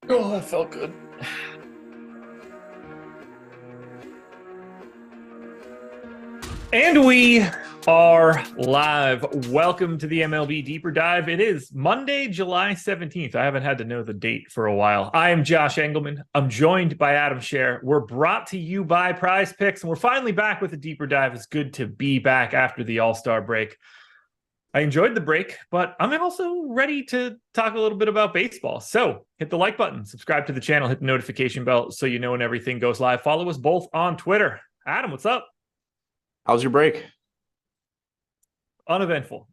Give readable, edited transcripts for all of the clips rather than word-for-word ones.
Oh, that felt good. And we are live. Welcome to the MLB Deeper Dive. It is Monday, July 17th. I haven't had to know the date for a while. I am Josh Engleman. I'm joined by Adam Scherer. We're brought to you by Prize Picks, and we're finally back with a deeper dive. It's good to be back after the All-Star break. I enjoyed the break, but I'm also ready to talk a little bit about baseball. So hit the like button, subscribe to the channel, hit the notification bell so you know when everything goes live. Follow us both on Twitter. Adam, what's up? How's your break? Uneventful,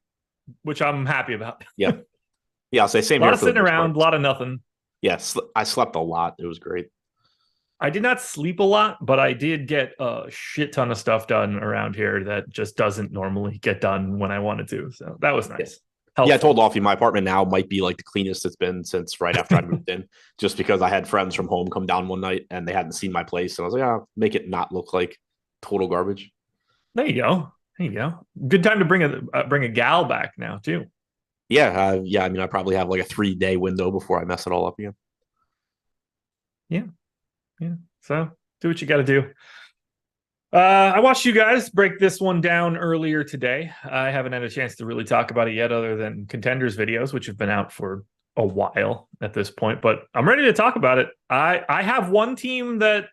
which I'm happy about. Yep. Yeah, I'll say same A lot here of for the sitting most around, part. a lot of nothing. Yes, I slept a lot. It was great. I did not sleep a lot, but I did get a shit ton of stuff done around here that just doesn't normally get done when I wanted to. So that was Yeah. nice. Yeah, I Helpful. told Offie my apartment now might be like the cleanest it's been since right after I moved in, just because I had friends from home come down one night and they hadn't seen my place. And I was like, yeah, make it not look like total garbage. There you go. There you go. Good time to bring a gal back now too. Yeah. I mean, I probably have like a 3-day window before I mess it all up again. Yeah, yeah. So do what you got to do. I watched you guys break this one down earlier today. I haven't had a chance to really talk about it yet, other than contenders videos, which have been out for a while at this point. But I'm ready to talk about it. I have one team that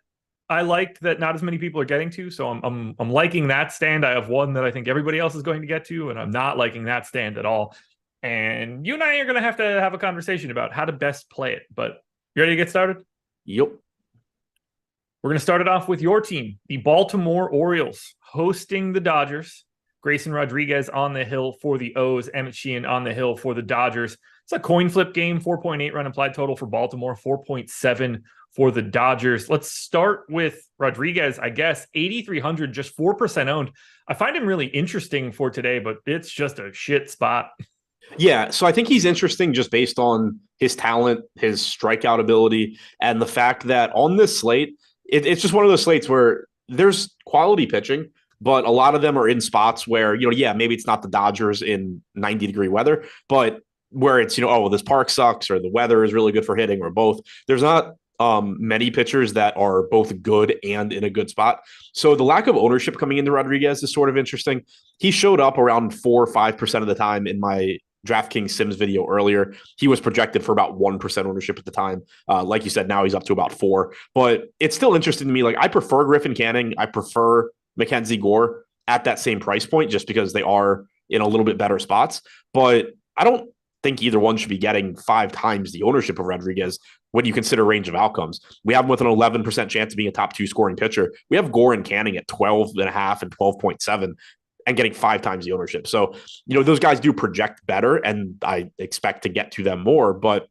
I liked that not as many people are getting to, so I'm liking that stand. I have one that I think everybody else is going to get to, and I'm not liking that stand at all. And you and I are going to have a conversation about how to best play it. But you ready to get started? Yep. We're going to start it off with your team, the Baltimore Orioles, hosting the Dodgers. Grayson Rodriguez on the hill for the O's, Emmett Sheehan on the hill for the Dodgers. It's a coin flip game, 4.8 run implied total for Baltimore, 4.7 for the Dodgers. Let's start with Rodriguez, I guess, 8,300, just 4% owned. I find him really interesting for today, but it's just a shit spot. Yeah, so I think he's interesting just based on his talent, his strikeout ability, and the fact that on this slate, it's just one of those slates where there's quality pitching, but a lot of them are in spots where, yeah, maybe it's not the Dodgers in 90-degree weather, but where it's, oh, well, this park sucks or the weather is really good for hitting or both. There's not many pitchers that are both good and in a good spot. So the lack of ownership coming into Rodriguez is sort of interesting. He showed up around 4 or 5% of the time in my DraftKings Sims video earlier. He was projected for about 1% ownership at the time. Like you said, now he's up to about 4. But it's still interesting to me. Like, I prefer Griffin Canning. I prefer Mackenzie Gore at that same price point just because they are in a little bit better spots. But I don't think either one should be getting 5 times the ownership of Rodriguez when you consider range of outcomes. We have him with an 11% chance of being a top 2 scoring pitcher. We have Gore and Canning at 12.5 and 12.7 and getting 5 times the ownership. So, those guys do project better, and I expect to get to them more. But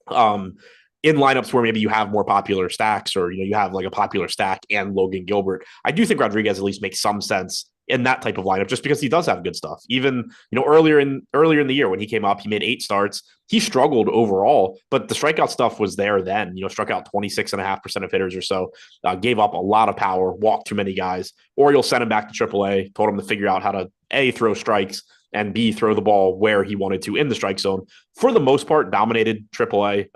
in lineups where maybe you have more popular stacks, or you have like a popular stack and Logan Gilbert, I do think Rodriguez at least makes some sense in that type of lineup, just because he does have good stuff. Even earlier in the year when he came up, he made 8 starts. He struggled overall, but the strikeout stuff was there then. Struck out 26.5% of hitters or so, gave up a lot of power, walked too many guys. Or you'll send him back to AAA, told him to figure out how to A, throw strikes, and B, throw the ball where he wanted to in the strike zone. For the most part, dominated AAA.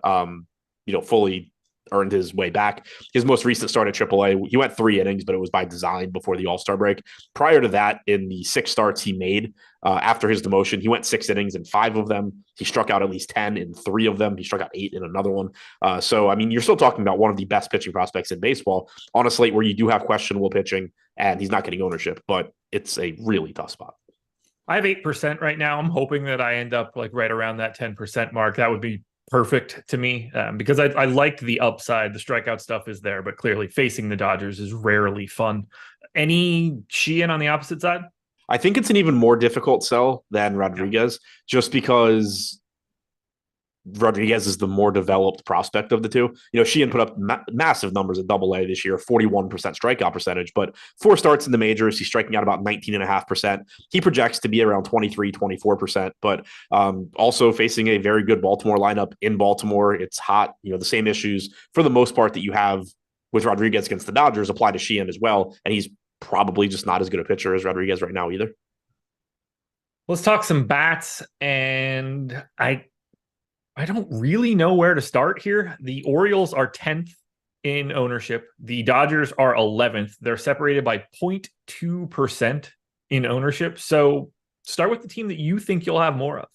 Fully earned his way back. His most recent start at AAA, he went 3 innings, but it was by design before the All-Star break. Prior to that, in the 6 starts he made after his demotion, he went 6 innings in 5 of them. He struck out at least 10 in 3 of them. He struck out 8 in another one. So, I mean, you're still talking about one of the best pitching prospects in baseball on a slate where you do have questionable pitching and he's not getting ownership, but it's a really tough spot. I have 8% right now. I'm hoping that I end up like right around that 10% mark. That would be perfect to me because I liked the upside. The strikeout stuff is there, but clearly facing the Dodgers is rarely fun. Any Sheehan on the opposite side? I think it's an even more difficult sell than Rodriguez, just because Rodriguez is the more developed prospect of the two. Sheehan put up massive numbers at AA this year, 41% strikeout percentage, but 4 starts in the majors, he's striking out about 19.5%. He projects to be around 23, 24%, but also facing a very good Baltimore lineup in Baltimore. It's hot. The same issues for the most part that you have with Rodriguez against the Dodgers apply to Sheehan as well. And he's probably just not as good a pitcher as Rodriguez right now either. Let's talk some bats. And I I don't really know where to start here. The Orioles are 10th in ownership. The Dodgers are 11th. They're separated by 0.2% in ownership. So start with the team that you think you'll have more of.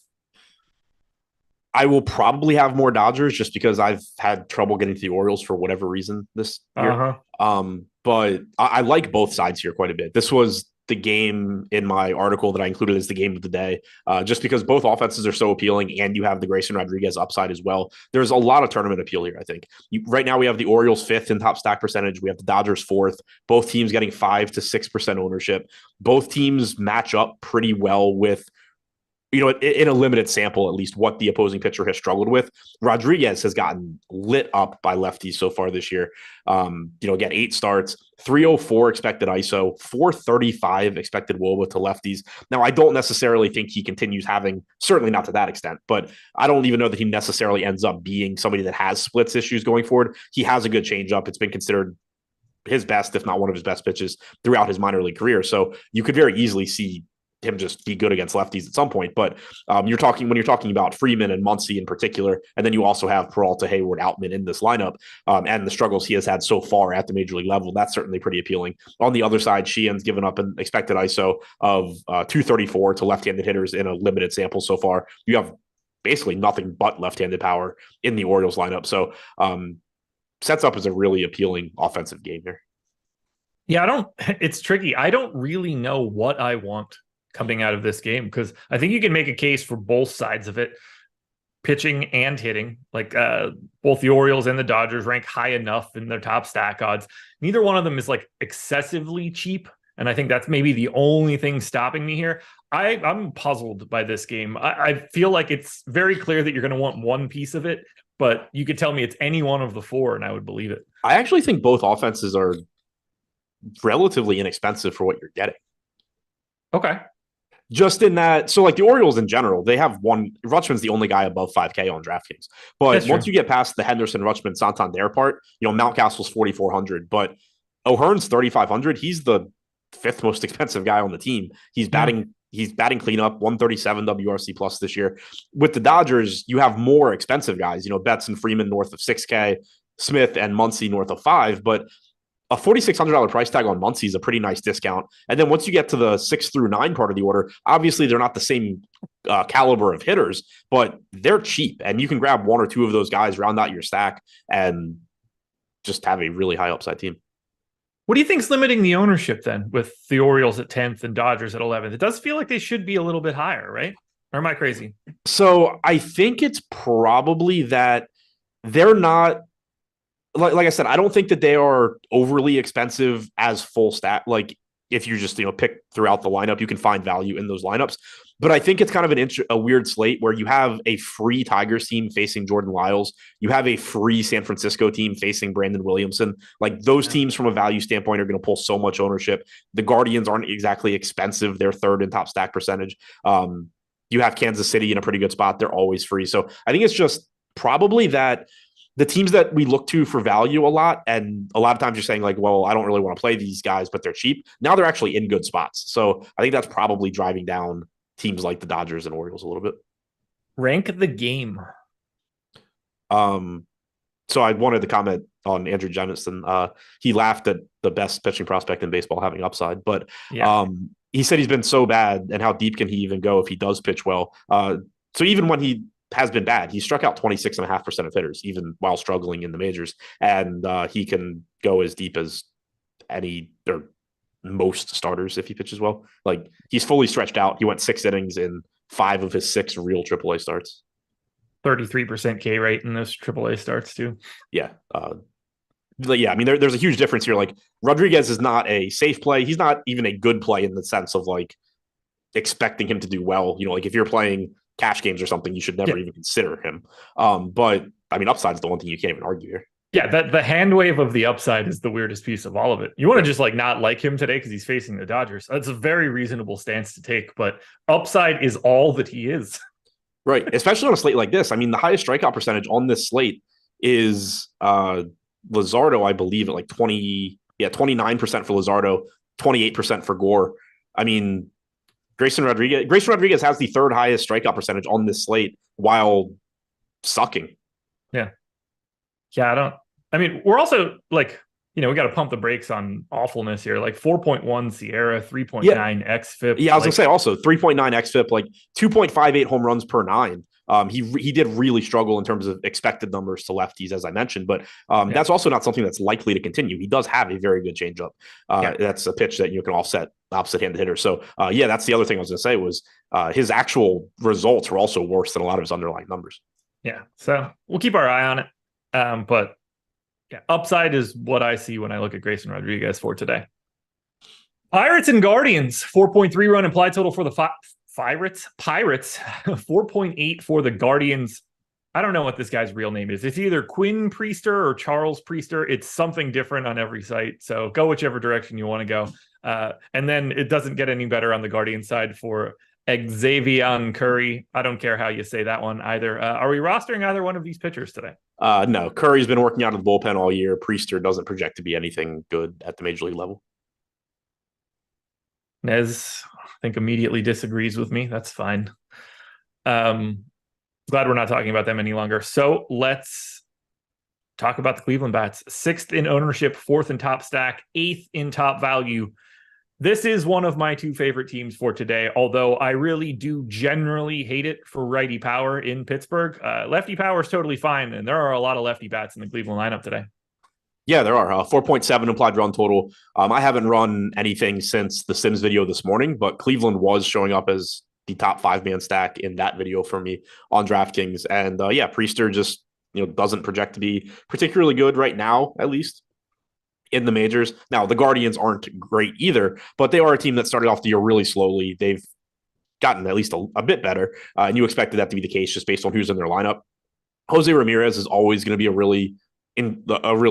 I will probably have more Dodgers just because I've had trouble getting to the Orioles for whatever reason this year. But I like both sides here quite a bit. This was the game in my article that I included as the game of the day, just because both offenses are so appealing and you have the Grayson Rodriguez upside as well. There's a lot of tournament appeal here, I think. Right now we have the Orioles 5th in top stack percentage. We have the Dodgers 4th, both teams getting 5 to 6% ownership. Both teams match up pretty well with, in a limited sample, at least, what the opposing pitcher has struggled with. Rodriguez has gotten lit up by lefties so far this year. Again, 8 starts, 304 expected ISO, 435 expected WOBA to lefties. Now, I don't necessarily think he continues having, certainly not to that extent, but I don't even know that he necessarily ends up being somebody that has splits issues going forward. He has a good changeup. It's been considered his best, if not one of his best pitches throughout his minor league career. So you could very easily see him just be good against lefties at some point. But when you're talking about Freeman and Muncy in particular, and then you also have Peralta, Hayward, Outman in this lineup, and the struggles he has had so far at the major league level, that's certainly pretty appealing. On the other side, Sheehan's given up an expected ISO of 234 to left-handed hitters in a limited sample so far. You have basically nothing but left-handed power in the Orioles lineup. So sets up as a really appealing offensive game here. Yeah, it's tricky. I don't really know what I want coming out of this game, because I think you can make a case for both sides of it, pitching and hitting. Like both the Orioles and the Dodgers rank high enough in their top stack odds. Neither one of them is like excessively cheap, and I think that's maybe the only thing stopping me here. I'm puzzled by this game. I feel like it's very clear that you're going to want one piece of it, but you could tell me it's any one of the 4 and I would believe it. I actually think both offenses are relatively inexpensive for what you're getting. Okay. Just in that, so like the Orioles in general, they have one. Rutschman's the only guy above 5K on DraftKings. But once you get past the Henderson, Rutschman, Santander part, Mountcastle's 4,400, but O'Hearn's 3,500. He's the 5th most expensive guy on the team. He's batting cleanup, 137 WRC plus this year. With the Dodgers, you have more expensive guys. Betts and Freeman north of 6K, Smith and Muncy north of 5, but a $4,600 price tag on Muncy is a pretty nice discount. And then once you get to the 6 through 9 part of the order, obviously they're not the same caliber of hitters, but they're cheap. And you can grab 1 or 2 of those guys, round out your stack, and just have a really high upside team. What do you think's limiting the ownership then with the Orioles at 10th and Dodgers at 11th? It does feel like they should be a little bit higher, right? Or am I crazy? So I think it's probably that they're not, like I said, I don't think that they are overly expensive as full stat. Like if you just, pick throughout the lineup, you can find value in those lineups. But I think it's kind of a weird slate where you have a free Tigers team facing Jordan Lyles. You have a free San Francisco team facing Brandon Williamson. Like those teams from a value standpoint are going to pull so much ownership. The Guardians aren't exactly expensive. They're 3rd in top stack percentage. You have Kansas City in a pretty good spot. They're always free. So I think it's just probably that the teams that we look to for value a lot, and a lot of times you're saying like, well, I don't really want to play these guys, but they're cheap. Now they're actually in good spots. So I think that's probably driving down teams like the Dodgers and Orioles a little bit. Rank the game. So I wanted to comment on Andrew Jemison. He laughed at the best pitching prospect in baseball having upside, but he said he's been so bad, and how deep can he even go if he does pitch well? So even when he has been bad, he struck out 26.5% of hitters, even while struggling in the majors. And he can go as deep as any or most starters if he pitches well. Like he's fully stretched out. He went 6 innings in 5 of his 6 real AAA starts. 33% K rate in those AAA starts too. Yeah. There's a huge difference here. Like Rodriguez is not a safe play. He's not even a good play in the sense of like expecting him to do well. Like if you're playing cash games or something, you should never even consider him. But I mean, upside is the one thing you can't even argue here. Yeah, the hand wave of the upside is the weirdest piece of all of it. You want to just like not like him today because he's facing the Dodgers. That's a very reasonable stance to take, but upside is all that he is. Right, especially on a slate like this. I mean, the highest strikeout percentage on this slate is Luzardo, I believe, at like 29% for Luzardo, 28% for Gore. I mean, Grayson Rodriguez has the 3rd highest strikeout percentage on this slate, while sucking. Yeah. I mean, we're also like, we got to pump the brakes on awfulness here. Like 4.1 Sierra, 3.9 xFIP. Yeah, I was gonna say also 3.9 xFIP, like 2.58 home runs per nine. He did really struggle in terms of expected numbers to lefties, as I mentioned, but that's also not something that's likely to continue. He does have a very good changeup. That's a pitch that you can offset opposite-handed hitters. So that's the other thing I was gonna say was his actual results were also worse than a lot of his underlying numbers. Yeah, so we'll keep our eye on it. But yeah, upside is what I see when I look at Grayson Rodriguez for today. Pirates and Guardians, 4.3 run implied total for the Pirates, 4.8 for the Guardians. I don't know what this guy's real name is. It's either Quinn Priester or Charles Priester. It's something different on every site. So go whichever direction you want to go. And then it doesn't get any better on the Guardian side for Xavier Curry. I don't care how you say that one either. Are we rostering either one of these pitchers today? No. Curry's been working out of the bullpen all year. Priester doesn't project to be anything good at the major league level. Nez, I think, immediately disagrees with me. That's fine. Glad we're not talking about them any longer. So let's talk about the Cleveland Bats. 6th in ownership, 4th in top stack, 8th in top value. This is one of my two favorite teams for today, although I really do generally hate it for righty power in Pittsburgh. Lefty power is totally fine, and there are a lot of lefty bats in the Cleveland lineup today. Yeah, there are 4.7 implied run total. I haven't run anything since the Sims video this morning, but Cleveland was showing up as the top 5-man stack in that video for me on DraftKings. And Priester just doesn't project to be particularly good right now, at least in the majors. Now, the Guardians aren't great either, but they are a team that started off the year really slowly. They've gotten at least a bit better, and you expected that to be the case just based on who's in their lineup. Jose Ramirez is always going to be a really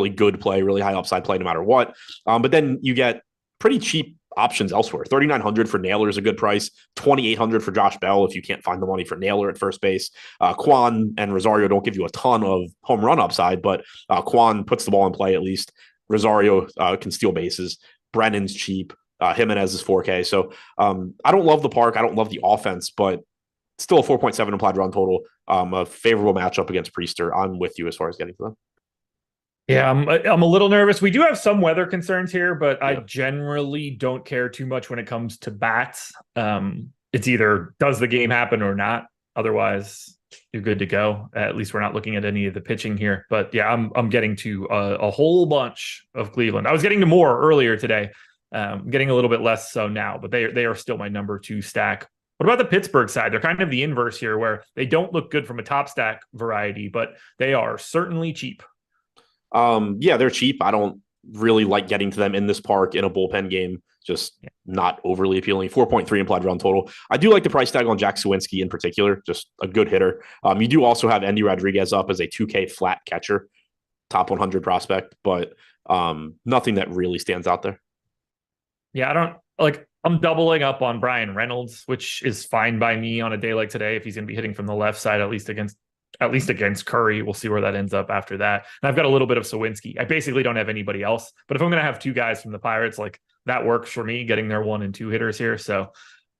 good play, really high upside play no matter what. But then you get pretty cheap options elsewhere. 3,900 for Naylor is a good price. 2,800 for Josh Bell if you can't find the money for Naylor at first base. Kwan and Rosario don't give you a ton of home run upside, but Kwan puts the ball in play at least. Rosario can steal bases. Brennan's cheap. Jimenez is 4K. So I don't love the park. I don't love the offense, but still a 4.7 implied run total. A favorable matchup against Priester. I'm with you as far as getting to them. Yeah, I'm a little nervous. We do have some weather concerns here, but I generally don't care too much when it comes to bats. It's either does the game happen or not. Otherwise, you're good to go. At least we're not looking at any of the pitching here. But yeah, I'm getting to a whole bunch of Cleveland. I was getting to more earlier today. Getting a little bit less so now, but they are still my number 2 stack. What about the Pittsburgh side? They're kind of the inverse here, where they don't look good from a top stack variety, but they are certainly cheap. They're cheap. I don't really like getting to them in this park in a bullpen game. Just not overly appealing. 4.3 implied run total. I do like the price tag on Jack Suwinski in particular. Just a good hitter. You do also have Endy Rodriguez up as a 2K flat catcher, top 100 prospect, but nothing that really stands out there. Yeah, I'm doubling up on Brian Reynolds, which is fine by me on a day like today if he's going to be hitting from the left side, at least against Curry. We'll see where that ends up after that. And I've got a little bit of Sawinski. I basically don't have anybody else, but if I'm going to have 2 guys from the Pirates, like that works for me, getting their 1 and 2 hitters here. So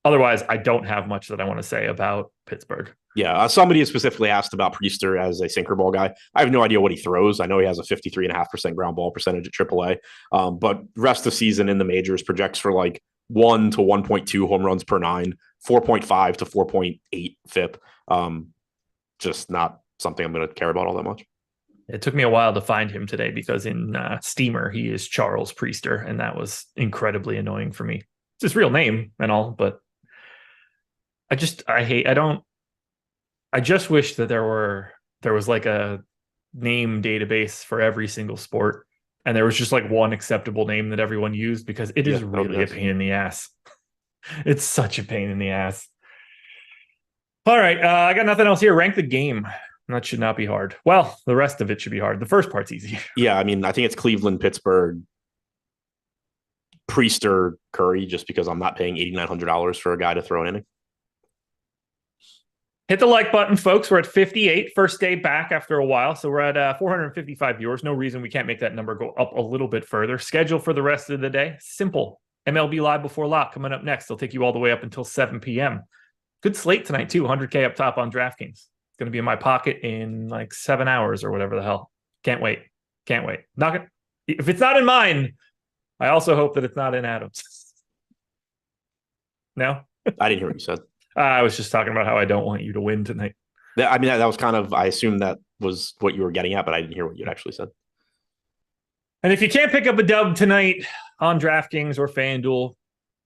otherwise, I don't have much that I want to say about Pittsburgh. Yeah, somebody has specifically asked about Priester as a sinker ball guy. I have no idea what he throws. I know he has a 53.5% ground ball percentage at AAA, but rest of season in the majors projects for like 1 to 1.2 home runs per 9, 4.5 to 4.8 FIP. Just not something I'm going to care about all that much. It took me a while to find him today because in Steamer, he is Charles Priester, and that was incredibly annoying for me. It's his real name and all, but I just wish that there was like a name database for every single sport, and there was just like one acceptable name that everyone used, because it is really a pain in the ass. It's such a pain in the ass. All right, I got nothing else here. Rank the game. That should not be hard. Well, the rest of it should be hard. The first part's easy. Yeah, I mean, I think it's Cleveland, Pittsburgh, Priester, Curry, just because I'm not paying $8,900 for a guy to throw an inning. Hit the like button, folks. We're at 58. First day back after a while. So we're at 455 viewers. No reason we can't make that number go up a little bit further. Schedule for the rest of the day. Simple. MLB Live Before Lock coming up next. They'll take you all the way up until 7 p.m. Good slate tonight, too. 100K up top on DraftKings. It's going to be in my pocket in like 7 hours or whatever the hell. Can't wait. Can't wait. Not gonna, if it's not in mine, I also hope that it's not in Adam's. No? I didn't hear what you said. I was just talking about how I don't want you to win tonight. I mean, that was kind of, I assumed that was what you were getting at, but I didn't hear what you actually said. And if you can't pick up a dub tonight on DraftKings or FanDuel,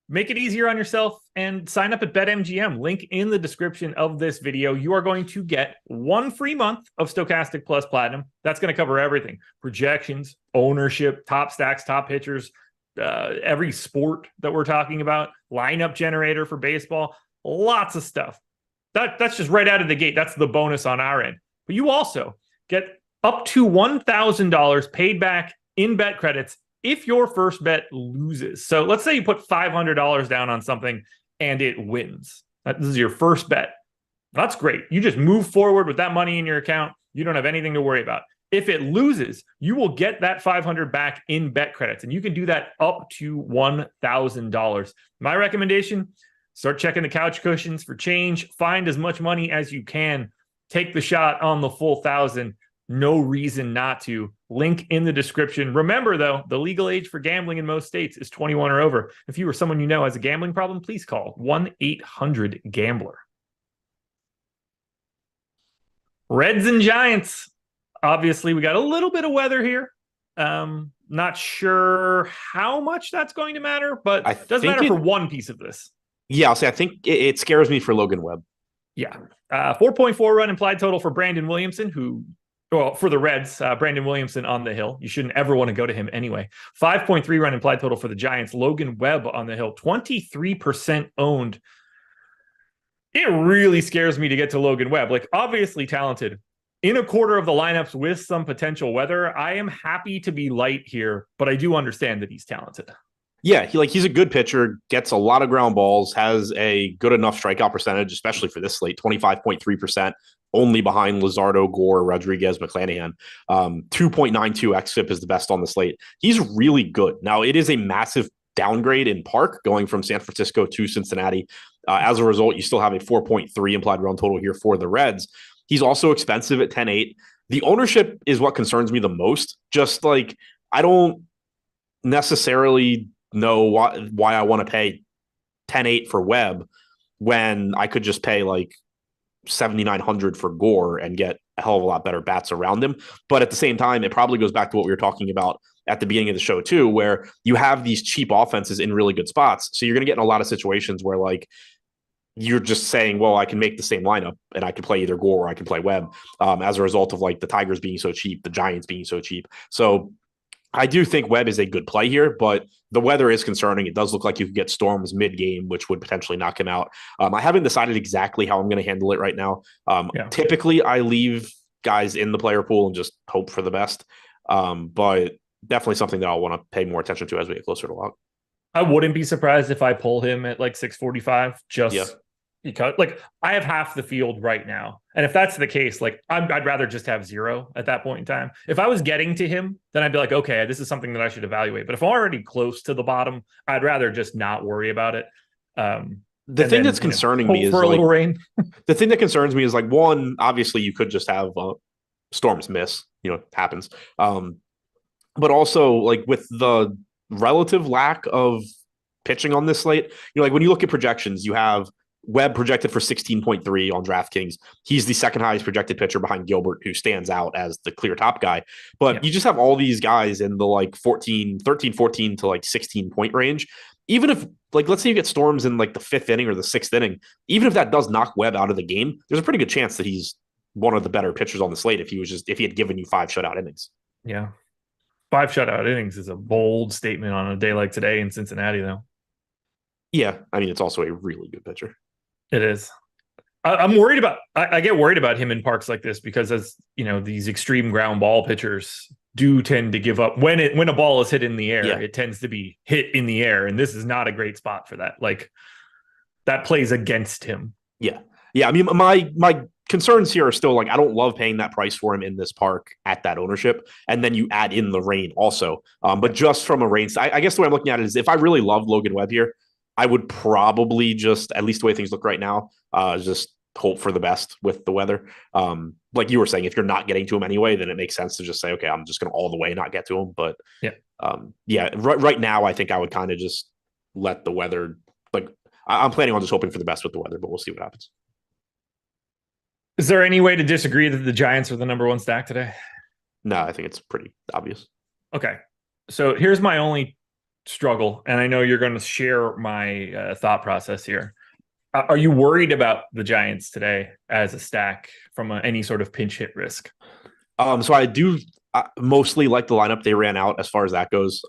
make it easier on yourself and sign up at BetMGM. Link in the description of this video. You are going to get 1 free month of Stochastic Plus Platinum. That's going to cover everything. Projections, ownership, top stacks, top pitchers, every sport that we're talking about, lineup generator for baseball, lots of stuff. That's just right out of the gate. That's the bonus on our end. But you also get up to $1,000 paid back in bet credits if your first bet loses. So let's say you put $500 down on something and it wins. This is your first bet. That's great. You just move forward with that money in your account. You don't have anything to worry about. If it loses, you will get that $500 back in bet credits, and you can do that up to $1,000. My recommendation, start checking the couch cushions for change. Find as much money as you can. Take the shot on the full 1,000. No reason not to. Link in the description. Remember, though, the legal age for gambling in most states is 21 or over. If you or someone you know has a gambling problem, please call 1-800-GAMBLER. Reds and Giants. Obviously, we got a little bit of weather here. Not sure how much that's going to matter, but it does matter for one piece of this. Yeah, I'll say I think it scares me for Logan Webb. Yeah. 4.4 run implied total for Brandon Williamson, for the Reds, Brandon Williamson on the hill. You shouldn't ever want to go to him anyway. 5.3 run implied total for the Giants. Logan Webb on the hill, 23% owned. It really scares me to get to Logan Webb. Like, obviously talented. In a quarter of the lineups with some potential weather, I am happy to be light here, but I do understand that he's talented. Yeah, he's a good pitcher, gets a lot of ground balls, has a good enough strikeout percentage, especially for this slate, 25.3%, only behind Luzardo, Gore, Rodriguez, McClanahan. 2.92 xFIP is the best on the slate. He's really good. Now, it is a massive downgrade in park going from San Francisco to Cincinnati. As a result, you still have a 4.3 implied run total here for the Reds. He's also expensive at 10.8. The ownership is what concerns me the most. Just like, I don't necessarily know why I want to pay 10.8 for Webb when I could just pay like 7,900 for Gore and get a hell of a lot better bats around him. But at the same time, it probably goes back to what we were talking about at the beginning of the show too, where you have these cheap offenses in really good spots. So you're going to get in a lot of situations where like you're just saying, well, I can make the same lineup and I can play either Gore or I can play Webb as a result of like the Tigers being so cheap, the Giants being so cheap. So I do think Webb is a good play here, but the weather is concerning. It does look like you could get storms mid-game, which would potentially knock him out. I haven't decided exactly how I'm going to handle it right now. Typically, I leave guys in the player pool and just hope for the best. But definitely something that I'll want to pay more attention to as we get closer to lock. I wouldn't be surprised if I pull him at like 645 because like I have half the field right now. And if that's the case, like I'd rather just have 0 at that point in time. If I was getting to him, then I'd be like, okay, this is something that I should evaluate. But if I'm already close to the bottom, I'd rather just not worry about it. The thing that's concerning me is for a little rain. The thing that concerns me is like, one, obviously you could just have storms miss, happens. But also like with the relative lack of pitching on this slate, like when you look at projections, you have Webb projected for 16.3 on DraftKings. He's the second highest projected pitcher behind Gilbert, who stands out as the clear top guy. But you just have all these guys in the like 13, 14 to like 16 point range. Even if like, let's say you get storms in like the 5th inning or the 6th inning, even if that does knock Webb out of the game, there's a pretty good chance that he's one of the better pitchers on the slate if he had given you 5 shutout innings. Yeah. 5 shutout innings is a bold statement on a day like today in Cincinnati, though. Yeah. I mean, it's also a really good pitcher. It is. I'm worried about, I get worried about him in parks like this because as these extreme ground ball pitchers do tend to give up when a ball is hit in the air, it tends to be hit in the air. And this is not a great spot for that. Like that plays against him. Yeah. Yeah. I mean, my concerns here are still like, I don't love paying that price for him in this park at that ownership. And then you add in the rain also. But just from a rain, I guess the way I'm looking at it is if I really love Logan Webb here, I would probably just, at least the way things look right now, just hope for the best with the weather. Like you were saying, if you're not getting to him anyway, then it makes sense to just say, okay, I'm just going to all the way not get to him. But right now, I think I would kind of just let the weather, like I'm planning on just hoping for the best with the weather, but we'll see what happens. Is there any way to disagree that the Giants are the number one stack today? No, I think it's pretty obvious. Okay. So here's my only struggle, and I know you're going to share my thought process here. Are you worried about the Giants today as a stack from any sort of pinch hit risk? So I do mostly like the lineup they ran out as far as that goes.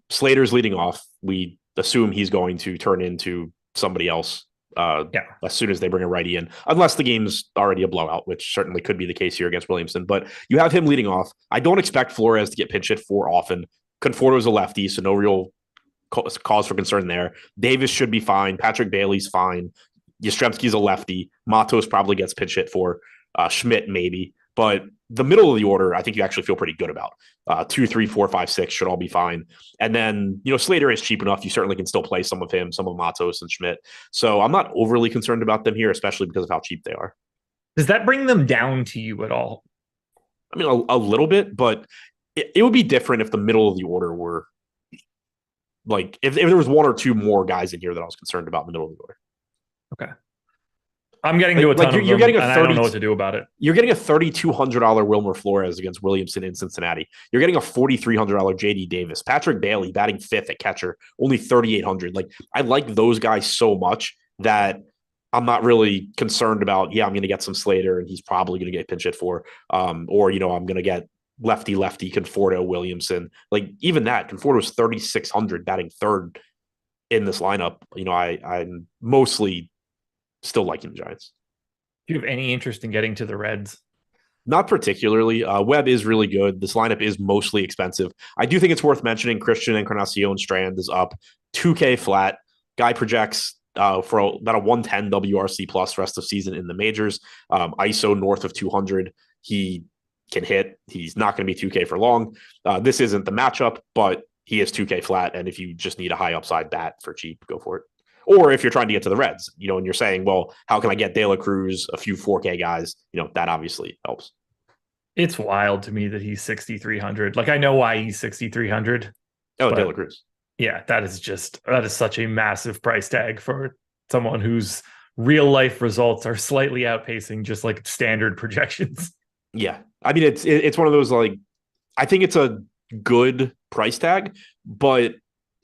Slater's leading off. We assume he's going to turn into somebody else as soon as they bring a righty in, unless the game's already a blowout, which certainly could be the case here against Williamson. But you have him leading off. I don't expect Flores to get pinch hit for often. Conforto's a lefty, so no real cause for concern there. Davis should be fine. Patrick Bailey's fine. Yastrzemski's a lefty. Matos probably gets pinch hit for. Schmidt maybe. But the middle of the order, I think you actually feel pretty good about. 2, 3, 4, 5, 6 should all be fine. And then, Slater is cheap enough. You certainly can still play some of him, some of Matos and Schmidt. So I'm not overly concerned about them here, especially because of how cheap they are. Does that bring them down to you at all? I mean, a little bit, but it would be different if the middle of the order were like, if there was one or two more guys in here that I was concerned about in the middle of the order. Okay. I'm getting to a ton of them, getting I don't know what to do about it. You're getting a $3,200 Wilmer Flores against Williamson in Cincinnati. You're getting a $4,300 JD Davis. Patrick Bailey batting fifth at catcher, only $3,800. Like, I like those guys so much that I'm not really concerned about, I'm going to get some Slater and he's probably going to get pinch hit for, or, I'm going to get lefty Conforto, Williamson. Like, even that, Conforto's $3,600 batting third in this lineup. I'm mostly still liking the Giants. Do you have any interest in getting to the Reds? Not particularly. Webb is really good. This lineup is mostly expensive. I do think it's worth mentioning Christian Encarnacion Strand is up 2K flat. Guy projects for about a 110 WRC plus rest of season in the majors. ISO north of 200. He can hit. He's not going to be 2K for long. This isn't the matchup, but he is 2K flat. And if you just need a high upside bat for cheap, go for it. Or if you're trying to get to the Reds, and you're saying, well, how can I get De La Cruz, a few 4K guys? That obviously helps. It's wild to me that he's 6,300. Like, I know why he's 6,300. Oh, De La Cruz. Yeah, that is such a massive price tag for someone whose real life results are slightly outpacing just like standard projections. Yeah. I mean, it's one of those, like, I think it's a good price tag, but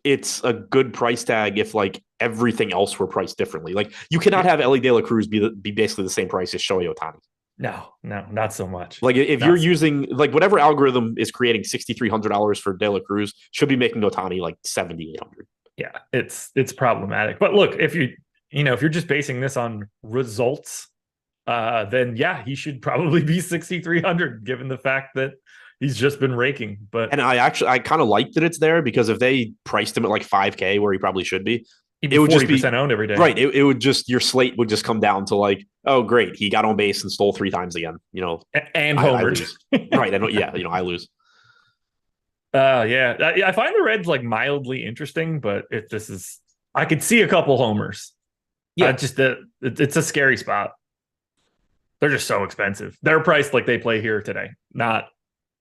it's a good price tag if like everything else were priced differently. Like, you cannot have Ellie De La Cruz be basically the same price as Shohei Ohtani. No, not so much. Like, if you're using like whatever algorithm is creating $6,300 for De La Cruz should be making Ohtani like 7,800. Yeah, it's problematic. But look, if you're just basing this on results, then he should probably be 6,300 given the fact that he's just been raking. And I kind of like that it's there, because if they priced him at like 5K where he probably should be, it would just be owned every day. Right. It would just, your slate would just come down to like, oh, great, he got on base and stole 3 times again, and homered. Right. I lose. I find the Reds like mildly interesting, but I could see a couple homers. Yeah. It's a scary spot. They're just so expensive. They're priced like they play here today. Not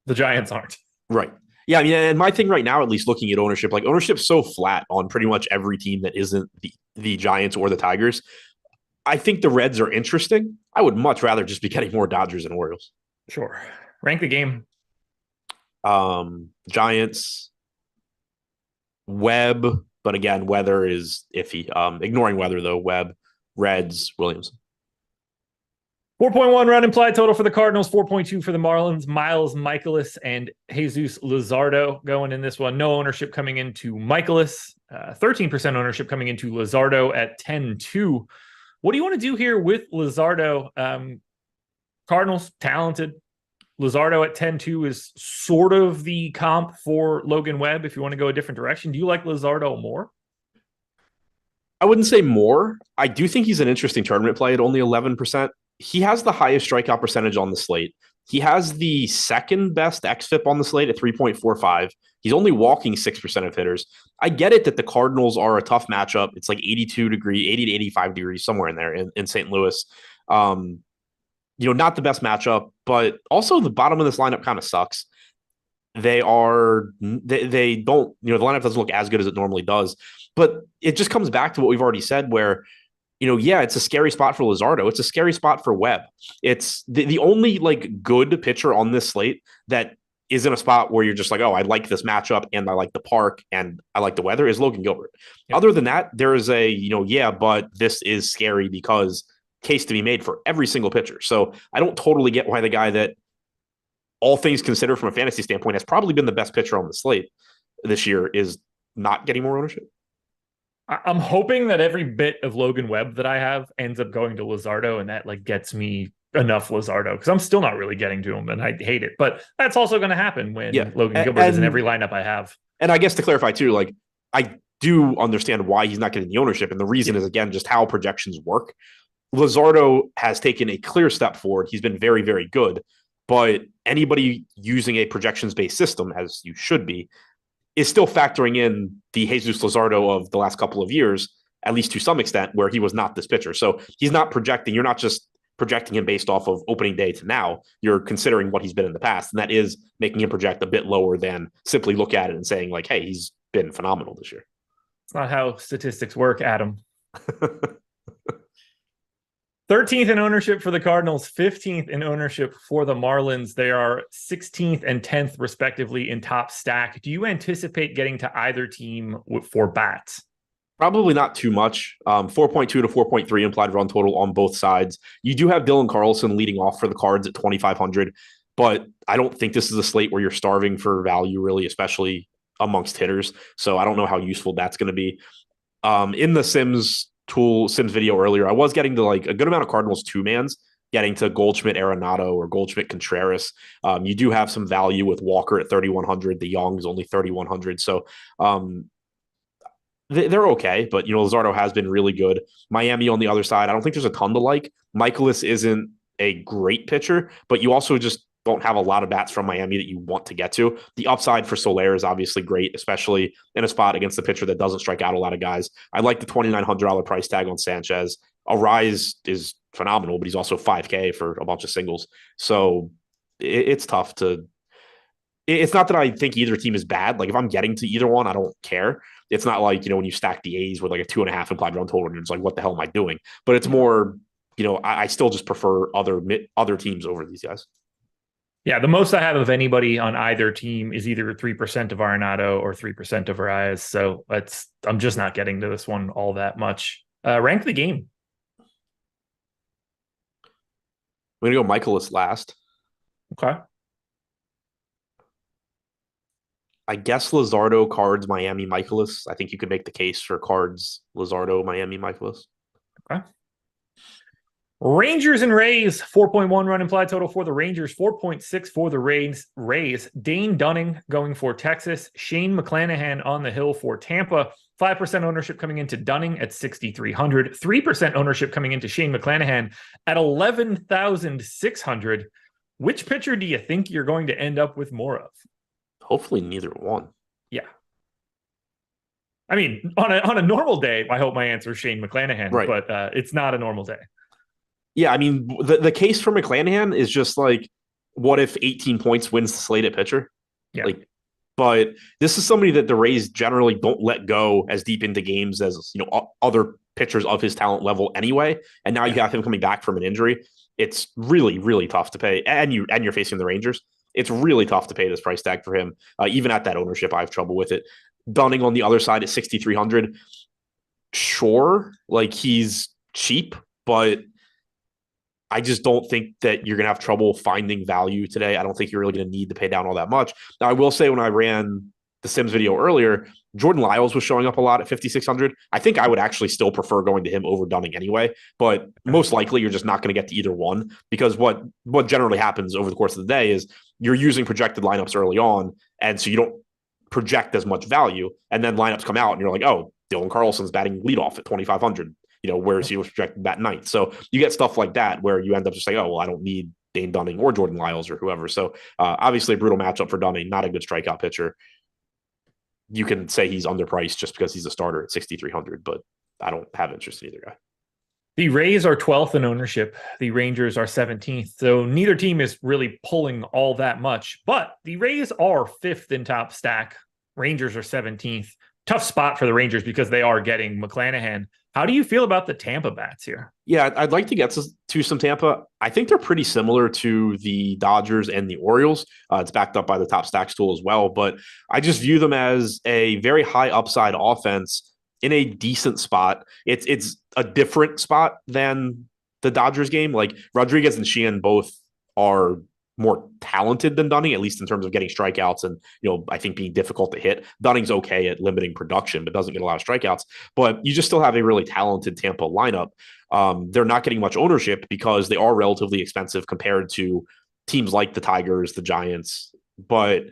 the Giants aren't. Right. Yeah, I mean, and my thing right now, at least looking at ownership, like ownership's so flat on pretty much every team that isn't the Giants or the Tigers. I think the Reds are interesting. I would much rather just be getting more Dodgers and Orioles. Sure. Rank the game. Giants, Webb, but again, weather is iffy. Ignoring weather though, Webb, Reds, Williamson. 4.1 run implied total for the Cardinals, 4.2 for the Marlins. Miles Michaelis and Jesus Luzardo going in this one. No ownership coming into Michaelis. 13% ownership coming into Luzardo at 10-2. What do you want to do here with Luzardo? Cardinals, talented. Luzardo at 10-2 is sort of the comp for Logan Webb if you want to go a different direction. Do you like Luzardo more? I wouldn't say more. I do think he's an interesting tournament play at only 11%. He has the highest strikeout percentage on the slate. He has the second best xFIP on the slate at 3.45. He's only walking 6% of hitters. I get it that the Cardinals are a tough matchup. It's like 80 to 85 degrees, somewhere in there in St. Louis. Not the best matchup, but also the bottom of this lineup kind of sucks. They don't, the lineup doesn't look as good as it normally does, but it just comes back to what we've already said where, it's a scary spot for Luzardo. It's a scary spot for Webb. It's the only like good pitcher on this slate that is in a spot where you're just like, oh, I like this matchup and I like the park and I like the weather is Logan Gilbert. Yep. Other than that, there is but this is scary because case to be made for every single pitcher. So I don't totally get why the guy that all things considered from a fantasy standpoint has probably been the best pitcher on the slate this year is not getting more ownership. I'm hoping that every bit of Logan Webb that I have ends up going to Luzardo, and that like gets me enough Luzardo because I'm still not really getting to him and I hate it. But that's also going to happen when Logan Gilbert is in every lineup I have. And I guess to clarify too, like I do understand why he's not getting the ownership. And the reason is, again, just how projections work. Luzardo has taken a clear step forward. He's been very, very good. But anybody using a projections-based system, as you should be, is still factoring in the Jesus Luzardo of the last couple of years, at least to some extent, where he was not this pitcher. So he's not projecting. You're not just projecting him based off of opening day to now. You're considering what he's been in the past. And that is making him project a bit lower than simply look at it and saying like, hey, he's been phenomenal this year. It's not how statistics work, Adam. 13th in ownership for the Cardinals, 15th in ownership for the Marlins. They are 16th and 10th, respectively, in top stack. Do you anticipate getting to either team for bats? Probably not too much. 4.2 to 4.3 implied run total on both sides. You do have Dylan Carlson leading off for the Cards at 2,500, but I don't think this is a slate where you're starving for value, really, especially amongst hitters. So I don't know how useful that's going to be. In the Sims video earlier, I was getting to like a good amount of Cardinals two-mans, getting to Goldschmidt Arenado or Goldschmidt Contreras. You do have some value with Walker at 3,100. The Young is only 3,100. So they're okay, but Luzardo has been really good. Miami on the other side, I don't think there's a ton to like. Michaelis isn't a great pitcher, but you also just don't have a lot of bats from Miami that you want to get to. The upside for Soler is obviously great, especially in a spot against the pitcher that doesn't strike out a lot of guys. I like the $2,900 price tag on Sanchez. Arise is phenomenal, but he's also $5K for a bunch of singles. So it's tough to. It's not that I think either team is bad. Like if I'm getting to either one, I don't care. It's not like, when you stack the A's with like a 2.5 implied run total and it's like, what the hell am I doing? But it's more, I still just prefer other teams over these guys. Yeah, the most I have of anybody on either team is either 3% of Arenado or 3% of Arias. So I'm just not getting to this one all that much. Rank the game. I'm going to go Michaelis last. Okay. I guess Luzardo, Cards, Miami, Michaelis. I think you could make the case for Cards, Luzardo, Miami, Michaelis. Okay. Rangers and Rays, 4.1 run implied total for the Rangers, 4.6 for the Rays. Dane Dunning going for Texas. Shane McClanahan on the hill for Tampa. 5% ownership coming into Dunning at 6,300. 3% ownership coming into Shane McClanahan at 11,600. Which pitcher do you think you're going to end up with more of? Hopefully neither one. Yeah. I mean, on a normal day, I hope my answer is Shane McClanahan, right. But it's not a normal day. Yeah, I mean, the case for McClanahan is just like, what if 18 points wins the slate at pitcher? Yeah. But this is somebody that the Rays generally don't let go as deep into games as other pitchers of his talent level anyway. And now you have him coming back from an injury. It's really, really tough to pay. And you're facing the Rangers. It's really tough to pay this price tag for him. Even at that ownership, I have trouble with it. Dunning on the other side at 6,300. Sure, like he's cheap, but I just don't think that you're going to have trouble finding value today. I don't think you're really going to need to pay down all that much. Now, I will say when I ran the Sims video earlier, Jordan Lyles was showing up a lot at 5,600. I think I would actually still prefer going to him over Dunning anyway, but most likely you're just not going to get to either one because what generally happens over the course of the day is you're using projected lineups early on, and so you don't project as much value, and then lineups come out and you're like, oh, Dylan Carlson's batting leadoff at 2,500. Whereas he was projected that ninth. So you get stuff like that where you end up just saying, oh, well, I don't need Dane Dunning or Jordan Lyles or whoever. So obviously a brutal matchup for Dunning, not a good strikeout pitcher. You can say he's underpriced just because he's a starter at 6,300, but I don't have interest in either guy. The Rays are 12th in ownership. The Rangers are 17th. So neither team is really pulling all that much, but the Rays are 5th in top stack. Rangers are 17th. Tough spot for the Rangers because they are getting McClanahan. How do you feel about the Tampa bats here? Yeah, I'd like to get to some Tampa. I think they're pretty similar to the Dodgers and the Orioles. It's backed up by the top stacks tool as well, but I just view them as a very high upside offense in a decent spot. It's a different spot than the Dodgers game. Like Rodriguez and Sheehan both are more talented than Dunning, at least in terms of getting strikeouts and, I think being difficult to hit. Dunning's okay at limiting production, but doesn't get a lot of strikeouts. But you just still have a really talented Tampa lineup. They're not getting much ownership because they are relatively expensive compared to teams like the Tigers, the Giants, but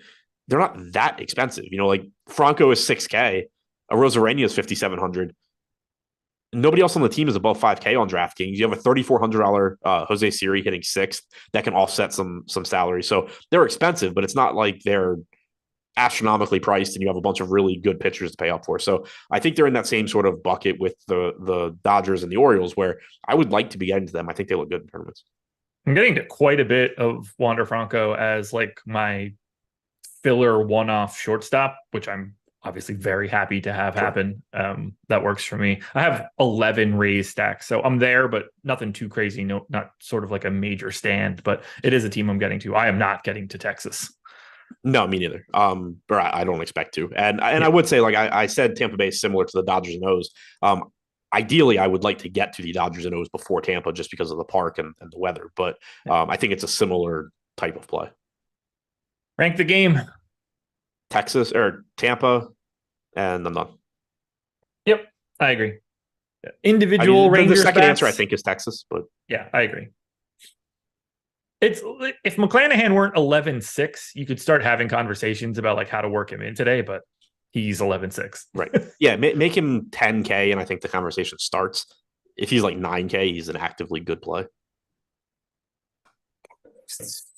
they're not that expensive. Like Franco is $6K, Arozarena is $5,700. Nobody else on the team is above $5K on DraftKings. You have a $3,400 Jose Siri hitting sixth that can offset some salary. So they're expensive, but it's not like they're astronomically priced and you have a bunch of really good pitchers to pay up for. So I think they're in that same sort of bucket with the Dodgers and the Orioles, where I would like to be getting to them. I think they look good in tournaments. I'm getting to quite a bit of Wander Franco as like my filler one-off shortstop, which I'm obviously very happy to have happen. That works for me. I have 11 Rays stacks, so I'm there, but nothing too crazy. No, not sort of like a major stand, but it is a team I'm getting to. I am not getting to Texas. No, me neither. Or I don't expect to. And I would say, like I said, Tampa Bay is similar to the Dodgers and O's. Ideally, I would like to get to the Dodgers and O's before Tampa just because of the park and the weather. But I think it's a similar type of play. Rank the game. Texas or Tampa, and I'm done. Yep, I agree. Individual Rangers. The second answer, I think, is Texas, but yeah, I agree. It's if McClanahan weren't 11-6, you could start having conversations about like how to work him in today, but he's 11-6. Right. Yeah, make him 10K, and I think the conversation starts. If he's like 9K, he's an actively good play.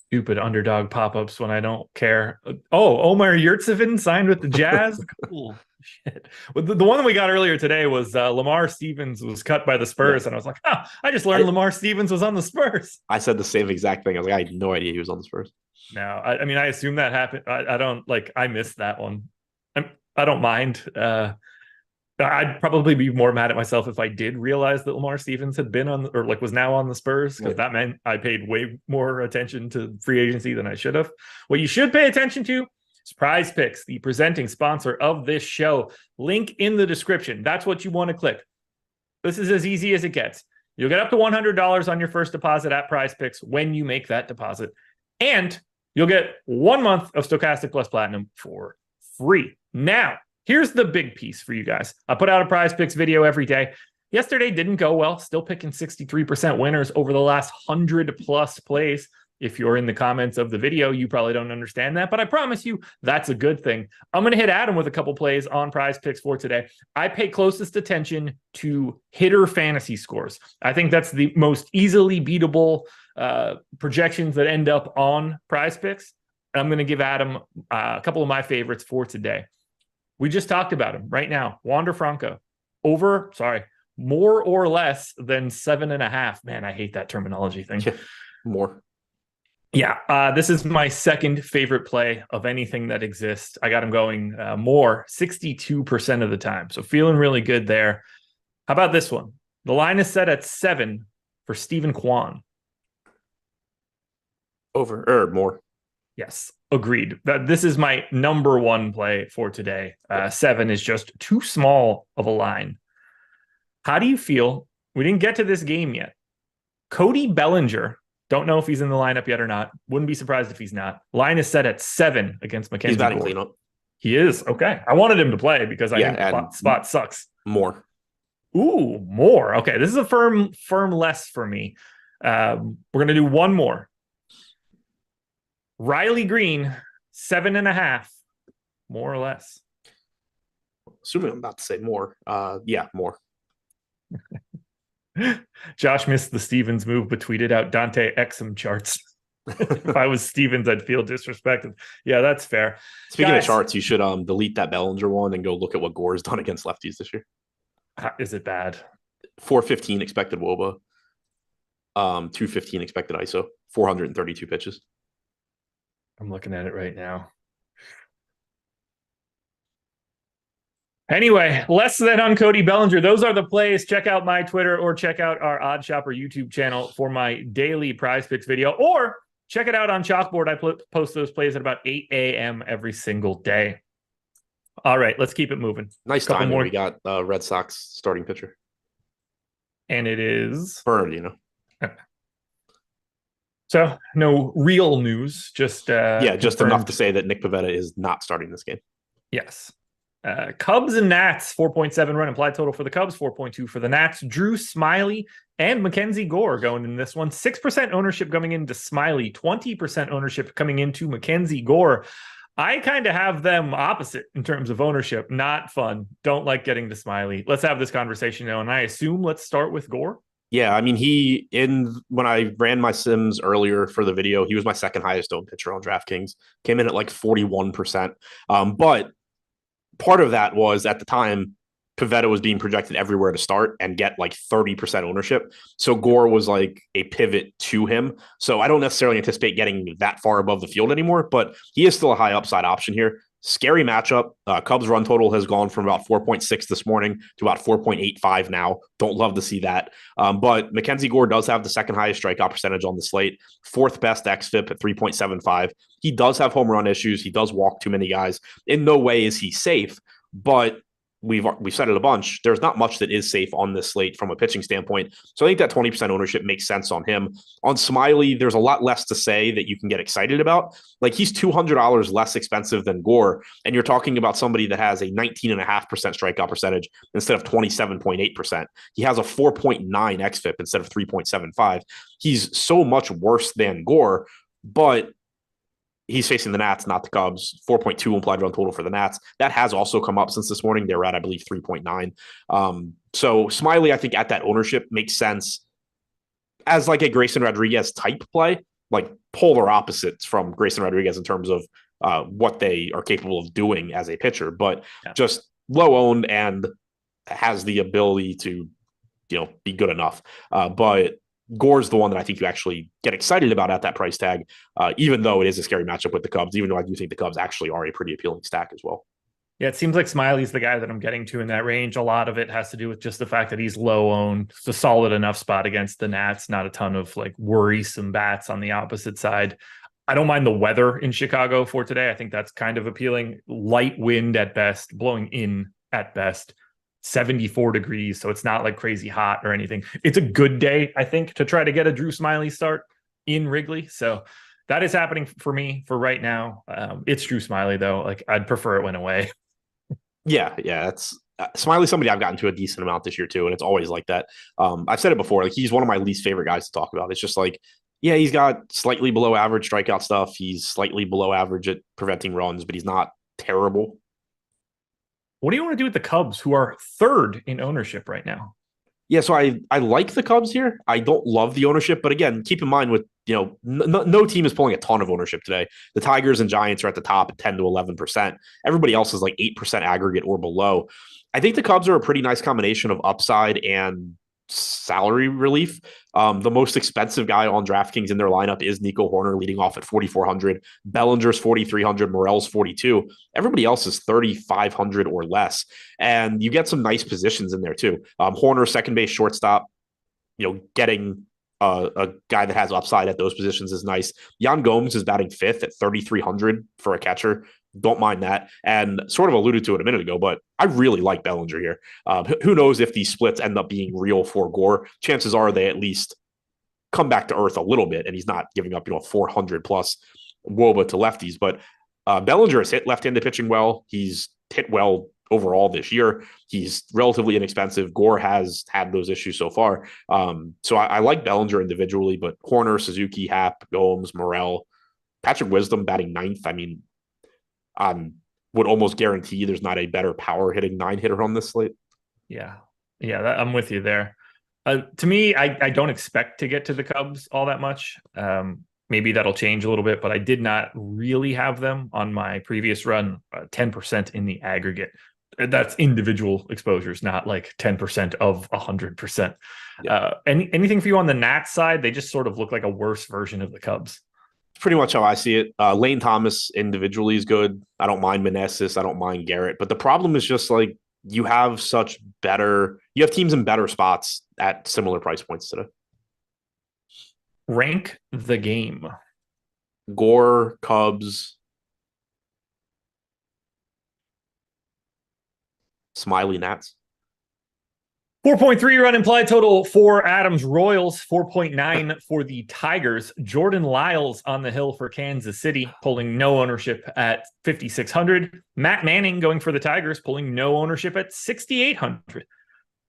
Stupid underdog pop-ups when I don't care. Oh, Omar Yurtsevin signed with the Jazz. Cool shit. Well, the one that we got earlier today was Lamar Stevens was cut by the Spurs, and I was like, I just learned Lamar Stevens was on the Spurs. I said the same exact thing. I was like, I had no idea he was on the Spurs. No, I mean, I assume that happened. I don't like. I missed that one. I don't mind. I'd probably be more mad at myself if I did realize that Lamar Stevens had been on or like was now on the Spurs, because that meant I paid way more attention to free agency than I should have. What you should pay attention to is Prize Picks, the presenting sponsor of this show. Link in the description. That's what you want to click. This is as easy as it gets. You'll get up to $100 on your first deposit at Prize Picks when you make that deposit. And you'll get 1 month of Stochastic Plus Platinum for free. Now, here's the big piece for you guys. I put out a Prize Picks video every day. Yesterday didn't go well. Still picking 63% winners over the last 100 plus plays. If you're in the comments of the video, you probably don't understand that, but I promise you that's a good thing. I'm going to hit Adam with a couple plays on Prize Picks for today. I pay closest attention to hitter fantasy scores. I think that's the most easily beatable projections that end up on Prize Picks. I'm going to give Adam a couple of my favorites for today. We just talked about him right now. Wander Franco more or less than 7.5. Man, I hate that terminology thing. More. Yeah, this is my second favorite play of anything that exists. I got him going more 62% of the time. So feeling really good there. How about this one? The line is set at 7 for Stephen Kwan. Over or more. Yes, agreed. This is my number one play for today. 7 is just too small of a line. How do you feel? We didn't get to this game yet. Cody Bellinger. Don't know if he's in the lineup yet or not. Wouldn't be surprised if he's not. Line is set at 7 against Mackenzie. He's batting cleanup. He is. Okay. I wanted him to play because I think spot sucks. More. Ooh, more. Okay. This is a firm less for me. We're going to do one more. Riley Green, 7.5, more or less. Assuming I'm about to say more. Yeah, more. Josh missed the Stevens move, but tweeted out Dante Exum charts. If I was Stevens, I'd feel disrespected. Yeah, that's fair. Speaking of charts, you should delete that Bellinger one and go look at what Gore's done against lefties this year. Is it bad? 415 expected WOBA, 215 expected ISO, 432 pitches. I'm looking at it right now. Anyway, less than on Cody Bellinger. Those are the plays. Check out my Twitter or check out our Odd Shopper YouTube channel for my daily prize picks video, or check it out on Chalkboard. I post those plays at about 8 a.m. every single day. All right, let's keep it moving. Nice time. We got Red Sox starting pitcher. And it is Bernardino. Okay. So no real news, just just enough to say that Nick Pivetta is not starting this game. Yes. Cubs and Nats, 4.7 run implied total for the Cubs, 4.2 for the Nats. Drew Smyly and Mackenzie Gore going in this one. 6% ownership coming into Smyly, 20% ownership coming into Mackenzie Gore. I kind of have them opposite in terms of ownership. Not fun. Don't like getting to Smyly. Let's have this conversation now. And I assume let's start with Gore. Yeah, I mean, when I ran my sims earlier for the video, he was my second highest owned pitcher on DraftKings. Came in at like 41%. But part of that was at the time, Pivetta was being projected everywhere to start and get like 30% ownership. So Gore was like a pivot to him. So I don't necessarily anticipate getting that far above the field anymore, but he is still a high upside option here. Scary matchup. Cubs run total has gone from about 4.6 this morning to about 4.85 now. Don't love to see that. But Mackenzie Gore does have the second highest strikeout percentage on the slate, fourth best xFIP at 3.75. He does have home run issues. He does walk too many guys. In no way is he safe, but we've said it a bunch. There's not much that is safe on this slate from a pitching standpoint. So I think that 20% ownership makes sense on him. On Smyly, there's a lot less to say that you can get excited about. Like, he's $200 less expensive than Gore, and you're talking about somebody that has a 19.5% strikeout percentage instead of 27.8%. He has a 4.9 xFIP instead of 3.75. He's so much worse than Gore, but he's facing the Nats, not the Cubs. 4.2 implied run total for the Nats. That has also come up since this morning. They were at, I believe, 3.9. So Smyly, I think at that ownership makes sense as like a Grayson Rodriguez type play, like polar opposites from Grayson Rodriguez in terms of what they are capable of doing as a pitcher, but just low owned and has the ability to, be good enough. But Gore's the one that I think you actually get excited about at that price tag, even though it is a scary matchup with the Cubs, even though I do think the Cubs actually are a pretty appealing stack as well. Yeah, it seems like Smiley's the guy that I'm getting to in that range. A lot of it has to do with just the fact that he's low owned. It's a solid enough spot against the Nats, not a ton of like worrisome bats on the opposite side. I don't mind the weather in Chicago for today. I think that's kind of appealing. Light wind at best, blowing in at best. 74 degrees, so it's not like crazy hot or anything. It's a good day, I think, to try to get a Drew Smyly start in Wrigley. So that is happening for me for right now. It's Drew Smyly, though. Like, I'd prefer it went away. Yeah, it's Smyly's somebody I've gotten to a decent amount this year too, and it's always like that. I've said it before, like, he's one of my least favorite guys to talk about. It's just like, yeah, he's got slightly below average strikeout stuff. He's slightly below average at preventing runs, but he's not terrible. What do you want to do with the Cubs, who are third in ownership right now? Yeah, so I like the Cubs here. I don't love the ownership, but again, keep in mind with, no team is pulling a ton of ownership today. The Tigers and Giants are at the top at 10 to 11%. Everybody else is like 8% aggregate or below. I think the Cubs are a pretty nice combination of upside and salary relief. The most expensive guy on DraftKings in their lineup is Nico Hoerner, leading off at 4,400. Bellinger's 4,300. Morel's 42. Everybody else is 3,500 or less, and you get some nice positions in there too. Hoerner, second base, shortstop. Getting a guy that has upside at those positions is nice. Yan Gomes is batting fifth at 3,300 for a catcher. Don't mind that. And sort of alluded to it a minute ago, but I really like Bellinger here. Who knows if these splits end up being real for Gore? Chances are they at least come back to earth a little bit, and he's not giving up, 400 plus WOBA to lefties. But Bellinger has hit left-handed pitching well. He's hit well overall this year. He's relatively inexpensive. Gore has had those issues so far. So I like Bellinger individually, but Hoerner, Suzuki, Happ, Gomes, Morel, Patrick Wisdom batting ninth. I mean, would almost guarantee there's not a better power hitting 9-hitter on this slate. Yeah, I'm with you there. To me, I don't expect to get to the Cubs all that much. Maybe that'll change a little bit, but I did not really have them on my previous run, 10% in the aggregate. that's individual exposures, not like 10% of 100%. Yeah. Anything for you on the Nats side? They just sort of look like a worse version of the Cubs. Pretty much how I see it. Lane Thomas individually is good. I don't mind Meneses. I don't mind Garrett. But the problem is just like you have teams in better spots at similar price points today. Rank the game. Gore, Cubs, Smiley, Nats. 4.3 run implied total for Adams Royals, 4.9 for the Tigers. Jordan Lyles on the hill for Kansas City, pulling no ownership at 5,600. Matt Manning going for the Tigers, pulling no ownership at 6,800.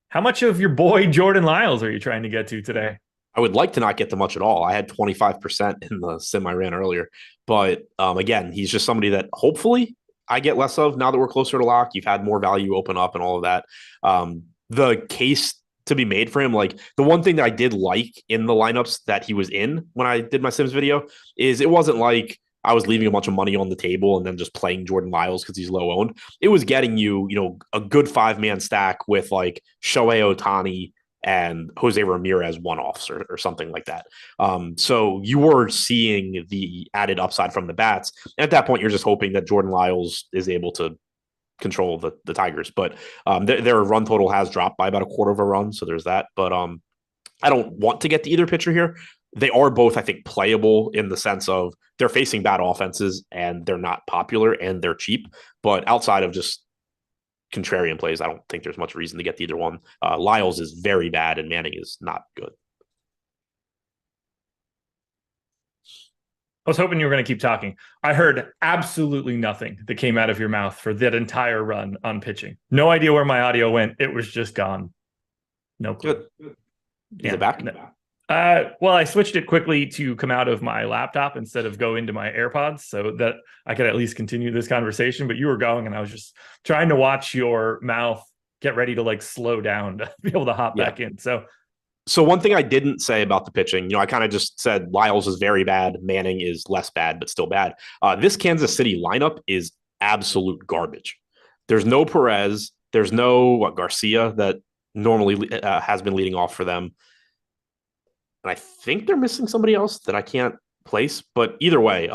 How much of your boy Jordan Lyles are you trying to get to today? I would like to not get to much at all. I had 25% in the sim I ran earlier. But again, he's just somebody that hopefully I get less of now that we're closer to lock. You've had more value open up and all of that. The case to be made for him, like the one thing that I did like in the lineups that he was in when I did my Sims video is it wasn't like I was leaving a bunch of money on the table and then just playing Jordan Lyles because he's low owned. It was getting you, a good 5-man stack with like Shohei Ohtani and Jose Ramirez one-offs or something like that. So you were seeing the added upside from the bats. And at that point, you're just hoping that Jordan Lyles is able to control the Tigers. But their run total has dropped by about a quarter of a run. So there's that. But I don't want to get to either pitcher here. They are both, I think, playable in the sense of they're facing bad offenses and they're not popular and they're cheap. But outside of just contrarian plays, I don't think there's much reason to get to either one. Lyles is very bad and Manning is not good. I was hoping you were going to keep talking. I heard absolutely nothing that came out of your mouth for that entire run on pitching. No idea where my audio went. It was just gone. No clue. Good. Is it back? No. Well, I switched it quickly to come out of my laptop instead of go into my AirPods so that I could at least continue this conversation. But you were going and I was just trying to watch your mouth get ready to like slow down to be able to hop back in. So one thing I didn't say about the pitching, I kind of just said Lyles is very bad. Manning is less bad, but still bad. This Kansas City lineup is absolute garbage. There's no Perez. There's no Garcia that normally has been leading off for them. And I think they're missing somebody else that I can't place. But either way,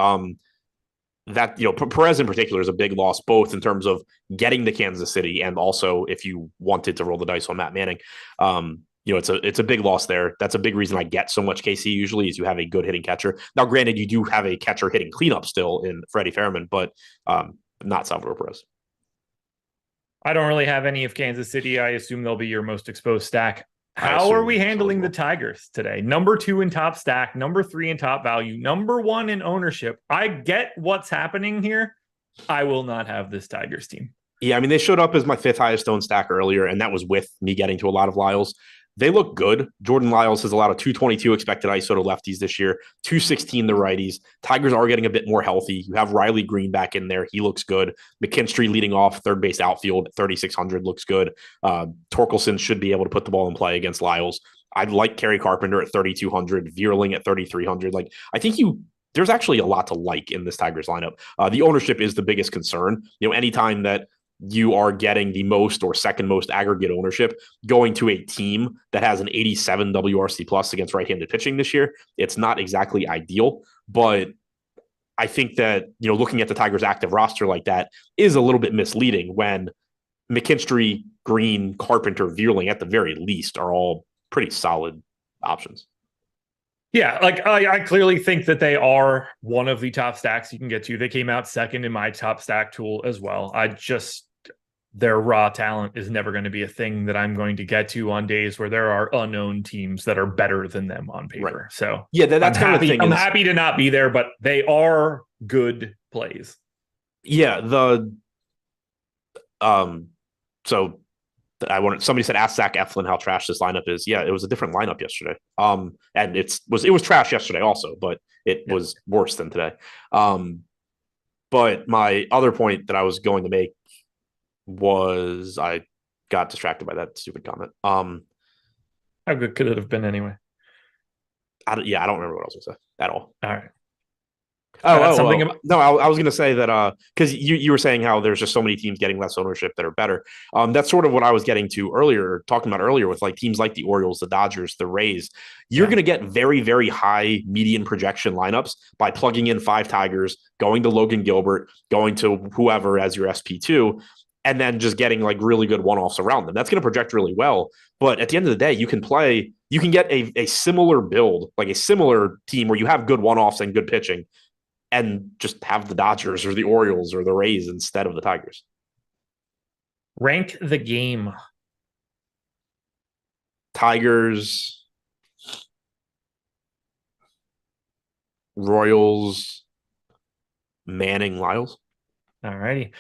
that Perez in particular is a big loss, both in terms of getting to Kansas City and also if you wanted to roll the dice on Matt Manning. It's a big loss there. That's a big reason I get so much KC usually is you have a good hitting catcher. Now, granted, you do have a catcher hitting cleanup still in Freddie Fairman, but not Salvador Perez. I don't really have any of Kansas City. I assume they'll be your most exposed stack. How are we handling the Tigers today? Number 2 in top stack, number 3 in top value, number 1 in ownership. I get what's happening here. I will not have this Tigers team. Yeah, I mean, they showed up as my 5th highest owned stack earlier, and that was with me getting to a lot of Lyles. They look good. Jordan Lyles has allowed a 222 expected ISO to lefties this year, 216 to righties. Tigers are getting a bit more healthy. You have Riley Green back in there. He looks good. McKinstry leading off third base outfield at 3,600 looks good. Torkelson should be able to put the ball in play against Lyles. I like Kerry Carpenter at 3,200, Vierling at 3,300. Like, I think there's actually a lot to like in this Tigers lineup. The ownership is the biggest concern. Anytime that you are getting the most or second most aggregate ownership going to a team that has an 87 WRC plus against right-handed pitching this year, it's not exactly ideal. But I think that, looking at the Tigers active roster like that is a little bit misleading when McKinstry, Green, Carpenter, Vierling at the very least are all pretty solid options. Yeah, like I clearly think that they are one of the top stacks you can get to. They came out second in my top stack tool as well. Their raw talent is never going to be a thing that I'm going to get to on days where there are unknown teams that are better than them on paper. Right. So yeah, that's kind of the thing. I'm happy to not be there, but they are good plays. Yeah, somebody said ask Zach Eflin how trash this lineup is. Yeah, it was a different lineup yesterday. And it was trash yesterday also, but it was worse than today. But my other point that I was going to make was I got distracted by that stupid comment. How good could it have been anyway? I don't remember what I was going to say at all. All right. Something about no, I was going to say that because you were saying how there's just so many teams getting less ownership that are better. That's sort of what I was getting to earlier, talking about earlier with like teams like the Orioles, the Dodgers, the Rays. You're going to get very, very high median projection lineups by plugging in 5 Tigers, going to Logan Gilbert, going to whoever as your SP2, and then just getting like really good one-offs around them. That's going to project really well. But at the end of the day, you can get a similar build, like a similar team where you have good one-offs and good pitching, and just have the Dodgers or the Orioles or the Rays instead of the Tigers. Rank the game. Tigers, Royals, Manning, Lyles. All righty.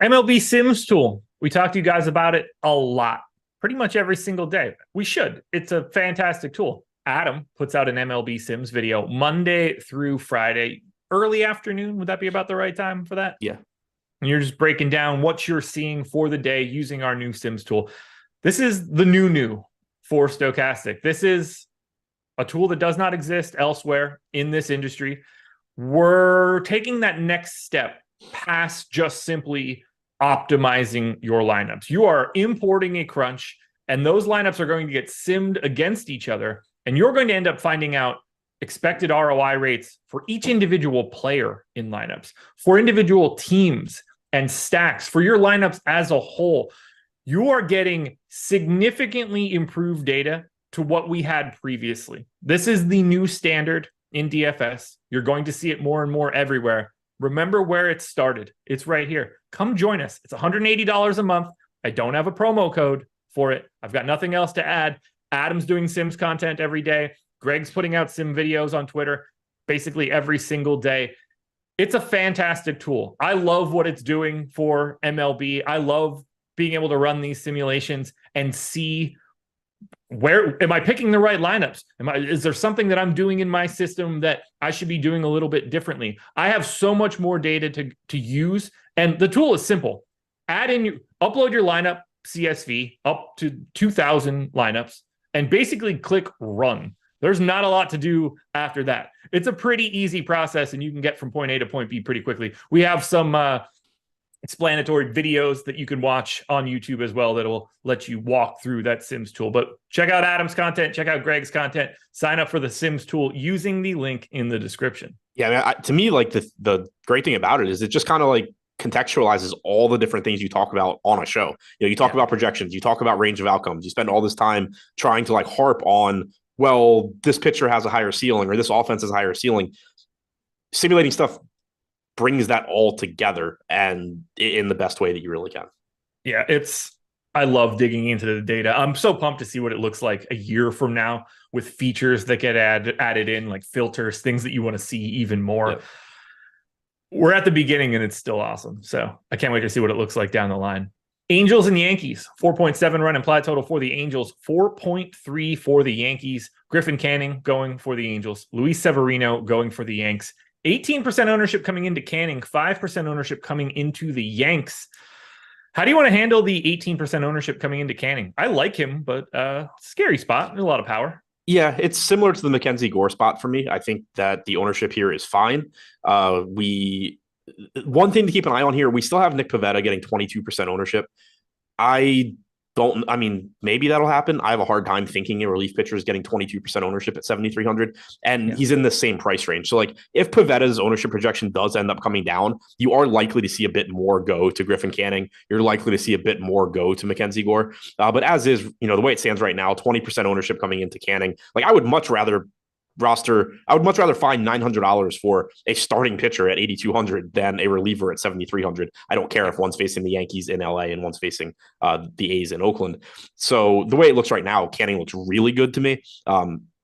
MLB Sims tool. We talked to you guys about it a lot, pretty much every single day. We should. It's a fantastic tool. Adam puts out an MLB Sims video Monday through Friday, early afternoon. Would that be about the right time for that? Yeah. And you're just breaking down what you're seeing for the day using our new Sims tool. This is the new for Stokastic. This is a tool that does not exist elsewhere in this industry. We're taking that next step past just simply optimizing your lineups. You are importing a crunch, and those lineups are going to get simmed against each other, and you're going to end up finding out expected ROI rates for each individual player in lineups, for individual teams and stacks, for your lineups as a whole. You are getting significantly improved data to what we had previously. This is the new standard in DFS. You're going to see it more and more everywhere. Remember where it started. It's right here. Come join us. It's $180 a month. I don't have a promo code for it. I've got nothing else to add. Adam's doing Sims content every day. Greg's putting out Sim videos on Twitter basically every single day. It's a fantastic tool. I love what it's doing for MLB. I love being able to run these simulations and see where am I picking the right lineups? Is there something that I'm doing in my system that I should be doing a little bit differently? I have so much more data to use, and the tool is simple. Upload your lineup CSV up to 2,000 lineups, and basically click run. There's not a lot to do after that. It's a pretty easy process, and you can get from point A to point B pretty quickly. We have some explanatory videos that you can watch on YouTube as well that will let you walk through that Sims tool. But check out Adam's content, check out Greg's content, sign up for the Sims tool using the link in the description. Yeah, I mean, to me, like the great thing about it is it just kind of like contextualizes all the different things you talk about on a show. You know, you talk about projections, you talk about range of outcomes, you spend all this time trying to like harp on, well, this pitcher has a higher ceiling or this offense has a higher ceiling. Simulating stuff brings that all together and in the best way that you really can. Yeah, I love digging into the data. I'm so pumped to see what it looks like a year from now with features that get added in, like filters, things that you want to see even more. Yep. We're at the beginning and it's still awesome. So I can't wait to see what it looks like down the line. Angels and Yankees, 4.7 run implied total for the Angels, 4.3 for the Yankees. Griffin Canning going for the Angels. Luis Severino going for the Yanks. 18% ownership coming into Canning, 5% ownership coming into the Yanks. How do you want to handle the 18% ownership coming into Canning? I like him, but scary spot. There's a lot of power. Yeah, it's similar to the Mackenzie Gore spot for me. I think that the ownership here is fine. One thing to keep an eye on here, we still have Nick Pivetta getting 22% ownership. Maybe that'll happen. I have a hard time thinking a relief pitcher is getting 22% ownership at 7,300, and he's in the same price range. So, like, if Pivetta's ownership projection does end up coming down, you are likely to see a bit more go to Griffin Canning. You're likely to see a bit more go to Mackenzie Gore. But as is, the way it stands right now, 20% ownership coming into Canning. Like, I would much rather find $900 for a starting pitcher at 8,200 than a reliever at 7,300. I don't care if one's facing the Yankees in LA and one's facing the A's in Oakland. So the way it looks right now, Canning looks really good to me.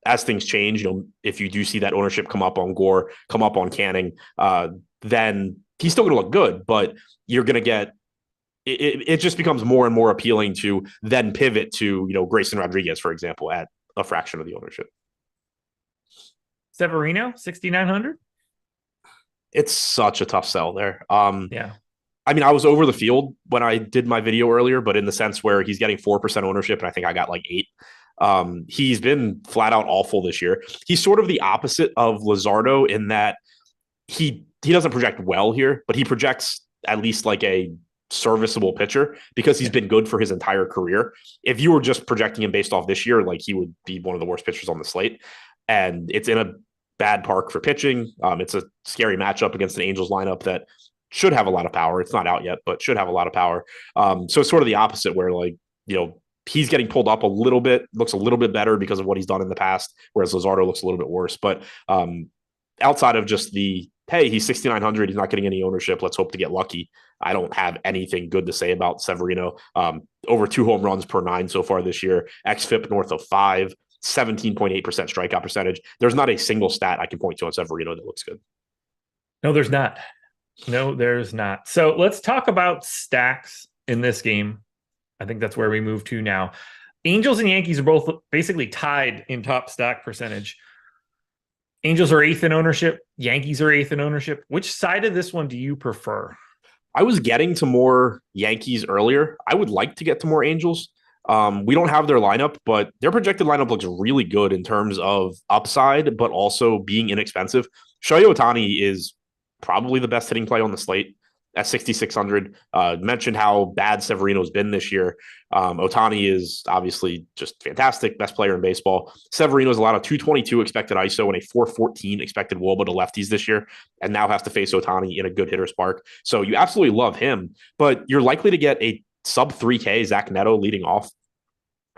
As things change, if you do see that ownership come up on Gore, come up on Canning, then he's still going to look good, but you're going to get it just becomes more and more appealing to then pivot to, Grayson Rodriguez, for example, at a fraction of the ownership. Severino, 6,900. It's such a tough sell there. Yeah. I mean, I was over the field when I did my video earlier, but in the sense where he's getting 4% ownership, and I think I got like 8. He's been flat out awful this year. He's sort of the opposite of Luzardo in that he doesn't project well here, but he projects at least like a serviceable pitcher because he's been good for his entire career. If you were just projecting him based off this year, like he would be one of the worst pitchers on the slate. And it's in a bad park for pitching. It's a scary matchup against an Angels lineup that should have a lot of power. It's not out yet, but should have a lot of power. So it's sort of the opposite where he's getting pulled up a little bit, looks a little bit better because of what he's done in the past, whereas Luzardo looks a little bit worse. But outside of just hey, he's 6,900, he's not getting any ownership, let's hope to get lucky, I don't have anything good to say about Severino. Over 2 home runs per 9 so far this year, xFIP north of 5, 17.8% strikeout percentage. There's not a single stat I can point to on Severino that looks good. No, there's not. So let's talk about stacks in this game. I think that's where we move to now. Angels and Yankees are both basically tied in top stack percentage. Angels are 8th in ownership. Yankees are 8th in ownership. Which side of this one do you prefer? I was getting to more Yankees earlier. I would like to get to more Angels. We don't have their lineup, but their projected lineup looks really good in terms of upside, but also being inexpensive. Shohei Ohtani is probably the best hitting play on the slate at 6,600. Mentioned how bad Severino's been this year. Ohtani is obviously just fantastic, best player in baseball. Severino's allowed a 222 expected ISO and a 414 expected WOBA to lefties this year, and now has to face Ohtani in a good hitter's park. So you absolutely love him, but you're likely to get a sub 3K Zach Neto leading off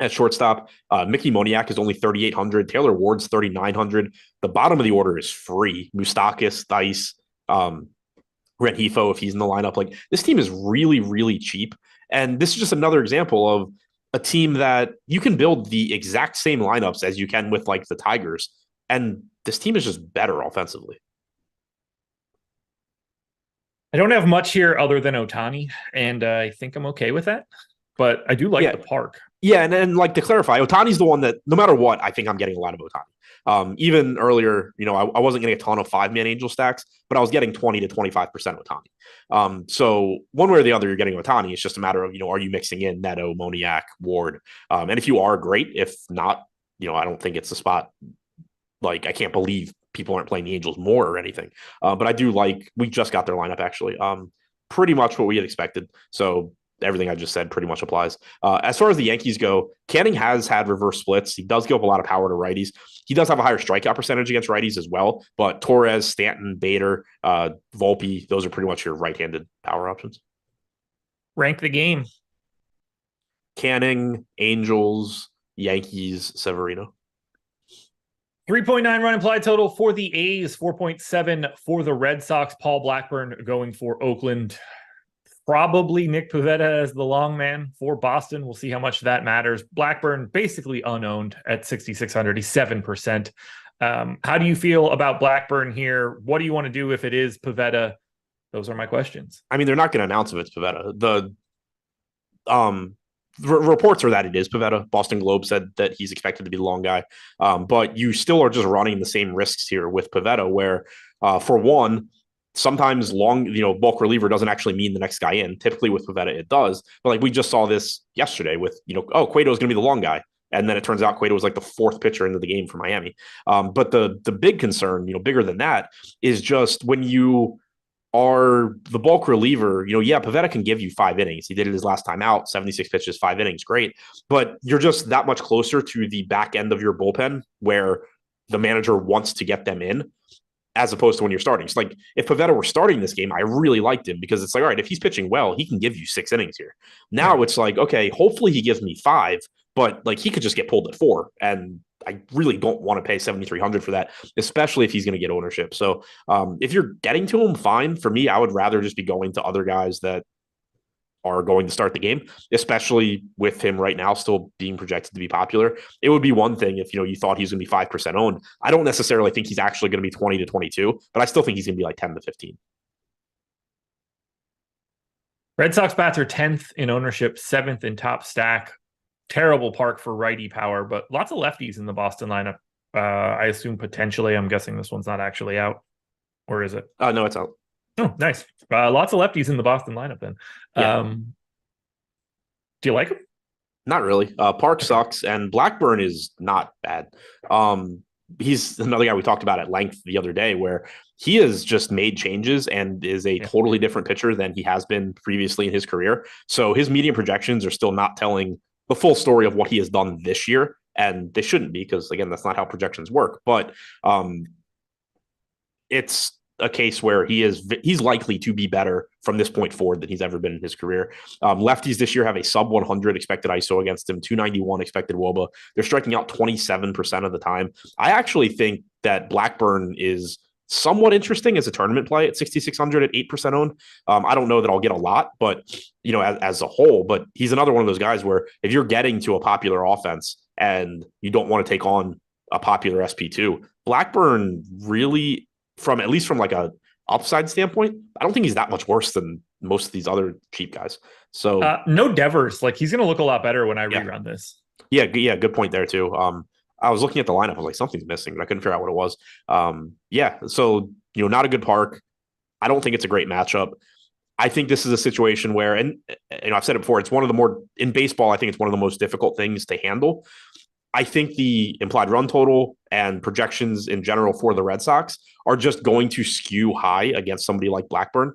at shortstop. Mickey Moniak is only 3,800. Taylor Ward's 3,900. The bottom of the order is free. Moustakas, Dice, Renhefo, if he's in the lineup. Like, this team is really, really cheap. And this is just another example of a team that you can build the exact same lineups as you can with like the Tigers. And this team is just better offensively. I don't have much here other than Ohtani, and I think I'm okay with that. But I do like the park. Yeah, and then like to clarify, Ohtani's the one that no matter what, I think I'm getting a lot of Ohtani. Even earlier, I wasn't getting a ton of 5-man Angel stacks, but I was getting 20 to 25% Ohtani. So one way or the other, you're getting Ohtani. It's just a matter of, are you mixing in Neto, Moniak, Ward? And if you are, great. If not, I don't think it's the spot. Like, I can't believe people aren't playing the Angels more or anything. But I do we just got their lineup actually. Pretty much what we had expected. So everything I just said pretty much applies. As far as the Yankees go, Canning has had reverse splits. He does give up a lot of power to righties. He does have a higher strikeout percentage against righties as well. But Torres, Stanton, Bader, Volpe, those are pretty much your right-handed power options. Rank the game. Canning, Angels, Yankees, Severino. 3.9 run implied total for the A's, 4.7 for the Red Sox. Paul Blackburn going for Oakland. Probably Nick Pivetta as the long man for Boston. We'll see how much that matters. Blackburn basically unowned at 6,600. He's 7%. How do you feel about Blackburn here? What do you want to do if it is Pivetta? Those are my questions. I mean, they're not going to announce if it's Pivetta. The reports are that it is Pivetta. Boston Globe said that he's expected to be the long guy. But you still are just running the same risks here with Pivetta, where for one, sometimes bulk reliever doesn't actually mean the next guy in. Typically with Pivetta, it does. But like we just saw this yesterday with, Cueto is going to be the long guy. And then it turns out Cueto was like the 4th pitcher into the game for Miami. But the big concern, bigger than that, is just when you are the bulk reliever, Pivetta can give you 5 innings. He did it his last time out, 76 pitches, 5 innings, great. But you're just that much closer to the back end of your bullpen where the manager wants to get them in, as opposed to when you're starting. It's like if Pivetta were starting this game, I really liked him because it's like, all right, if he's pitching well, he can give you 6 innings here. Now it's like, okay, hopefully he gives me 5, but like he could just get pulled at 4. And I really don't want to pay 7,300 for that, especially if he's going to get ownership. So if you're getting to him, fine. For me, I would rather just be going to other guys that are going to start the game, especially with him right now still being projected to be popular. It would be one thing if, you thought he's going to be 5% owned. I don't necessarily think he's actually going to be 20 to 22, but I still think he's going to be like 10 to 15. Red Sox bats are 10th in ownership, 7th in top stack. Terrible park for righty power, but lots of lefties in the Boston lineup. I assume potentially, I'm guessing this one's not actually out, or is it? No, it's out. Oh, nice. Lots of lefties in the Boston lineup then. Yeah. Do you like them? Not really. Park sucks, and Blackburn is not bad. He's another guy we talked about at length the other day, where he has just made changes and is a Yeah. totally different pitcher than he has been previously in his career. So his median projections are still not telling the full story of what he has done this year, and they shouldn't be because again, that's not how projections work. But it's a case where he's likely to be better from this point forward than he's ever been in his career. Lefties this year have a sub 100 expected ISO against him, 291 expected WOBA. They're striking out 27% of the time. I actually think that Blackburn is somewhat interesting as a tournament play at 6,600 at 8% owned. I don't know that I'll get a lot, but as a whole, but he's another one of those guys where if you're getting to a popular offense and you don't want to take on a popular SP2, Blackburn really, from at least from like a upside standpoint, I don't think he's that much worse than most of these other cheap guys. So no Devers, like he's going to look a lot better when I yeah. rerun this. Yeah, good point there too. I was looking at the lineup, I was like, something's missing, but I couldn't figure out what it was. So not a good park. I don't think it's a great matchup. I think this is a situation where, and I've said it before, it's one of the more in baseball. I think it's one of the most difficult things to handle. I think the implied run total and projections in general for the Red Sox are just going to skew high against somebody like Blackburn.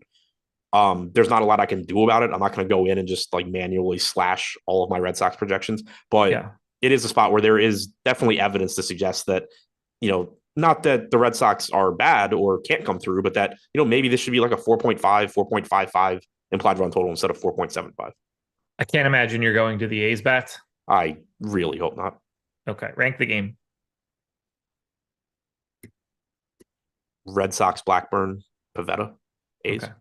There's not a lot I can do about it. I'm not going to go in and just like manually slash all of my Red Sox projections, but it is a spot where there is definitely evidence to suggest that, not that the Red Sox are bad or can't come through, but that, maybe this should be like a 4.5, 4.55 implied run total instead of 4.75. I can't imagine you're going to the A's bats. I really hope not. Okay. Rank the game. Red Sox, Blackburn, Pavetta, A's. Okay.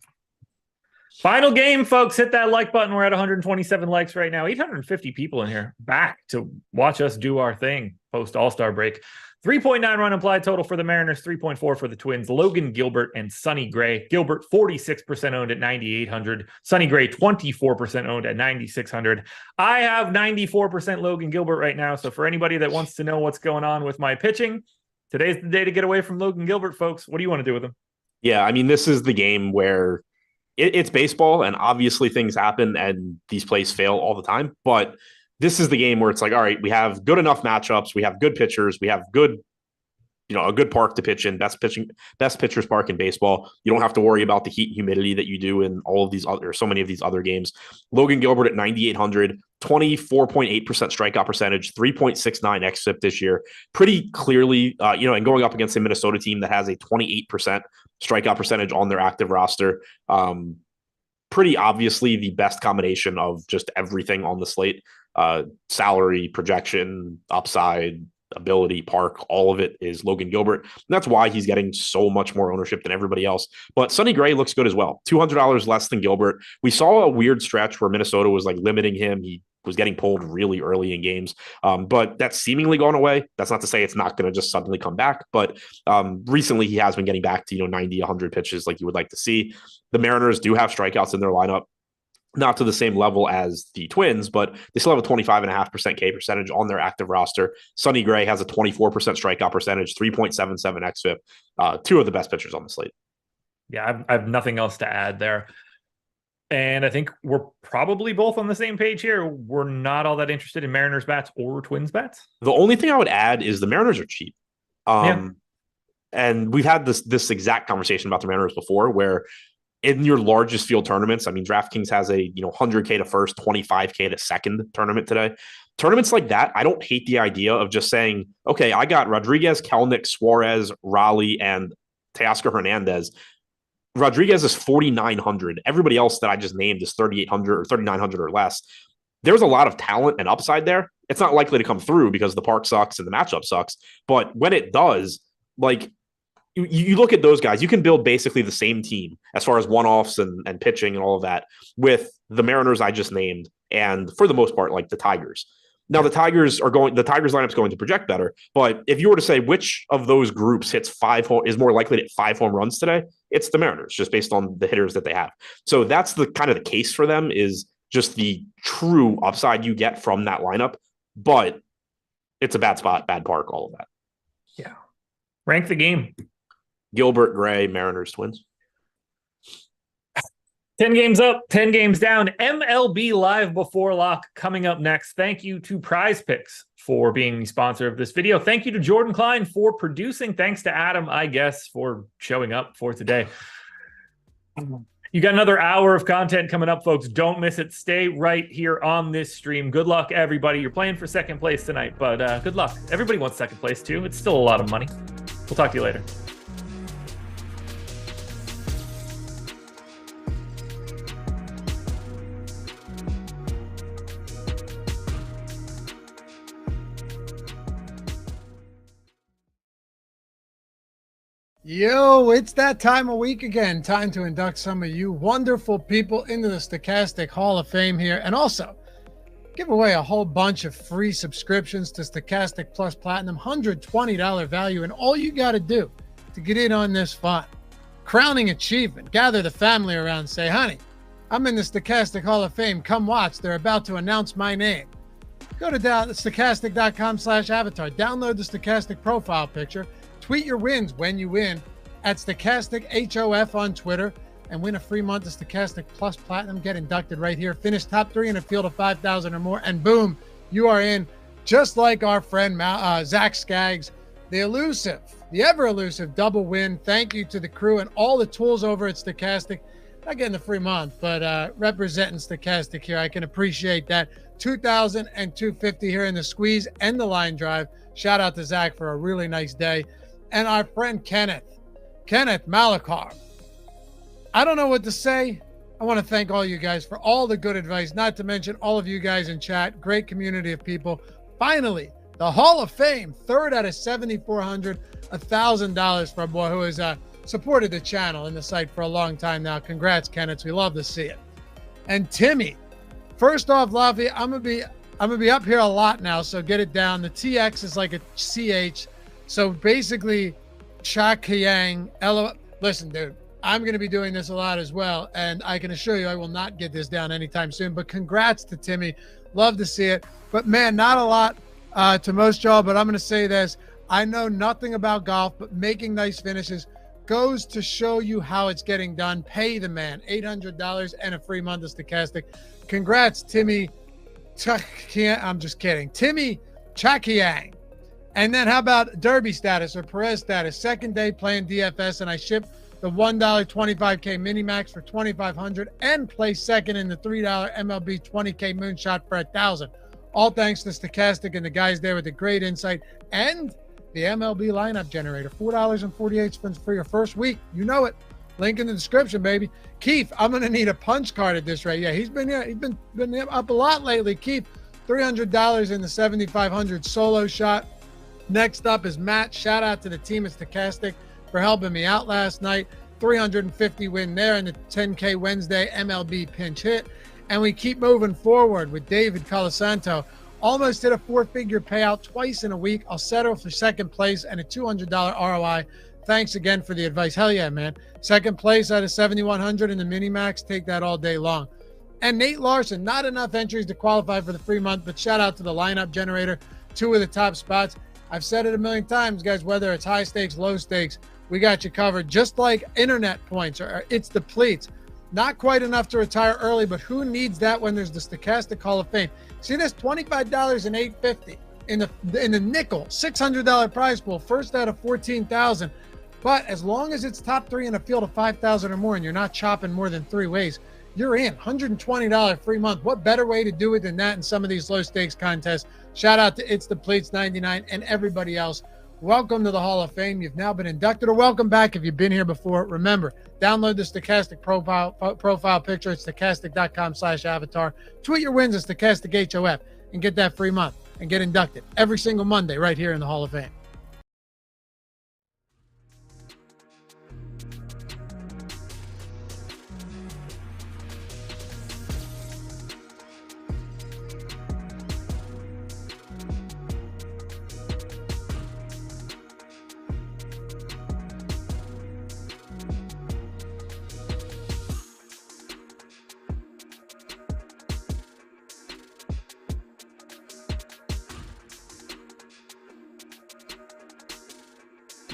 Final game, folks. Hit that like button. We're at 127 likes right now. 850 people in here back to watch us do our thing post All-Star break. 3.9 run implied total for the Mariners, 3.4 for the Twins. Logan Gilbert and Sonny Gray. Gilbert 46% owned at 9,800. Sonny Gray 24% owned at 9,600. I have 94% Logan Gilbert right now. So for anybody that wants to know what's going on with my pitching, today's the day to get away from Logan Gilbert, folks. What do you want to do with him? Yeah, I mean, this is the game where it's baseball, and obviously things happen and these plays fail all the time. But this is the game where it's like, all right, we have good enough matchups, we have good pitchers, we have good, a good park to pitch in, best pitchers park in baseball. You don't have to worry about the heat and humidity that you do in all of these other, so many of these other games. Logan Gilbert at 9,800, 24.8% strikeout percentage, 3.69 xFIP this year. Pretty clearly, and going up against a Minnesota team that has a 28% strikeout percentage on their active roster. Pretty obviously the best combination of just everything on the slate. Salary, projection, upside, ability, park, all of it is Logan Gilbert. And that's why he's getting so much more ownership than everybody else. But Sonny Gray looks good as well. $200 less than Gilbert. We saw a weird stretch where Minnesota was like limiting him. He was getting pulled really early in games. But that's seemingly gone away. That's not to say it's not going to just suddenly come back. But recently he has been getting back to, 90, 100 pitches like you would like to see. The Mariners do have strikeouts in their lineup. Not to the same level as the Twins, but they still have a 25.5% K percentage on their active roster. Sonny Gray has a 24% strikeout percentage, 3.77 xFIP, two of the best pitchers on the slate. Yeah, I have nothing else to add there. And I think we're probably both on the same page here. We're not all that interested in Mariners bats or Twins bats. The only thing I would add is the Mariners are cheap. And we've had this exact conversation about the Mariners before, where in your largest field tournaments, I mean, DraftKings has a 100K to first, 25K to second tournament today. Tournaments like that, I don't hate the idea of just saying, okay, I got Rodriguez, Kelnick, Suarez, Raleigh, and Teoscar Hernandez. Rodriguez is 4,900. Everybody else that I just named is 3,800 or 3,900 or less. There's a lot of talent and upside there. It's not likely to come through because the park sucks and the matchup sucks. But when it does, like, you look at those guys, you can build basically the same team as far as one-offs and pitching and all of that with the Mariners I just named, and for the most part, like the Tigers. Now the Tigers lineup is going to project better, but if you were to say which of those groups is more likely to hit 5 home runs today, it's the Mariners, just based on the hitters that they have. So that's the kind of the case for them, is just the true upside you get from that lineup, but it's a bad spot, bad park, all of that. Yeah. Rank the game. Gilbert, Gray, Mariners, Twins. 10 games up, 10 games down. MLB Live Before Lock coming up next. Thank you to Prize Picks for being the sponsor of this video. Thank you to Jordan Klein for producing. Thanks to Adam, I guess, for showing up for today. You got another hour of content coming up, folks. Don't miss it. Stay right here on this stream. Good luck, everybody. You're playing for second place tonight, but good luck. Everybody wants second place, too. It's still a lot of money. We'll talk to you later. Yo, it's that time of week again. Time to induct some of you wonderful people into the Stochastic Hall of Fame here, and also give away a whole bunch of free subscriptions to Stochastic Plus Platinum, $120 value, and all you got to do to get in on this fun, crowning achievement, gather the family around, say, honey, I'm in the Stochastic Hall of Fame. Come watch. They're about to announce my name. Go to stochastic.com/avatar. Download the Stochastic profile picture. Tweet your wins when you win at Stochastic HOF on Twitter and win a free month of Stochastic Plus Platinum. Get inducted right here. Finish top 3 in a field of 5,000 or more, and boom, you are in. Just like our friend Zach Skaggs, the ever elusive double win. Thank you to the crew and all the tools over at Stochastic. Not getting the free month, but representing Stochastic here. I can appreciate that. 2,000 and 250 here in the squeeze and the line drive. Shout out to Zach for a really nice day. And our friend Kenneth Malakar. I don't know what to say. I want to thank all you guys for all the good advice, not to mention all of you guys in chat. Great community of people. Finally, the Hall of Fame, 3rd out of 7,400, $1,000 for a boy who has supported the channel and the site for a long time now. Congrats, Kenneth. We love to see it. And Timmy, first off, Lavi, I'm gonna be up here a lot now, so get it down. The TX is like a CH. So basically, Cha Kiang, listen, dude, I'm going to be doing this a lot as well, and I can assure you I will not get this down anytime soon, but congrats to Timmy. Love to see it. But, man, not a lot to most y'all, but I'm going to say this. I know nothing about golf, but making nice finishes goes to show you how it's getting done. Pay the man. $800 and a free month of Stochastic. Congrats, Timmy. I'm just kidding. Timmy Cha Kiang. And then how about Derby status or Perez status? Second day playing DFS, and I shipped the $1 25K mini max for $2,500 and placed second in the $3 MLB 20K moonshot for $1,000. All thanks to Stochastic and the guys there with the great insight and the MLB lineup generator. $4.48 for your first week. You know it. Link in the description, baby. Keith, I'm gonna need a punch card at this rate. Yeah, he's been here. He's been up a lot lately. Keith, $300 in the 7,500 solo shot. Next up is Matt. Shout out to the team at Stochastic for helping me out last night. 350 win there in the 10K Wednesday MLB pinch hit. And we keep moving forward with David Colasanto. Almost hit a 4-figure payout twice in a week. I'll settle for second place and a $200 ROI. Thanks again for the advice. Hell yeah, man. Second place out of 7,100 in the mini max. Take that all day long. And Nate Larson, not enough entries to qualify for the free month, but shout out to the lineup generator. 2 of the top spots. I've said it a million times, guys, whether it's high stakes, low stakes, we got you covered. Just like internet points or it's depletes. Not quite enough to retire early, but who needs that when there's the Stochastic Hall of Fame? See this $25 and $850 in the nickel, $600 prize pool, first out of 14,000. But as long as it's top 3 in a field of 5,000 or more and you're not chopping more than 3 ways, you're in. $120 free month. What better way to do it than that in some of these low stakes contests? Shout out to It's the Pleats 99 and everybody else. Welcome to the Hall of Fame. You've now been inducted, or welcome back if you've been here before. Remember, download the Stochastic profile picture at stochastic.com/avatar. Tweet your wins at Stochastic HOF and get that free month and get inducted every single Monday right here in the Hall of Fame.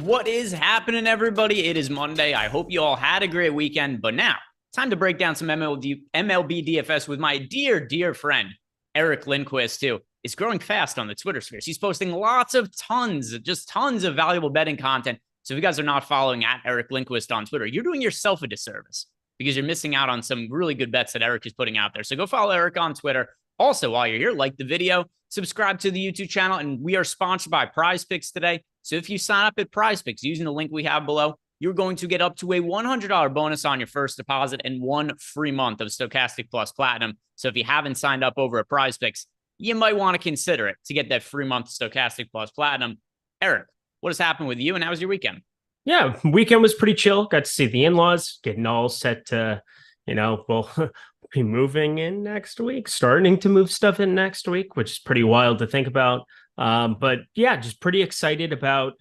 What is happening, everybody? It is Monday. I hope you all had a great weekend, but now Time to break down some MLB DFS with my dear friend, Eric Lindquist, who is growing fast on the Twitter spheres. He's posting tons of valuable betting content. So if you guys are not following at Eric Lindquist on Twitter, you're doing yourself a disservice because you're missing out on some really good bets that Eric is putting out there. So go follow Eric on Twitter. Also, while you're here, like the video, subscribe to the YouTube channel, and we are sponsored by Prize Picks today. So if you sign up at Prize Picks using the link we have below, you're going to get up to a $100 bonus on your first deposit and 1 free month of Stochastic Plus Platinum. So if you haven't signed up over at Prize Picks, you might want to consider it to get that free month of Stochastic Plus Platinum. Eric, what has happened with you, and how was your weekend? Yeah, weekend was pretty chill. Got to see the in-laws, getting all set to, we'll be moving in next week, starting to move stuff in next week, which is pretty wild to think about. But yeah, just pretty excited about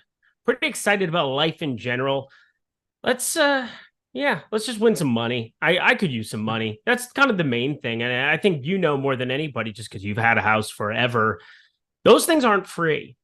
life in general. Let's just win some money. I could use some money. That's kind of the main thing. And I think more than anybody, just because you've had a house forever, those things aren't free.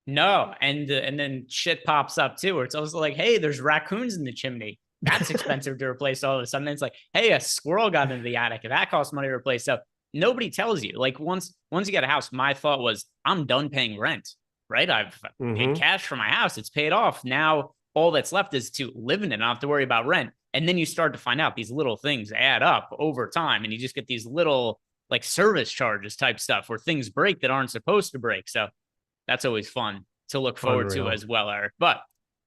No, and then shit pops up too, where it's also like, hey, there's raccoons in the chimney. That's expensive to replace all of a sudden. It's like, hey, a squirrel got into the attic. That costs money to replace. So nobody tells you. Like once you get a house, my thought was, I'm done paying rent, right? I've paid cash for my house. It's paid off. Now all that's left is to live in it. I don't have to worry about rent. And then you start to find out these little things add up over time. And you just get these little like service charges type stuff where things break that aren't supposed to break. So that's always fun to look forward to as well, Eric. But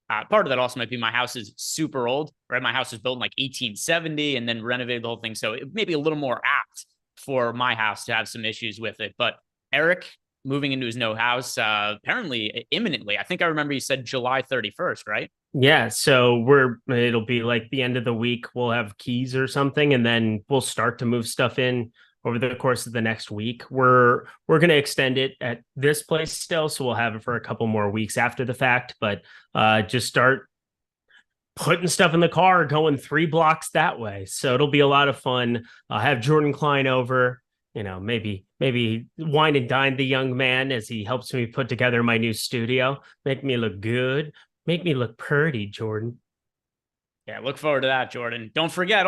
part of that also might be my house is super old, right? My house was built in like 1870 and then renovated the whole thing. So it may be a little more apt for my house to have some issues with it. But Eric moving into his new house, apparently imminently. I think I remember you said July 31st, right? Yeah. So it'll be like the end of the week. We'll have keys or something, and then we'll start to move stuff in over the course of the next week. We're going to extend it at this place still, so we'll have it for a couple more weeks after the fact, but just start putting stuff in the car, going 3 blocks that way. So it'll be a lot of fun. I'll have Jordan Klein over, maybe wine and dine the young man as he helps me put together my new studio. Make me look good. Make me look pretty, Jordan. Yeah, look forward to that, Jordan. Don't forget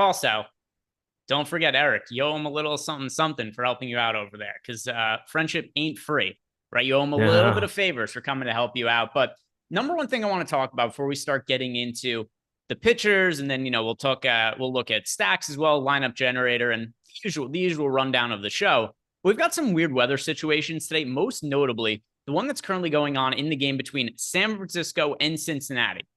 Eric, you owe him a little something for helping you out over there, because friendship ain't free, right? You owe him a little bit of favors for coming to help you out. But number one thing I want to talk about before we start getting into the pitchers, and then we'll look at stacks as well, lineup generator, and the usual rundown of the show. We've got some weird weather situations today, most notably the one that's currently going on in the game between San Francisco and Cincinnati.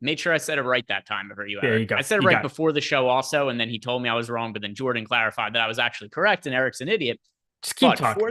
Made sure I said it right that time. I said it right before the show also, and then he told me I was wrong, but then Jordan clarified that I was actually correct, and Eric's an idiot. Just keep talking.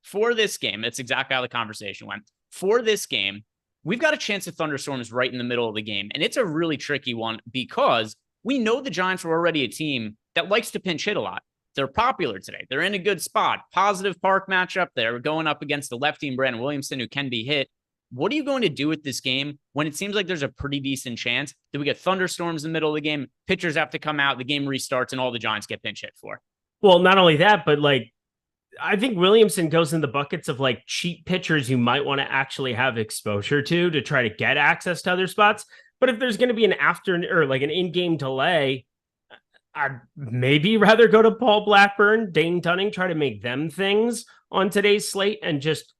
For this game, that's exactly how the conversation went. For this game, we've got a chance of thunderstorms right in the middle of the game, and it's a really tricky one because we know the Giants are already a team that likes to pinch hit a lot. They're popular today. They're in a good spot. Positive park matchup. They're going up against the lefty Brandon Williamson, who can be hit. What are you going to do with this game when it seems like there's a pretty decent chance that we get thunderstorms in the middle of the game, pitchers have to come out, the game restarts, and all the Giants get pinch hit for? Well, not only that, but I think Williamson goes in the buckets of cheap pitchers you might want to actually have exposure to try to get access to other spots. But if there's going to be an an in-game delay, I'd maybe rather go to Paul Blackburn, Dane Dunning, try to make them things on today's slate and just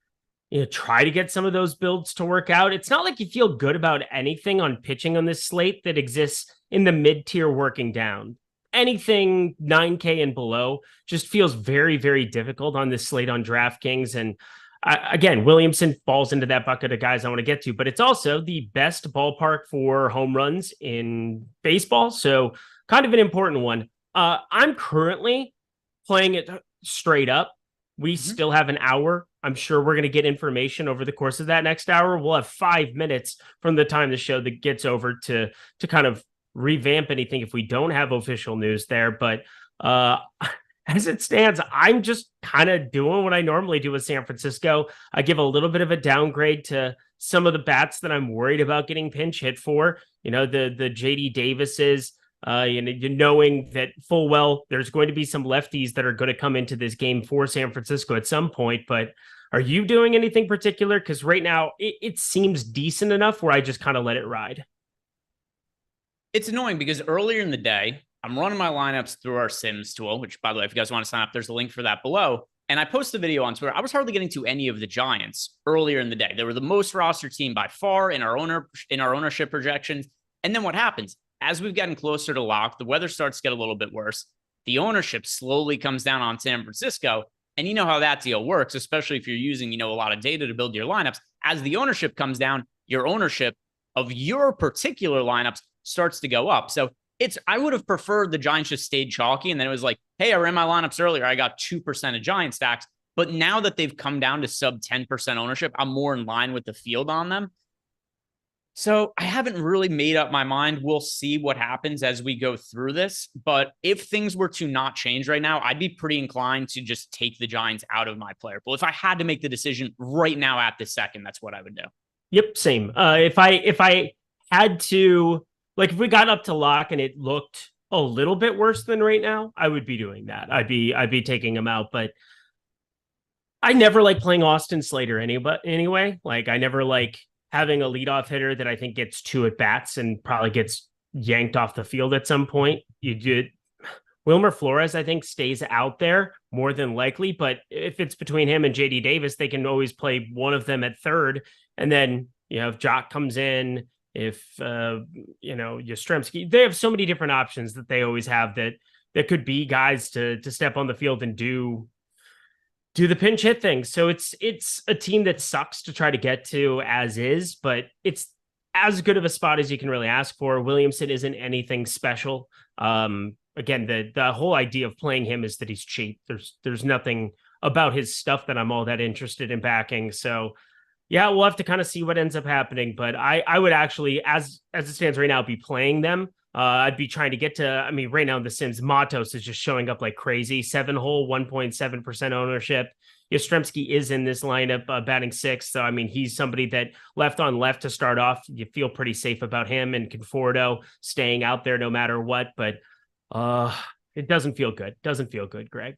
try to get some of those builds to work out. It's not like you feel good about anything on pitching on this slate that exists in the mid-tier working down. Anything 9K and below just feels very, very difficult on this slate on DraftKings. And again, Williamson falls into that bucket of guys I want to get to, but it's also the best ballpark for home runs in baseball. So kind of an important one. I'm currently playing it straight up. We still have an hour. I'm sure we're going to get information over the course of that next hour. We'll have 5 minutes from the time the show that gets over to kind of revamp anything if we don't have official news there. But as it stands, I'm just kind of doing what I normally do with San Francisco. I give a little bit of a downgrade to some of the bats that I'm worried about getting pinch hit for. The JD Davises, knowing that full well there's going to be some lefties that are going to come into this game for San Francisco at some point. But are you doing anything particular? Because right now it seems decent enough where I just kind of let it ride. It's annoying because earlier in the day, I'm running my lineups through our Sims tool, which, by the way, if you guys want to sign up, there's a link for that below. And I posted a video on Twitter. I was hardly getting to any of the Giants earlier in the day. They were the most roster team by far in our ownership projections. And then what happens? As we've gotten closer to lock, the weather starts to get a little bit worse. The ownership slowly comes down on San Francisco. And you know how that deal works, especially if you're using, a lot of data to build your lineups. As the ownership comes down, your ownership of your particular lineups starts to go up. So I would have preferred the Giants just stayed chalky. And then it was like, hey, I ran my lineups earlier. I got 2% of Giant stacks. But now that they've come down to sub 10% ownership, I'm more in line with the field on them. So I haven't really made up my mind. We'll see what happens as we go through this. But if things were to not change right now, I'd be pretty inclined to just take the Giants out of my player pool. If I had to make the decision right now at this second, that's what I would do. Yep, same. If I had to, like, if we got up to lock and it looked a little bit worse than right now, I would be doing that. I'd be taking him out. But I never like playing Austin Slater anyway. Like, I never like having a leadoff hitter that I think gets 2 at bats and probably gets yanked off the field at some point. Wilmer Flores, I think, stays out there more than likely, but if it's between him and JD Davis, they can always play one of them at third. And then, if Jock comes in, if, Yastrzemski, they have so many different options that they always have that could be guys to step on the field and do the pinch hit thing. So it's a team that sucks to try to get to as is, but it's as good of a spot as you can really ask for. Williamson isn't anything special. Again, the whole idea of playing him is that he's cheap. There's nothing about his stuff that I'm all that interested in backing. So yeah, we'll have to kind of see what ends up happening. But I would actually, as it stands right now, be playing them. I'd be trying to get to, right now in the Sims, Matos is just showing up like crazy. 7-hole, 1.7% ownership. Yastrzemski is in this lineup, batting 6th. So, he's somebody that left on left to start off. You feel pretty safe about him, and Conforto staying out there no matter what. But it doesn't feel good. Doesn't feel good, Greg.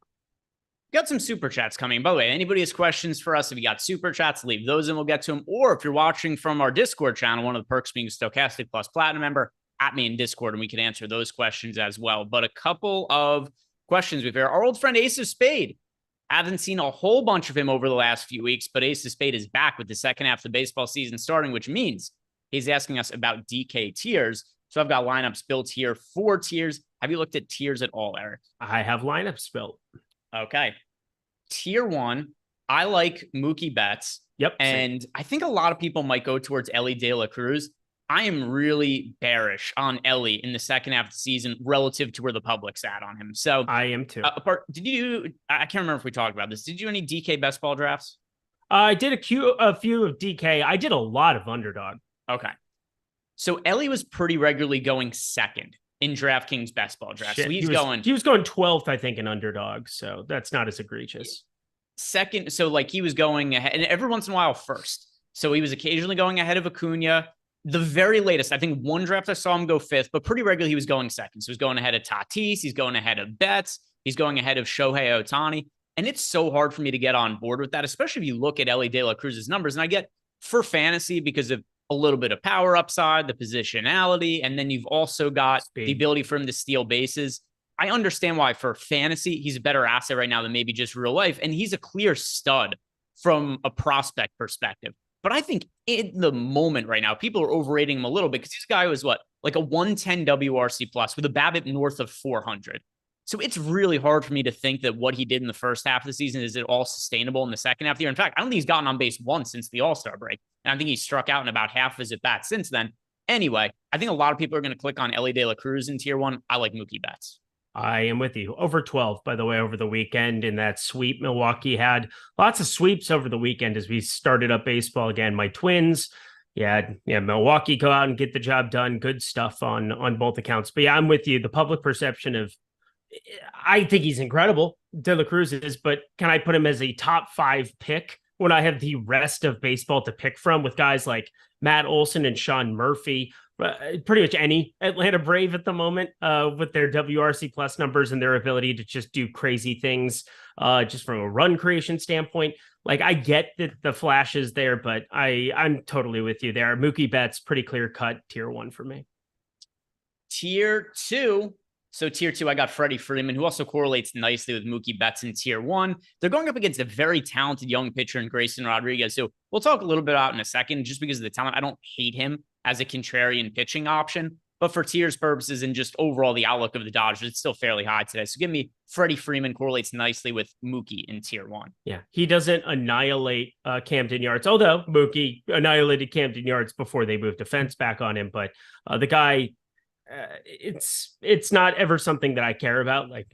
Got some super chats coming. By the way, anybody has questions for us, if you got super chats, leave those and we'll get to them. Or if you're watching from our Discord channel, one of the perks being a Stochastic Plus Platinum member, at me in Discord, and we can answer those questions as well. But a couple of questions we've heard. Our old friend Ace of Spade. Haven't seen a whole bunch of him over the last few weeks, but Ace of Spade is back with the second half of the baseball season starting, which means he's asking us about DK tiers. So I've got lineups built here, 4 tiers. Have you looked at tiers at all, Eric? I have lineups built. Okay. Tier 1, I like Mookie Betts. Yep. And I think a lot of people might go towards Elly De La Cruz. I am really bearish on Elly in the second half of the season relative to where the public's at on him. So I am too. I can't remember if we talked about this. Did you do any DK best ball drafts? I did a few of DK. I did a lot of underdog. Okay. So Elly was pretty regularly going second in DraftKings best ball drafts. Shit, So he was going 12th, I think, in underdog. So that's not as egregious. Second. So like he was going ahead, and every once in a while first. So he was occasionally going ahead of Acuna. The very latest, I think one draft I saw him go 5th, but pretty regularly he was going second. So he's going ahead of Tatis. He's going ahead of Betts. He's going ahead of Shohei Ohtani. And it's so hard for me to get on board with that, especially if you look at Elly De La Cruz's numbers. And I get for fantasy because of a little bit of power upside, the positionality, and then you've also got the ability for him to steal bases. I understand why for fantasy, he's a better asset right now than maybe just real life. And he's a clear stud from a prospect perspective. But I think in the moment right now, people are overrating him a little bit because this guy was like a 110 WRC plus with a BABIP north of 400. So it's really hard for me to think that what he did in the first half of the season is at all sustainable in the second half of the year. In fact, I don't think he's gotten on base once since the All-Star break. And I think he's struck out in about half of his at-bats since then. Anyway, I think a lot of people are going to click on Elly De La Cruz in tier 1. I like Mookie Betts. I am with you. Over 12, by the way, over the weekend in that sweep. Milwaukee had lots of sweeps over the weekend as we started up baseball again. My Twins, Milwaukee go out and get the job done. Good stuff on both accounts. But yeah, I'm with you. The public perception of, I think he's incredible, De La Cruz is, but can I put him as a top 5 pick when I have the rest of baseball to pick from with guys like Matt Olson and Sean Murphy? Pretty much any Atlanta Brave at the moment with their WRC plus numbers and their ability to just do crazy things just from a run creation standpoint. Like I get that the flash is there, but I'm totally with you there. Mookie Betts, pretty clear cut tier 1 for me. Tier 2. So tier 2, I got Freddie Freeman, who also correlates nicely with Mookie Betts in tier 1. They're going up against a very talented young pitcher in Grayson Rodriguez. So we'll talk a little bit about in a second, just because of the talent. I don't hate him as a contrarian pitching option, but for tiers purposes and just overall the outlook of the Dodgers, it's still fairly high today. So give me Freddie Freeman correlates nicely with Mookie in tier 1. Yeah, he doesn't annihilate Camden Yards, although Mookie annihilated Camden Yards before they moved the fence back on him. But the guy, it's not ever something that I care about, like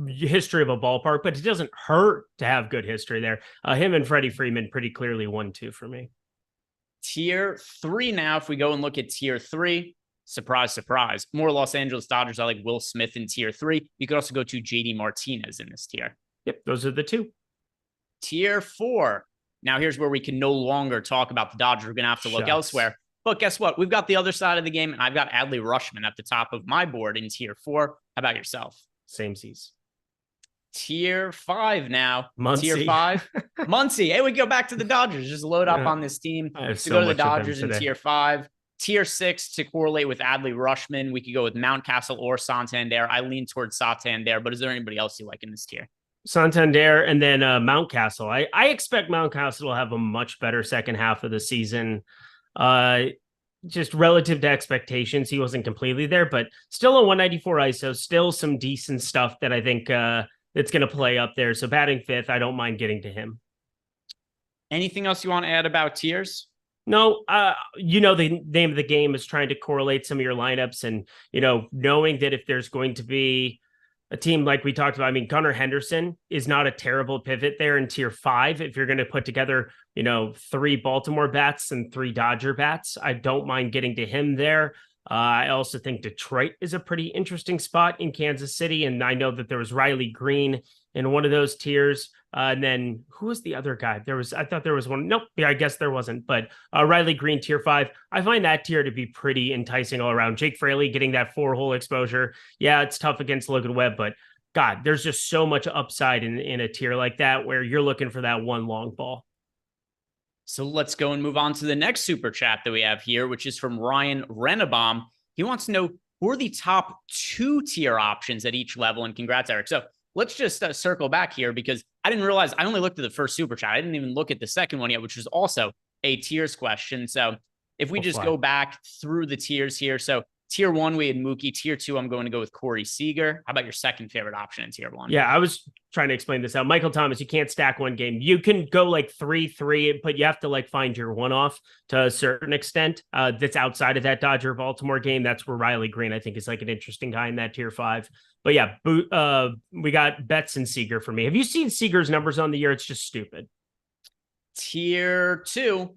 history of a ballpark, but it doesn't hurt to have good history there. Him and Freddie Freeman pretty clearly 1-2 for me. Tier 3 now, if we go and look at tier 3, surprise, surprise, more Los Angeles Dodgers. I like Will Smith in tier 3. You could also go to JD Martinez in this tier. Yep, those are the two. Tier 4. Now here's where we can no longer talk about the Dodgers. We're going to have to look elsewhere. But guess what? We've got the other side of the game, and I've got Adley Rutschman at the top of my board in tier 4. How about yourself? Same seas. Tier 5 now. Muncy. Tier 5. Muncy. Hey, we go back to the Dodgers. Just load up on this team to go to the Dodgers in tier 5. Tier 6 to correlate with Adley Rutschman. We could go with Mountcastle or Santander. I lean towards Santander, but is there anybody else you like in this tier? Santander and then Mountcastle. I expect Mountcastle will have a much better second half of the season. Just relative to expectations, he wasn't completely there, but still a 194 ISO, still some decent stuff that I think that's going to play up there. So batting 5th, I don't mind getting to him. Anything else you want to add about tiers? No, the name of the game is trying to correlate some of your lineups and, knowing that if there's going to be a team like we talked about, I mean, Gunnar Henderson is not a terrible pivot there in tier 5. If you're going to put together, 3 Baltimore bats and 3 Dodger bats, I don't mind getting to him there. I also think Detroit is a pretty interesting spot in Kansas City. And I know that there was Riley Green in one of those tiers. And then who was the other guy? I thought there was one. Nope. Yeah, I guess there wasn't, but Riley Green tier 5. I find that tier to be pretty enticing all around. Jake Fraley getting that 4-hole exposure. Yeah, it's tough against Logan Webb, but God, there's just so much upside in a tier like that where you're looking for that one long ball. So let's go and move on to the next super chat that we have here, which is from Ryan Renebaum. He wants to know who are the top 2 tier options at each level. And congrats, Eric. So let's just circle back here because I didn't realize I only looked at the first super chat. I didn't even look at the second one yet, which was also a tiers question. So if we just go back through the tiers here. So tier 1, we had Mookie. Tier 2, I'm going to go with Corey Seager. How about your second favorite option in tier 1? Yeah, I was trying to explain this out. Michael Thomas, you can't stack one game. You can go like 3-3, but you have to find your one-off to a certain extent. That's outside of that Dodger-Baltimore game. That's where Riley Green, I think, is an interesting guy in that tier 5. But yeah, we got Betts and Seager for me. Have you seen Seager's numbers on the year? It's just stupid. Tier 2.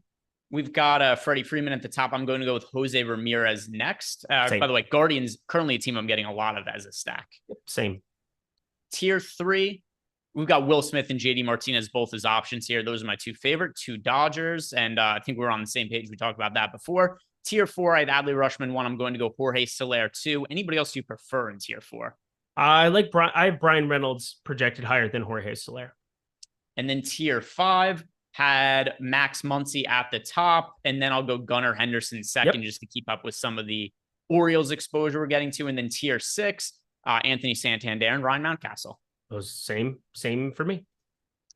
We've got Freddie Freeman at the top. I'm going to go with Jose Ramirez next. By the way, Guardians, currently a team I'm getting a lot of as a stack. Same. Tier 3, we've got Will Smith and JD Martinez both as options here. Those are my 2 favorite, 2 Dodgers. And I think we're on the same page. We talked about that before. Tier 4, I had Adley Rutschman 1. I'm going to go Jorge Soler 2. Anybody else you prefer in tier 4? I have Brian Reynolds projected higher than Jorge Soler. And then tier 5, had Max Muncy at the top, and then I'll go Gunnar Henderson second just to keep up with some of the Orioles exposure we're getting to. And then tier 6, Anthony Santander and Ryan Mountcastle. Those same for me.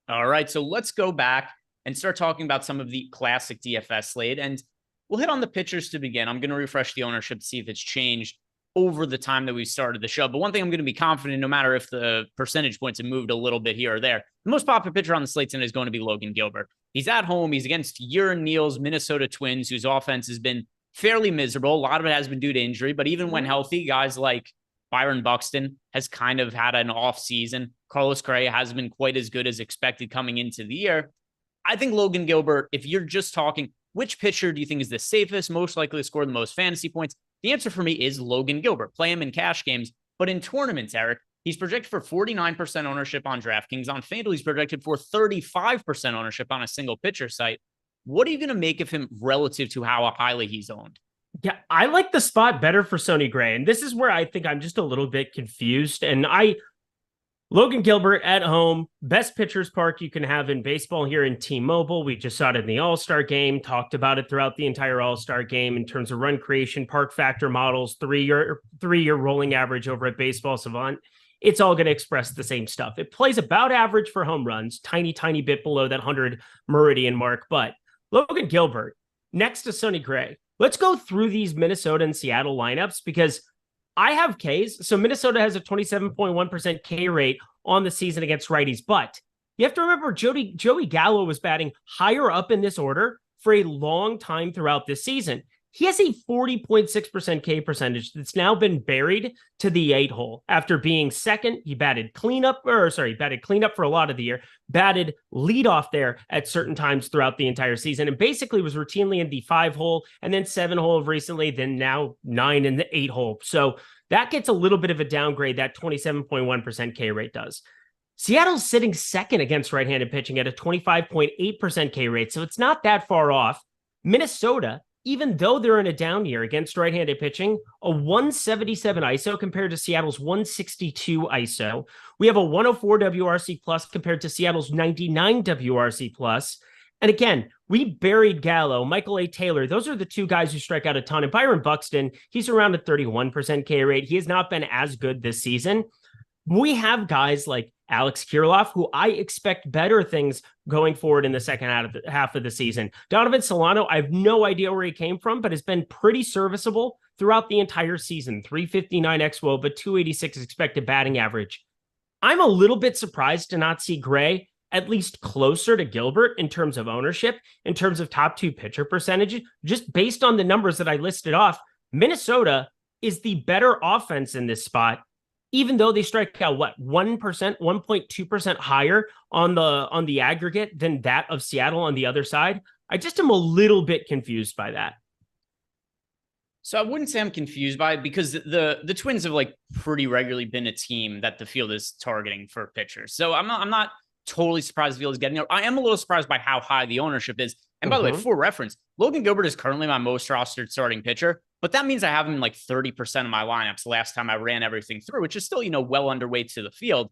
All right, so let's go back and start talking about some of the classic DFS slate. And we'll hit on the pitchers to begin. I'm going to refresh the ownership to see if it's changed over the time that we started the show. But one thing I'm going to be confident, no matter if the percentage points have moved a little bit here or there, the most popular pitcher on the slate tonight is going to be Logan Gilbert. He's at home. He's against Aaron Neal's Minnesota Twins, whose offense has been fairly miserable. A lot of it has been due to injury, but even when healthy, guys like Byron Buxton has kind of had an off season. Carlos Correa hasn't been quite as good as expected coming into the year. I think Logan Gilbert, if you're just talking, which pitcher do you think is the safest, most likely to score the most fantasy points? The answer for me is Logan Gilbert. Play him in cash games, but in tournaments, Eric, he's projected for 49% ownership on DraftKings. On FanDuel, he's projected for 35% ownership on a single pitcher site. What are you going to make of him relative to how highly he's owned? Yeah, I like the spot better for Sonny Gray. And this is where I think I'm just a little bit confused. And Logan Gilbert at home, best pitcher's park you can have in baseball here in T-Mobile. We just saw it in the All-Star game, talked about it throughout the entire All-Star game in terms of run creation, park factor models, three-year rolling average over at Baseball Savant. It's all going to express the same stuff. It plays about average for home runs, tiny bit below that 100 meridian mark. But Logan Gilbert next to Sonny Gray. Let's go through these Minnesota and Seattle lineups because I have Ks. So Minnesota has a 27.1% K rate on the season against righties. But you have to remember Joey Gallo was batting higher up in this order for a long time throughout this season. He has a 40.6% K percentage that's now been buried to the 8 hole. After being second, he batted cleanup for a lot of the year, batted leadoff there at certain times throughout the entire season, and basically was routinely in the 5 hole and then 7 hole of recently, then now 9 in the 8 hole. So that gets a little bit of a downgrade, that 27.1% K rate does. Seattle's sitting second against right-handed pitching at a 25.8% K rate, so it's not that far off. Minnesota, even though they're in a down year against right-handed pitching, a 177 ISO compared to Seattle's 162 ISO. We have a 104 WRC plus compared to Seattle's 99 WRC plus. And again, we buried Gallo, Michael A. Taylor. Those are the two guys who strike out a ton. And Byron Buxton, he's around a 31% K rate. He has not been as good this season. We have guys like Alex Kirilloff, who I expect better things going forward in the second half of the season. Donovan Solano, I have no idea where he came from, but has been pretty serviceable throughout the entire season. 359 xWOBA, but 286 expected batting average. I'm a little bit surprised to not see Gray at least closer to Gilbert in terms of ownership, in terms of top 2 pitcher percentage. Just based on the numbers that I listed off, Minnesota is the better offense in this spot, even though they strike out 1%, 1.2% higher on the aggregate than that of Seattle on the other side. I just am a little bit confused by that. So I wouldn't say I'm confused by it because the Twins have like pretty regularly been a team that the field is targeting for pitchers. So I'm not totally surprised the field is getting there. I am a little surprised by how high the ownership is. And by the way, for reference, Logan Gilbert is currently my most rostered starting pitcher, but that means I have him in like 30% of my lineups last time I ran everything through, which is still, well underweight to the field.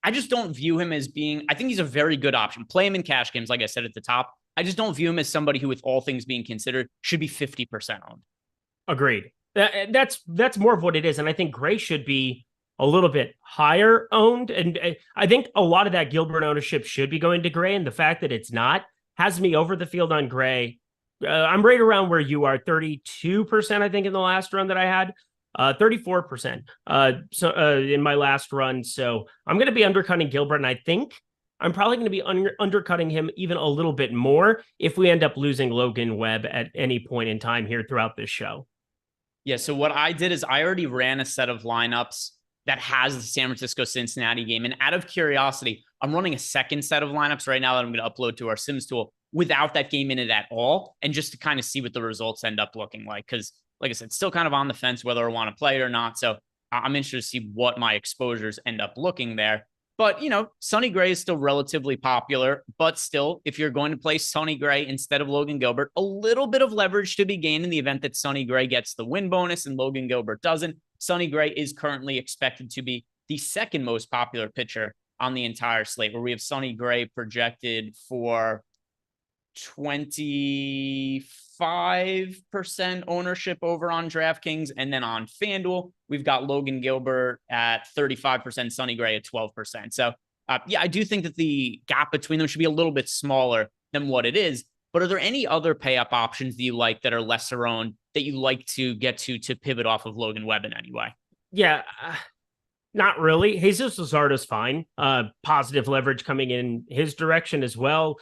I just don't view him as being, I think he's a very good option. Play him in cash games, like I said at the top. I just don't view him as somebody who, with all things being considered, should be 50% owned. Agreed. That's more of what it is. And I think Gray should be a little bit higher owned. And I think a lot of that Gilbert ownership should be going to Gray. And the fact that it's not has me over the field on Gray. I'm right around where you are, 32%, I think, in the last run that I had, 34% in my last run. So I'm going to be undercutting Gilbert. And I think I'm probably going to be undercutting him even a little bit more if we end up losing Logan Webb at any point in time here throughout this show. Yeah, so what I did is I already ran a set of lineups that has the San Francisco-Cincinnati game. And out of curiosity, I'm running a second set of lineups right now that I'm going to upload to our Sims tool without that game in it at all. And just to kind of see what the results end up looking like. Because like I said, still kind of on the fence whether I want to play it or not. So I'm interested to see what my exposures end up looking there. But, Sonny Gray is still relatively popular, but still, if you're going to play Sonny Gray instead of Logan Gilbert, a little bit of leverage to be gained in the event that Sonny Gray gets the win bonus and Logan Gilbert doesn't. Sonny Gray is currently expected to be the second most popular pitcher on the entire slate, where we have Sonny Gray projected for 25% ownership over on DraftKings. And then on FanDuel, we've got Logan Gilbert at 35%, Sonny Gray at 12%. So I do think that the gap between them should be a little bit smaller than what it is. But are there any other pay up options that you like that are lesser owned that you like to get to pivot off of Logan Webb in any way? Yeah, not really. Jesus Luzardo's fine. Positive leverage coming in his direction as well.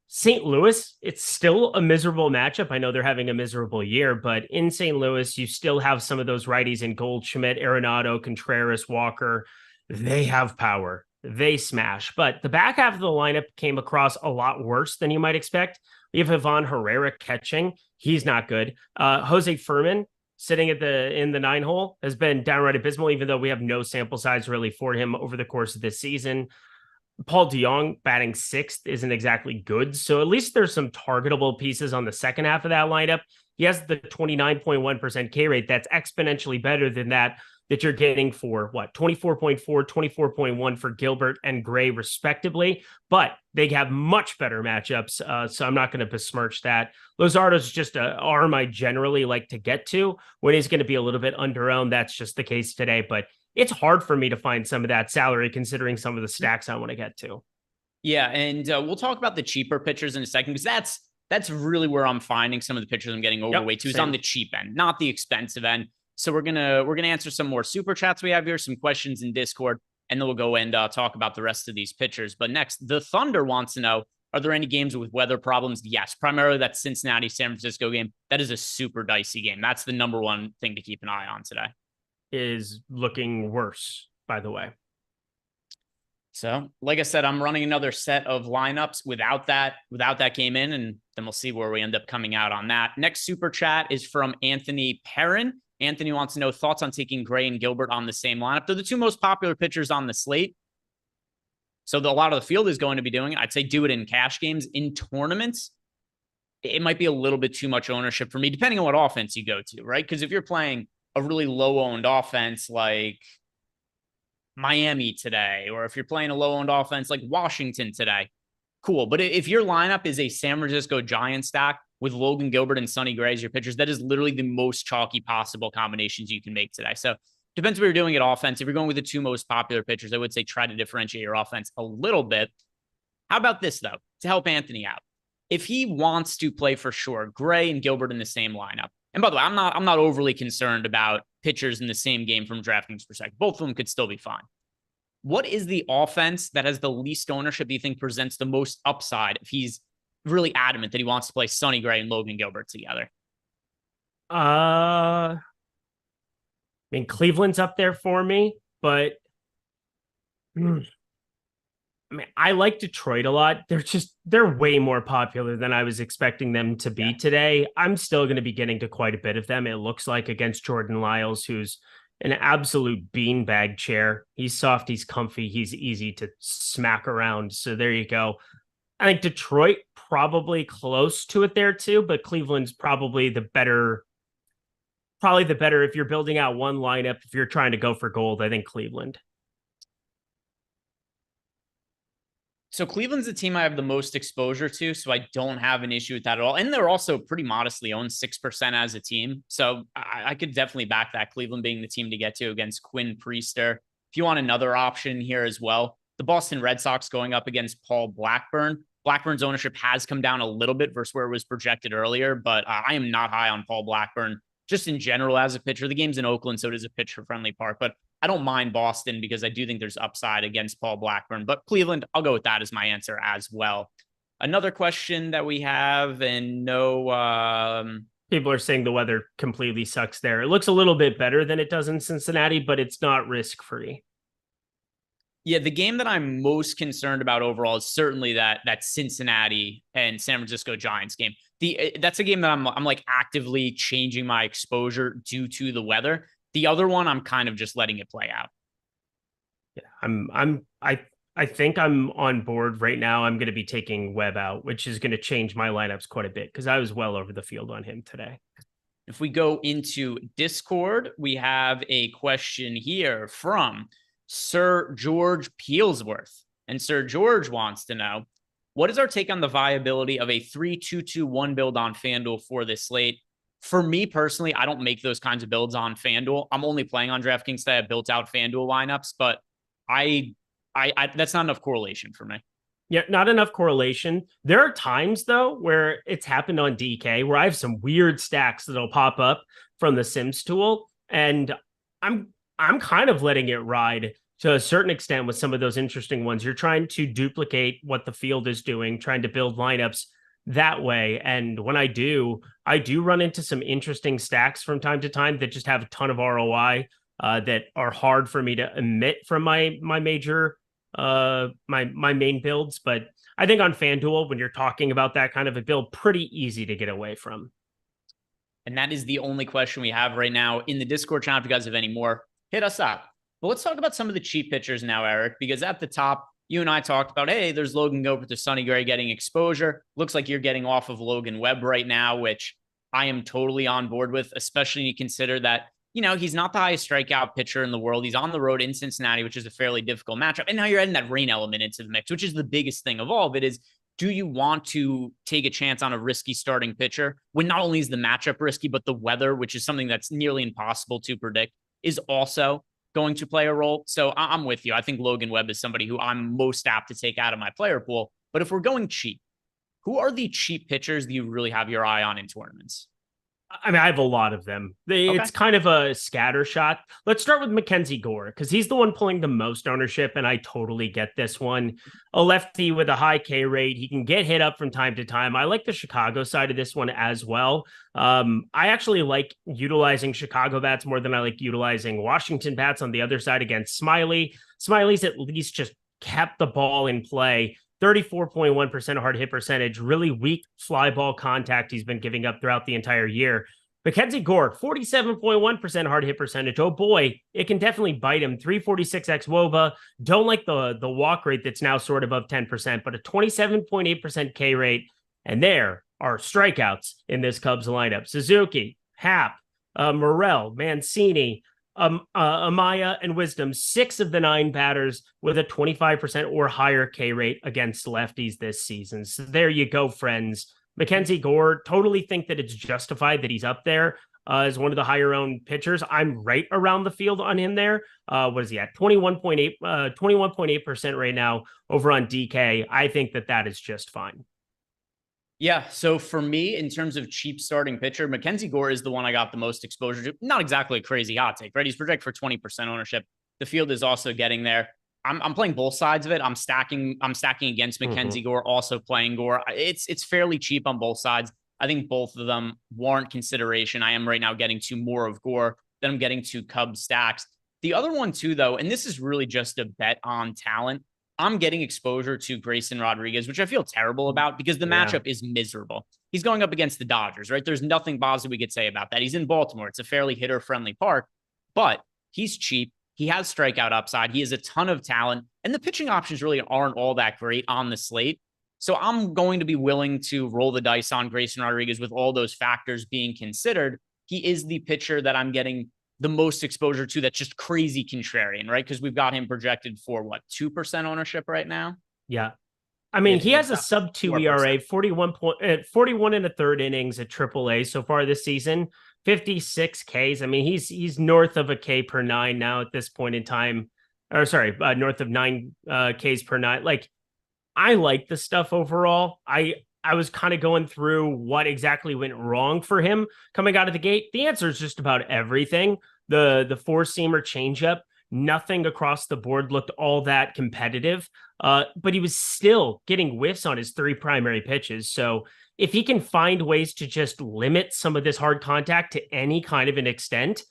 St. Louis, it's still a miserable matchup. I know they're having a miserable year, but in St. Louis, you still have some of those righties in Goldschmidt, Arenado, Contreras, Walker. They have power. They smash. But the back half of the lineup came across a lot worse than you might expect. We have Ivan Herrera catching. He's not good. Jose Furman sitting in the 9 hole has been downright abysmal, even though we have no sample size really for him over the course of this season. Paul DeJong batting 6th isn't exactly good. So at least there's some targetable pieces on the second half of that lineup. He has the 29.1% K rate. That's exponentially better than that that you're getting for what 24.4, 24.1 for Gilbert and Gray respectively, but they have much better matchups. So I'm not going to besmirch that. Luzardo's just an arm I generally like to get to when he's going to be a little bit underowned. That's just the case today, but it's hard for me to find some of that salary considering some of the stacks I want to get to. Yeah, and we'll talk about the cheaper pitchers in a second, because that's really where I'm finding some of the pitchers I'm getting overweight to, is on the cheap end, not the expensive end. So we're gonna answer some more super chats we have here, some questions in Discord, and then we'll go and talk about the rest of these pitchers. But next, the Thunder wants to know, are there any games with weather problems? Yes, primarily that Cincinnati San Francisco game. That is a super dicey game. That's the number one thing to keep an eye on today. Is looking worse, by the way. So, like I said, I'm running another set of lineups without that game in, and then we'll see where we end up coming out on that. Next super chat is from Anthony Perrin. Anthony wants to know thoughts on taking Gray and Gilbert on the same lineup. They're the two most popular pitchers on the slate. So a lot of the field is going to be doing it. I'd say do it in cash games. In tournaments, it might be a little bit too much ownership for me, depending on what offense you go to, right? Because if you're playing a really low-owned offense like Miami today, or if you're playing a low-owned offense like Washington today, cool. But if your lineup is a San Francisco Giants stack with Logan Gilbert and Sonny Gray as your pitchers, that is literally the most chalky possible combinations you can make today. So depends what you're doing at offense. If you're going with the two most popular pitchers, I would say try to differentiate your offense a little bit. How about this, though, to help Anthony out? If he wants to play for sure, Gray and Gilbert in the same lineup. And by the way, I'm not overly concerned about pitchers in the same game from DraftKings perspective. Both of them could still be fine. What is the offense that has the least ownership do you think presents the most upside if he's really adamant that he wants to play Sonny Gray and Logan Gilbert together? I mean, Cleveland's up there for me, but I mean, I like Detroit a lot. They're way more popular than I was expecting them to be today. I'm still going to be getting to quite a bit of them, it looks like, against Jordan Lyles, who's an absolute beanbag chair. He's soft, he's comfy, he's easy to smack around. So there you go. I think Detroit probably close to it there too, but Cleveland's probably the better if you're building out one lineup. If you're trying to go for gold, I think Cleveland. So Cleveland's the team I have the most exposure to, so I don't have an issue with that at all. And they're also pretty modestly owned, 6% as a team. So I could definitely back that, Cleveland being the team to get to against Quinn Priester. If you want another option here as well, the Boston Red Sox going up against Paul Blackburn. Blackburn's ownership has come down a little bit versus where it was projected earlier, but I am not high on Paul Blackburn just in general as a pitcher. The game's in Oakland, so it is a pitcher-friendly park, but I don't mind Boston because I do think there's upside against Paul Blackburn. But Cleveland, I'll go with that as my answer as well. Another question that we have, and people are saying the weather completely sucks there. It looks a little bit better than it does in Cincinnati, but it's not risk-free. Yeah, the game that I'm most concerned about overall is certainly that Cincinnati and San Francisco Giants game. That's a game that I'm like actively changing my exposure due to the weather. The other one, I'm kind of just letting it play out. Yeah, I think I'm on board right now. I'm going to be taking Webb out, which is going to change my lineups quite a bit because I was well over the field on him today. If we go into Discord, we have a question here from Sir George Peelsworth. And Sir George wants to know, what is our take on the viability of a 3-2-2-1 build on FanDuel for this slate? For me personally, I don't make those kinds of builds on FanDuel. I'm only playing on DraftKings that have built out FanDuel lineups, but I that's not enough correlation for me. Yeah, not enough correlation. There are times though where it's happened on DK where I have some weird stacks that'll pop up from the Sims tool, and I'm kind of letting it ride to a certain extent with some of those interesting ones. You're trying to duplicate what the field is doing, trying to build lineups that way. And when I do run into some interesting stacks from time to time that just have a ton of ROI that are hard for me to emit from my major my main builds. But I think on FanDuel, when you're talking about that kind of a build, pretty easy to get away from. And that is the only question we have right now in the Discord channel. If you guys have any more, hit us up. But let's talk about some of the cheap pitchers now, Eric, because at the top, you and I talked about, hey, there's Logan Gilbert to Sonny Gray getting exposure. Looks like you're getting off of Logan Webb right now, which I am totally on board with, especially when you consider that he's not the highest strikeout pitcher in the world. He's on the road in Cincinnati, which is a fairly difficult matchup. And now you're adding that rain element into the mix, which is the biggest thing of all of it is, do you want to take a chance on a risky starting pitcher when not only is the matchup risky, but the weather, which is something that's nearly impossible to predict, is also going to play a role? So I'm with you. I think Logan Webb is somebody who I'm most apt to take out of my player pool. But if we're going cheap, who are the cheap pitchers that you really have your eye on in tournaments? I mean, I have a lot of them. It's kind of a scatter shot. Let's start with Mackenzie Gore, because he's the one pulling the most ownership, and I totally get this one. A lefty with a high K rate. He can get hit up from time to time. I like the Chicago side of this one as well. I actually like utilizing Chicago bats more than I like utilizing Washington bats on the other side against Smiley. Smiley's at least just kept the ball in play. 34.1% hard hit percentage, really weak fly ball contact he's been giving up throughout the entire year. Mackenzie Gore, 47.1% hard hit percentage. Oh boy, it can definitely bite him. 346x WOBA. Don't like the walk rate that's now sort of above 10%, but a 27.8% K rate. And there are strikeouts in this Cubs lineup. Suzuki, Happ, Morel, Mancini, Amaya, and Wisdom, 6 of the 9 batters with a 25% or higher K rate against lefties this season. So there you go, friends. Mackenzie Gore, totally think that it's justified that he's up there as one of the higher owned pitchers. I'm right around the field on him there. What is he at? 21.8% right now over on DK. I think that is just fine. Yeah, so for me, in terms of cheap starting pitcher, Mackenzie Gore is the one I got the most exposure to. Not exactly a crazy hot take, right? He's projected for 20% ownership. The field is also getting there. I'm playing both sides of it. I'm stacking against Mackenzie Gore, also playing Gore. It's fairly cheap on both sides. I think both of them warrant consideration. I am right now getting to more of Gore than I'm getting to Cubs stacks. The other one too, though, and this is really just a bet on talent, I'm getting exposure to Grayson Rodriguez, which I feel terrible about because the matchup is miserable. He's going up against the Dodgers, right? There's nothing positive we could say about that. He's in Baltimore. It's a fairly hitter-friendly park, but he's cheap. He has strikeout upside. He has a ton of talent, and the pitching options really aren't all that great on the slate. So I'm going to be willing to roll the dice on Grayson Rodriguez with all those factors being considered. He is the pitcher that I'm getting the most exposure to that's just crazy contrarian, right? Because we've got him projected for 2% ownership right now. Yeah. I mean, he has a sub 2 ERA, 41 and a third innings at AAA so far this season, 56 Ks. I mean, he's north of a K per 9 now at this point in time. Or sorry, north of 9 Ks per 9. Like, I like the stuff overall. I was kind of going through what exactly went wrong for him coming out of the gate. The answer is just about everything. The four-seamer changeup, nothing across the board looked all that competitive, but he was still getting whiffs on his 3 primary pitches. So if he can find ways to just limit some of this hard contact to any kind of an extent,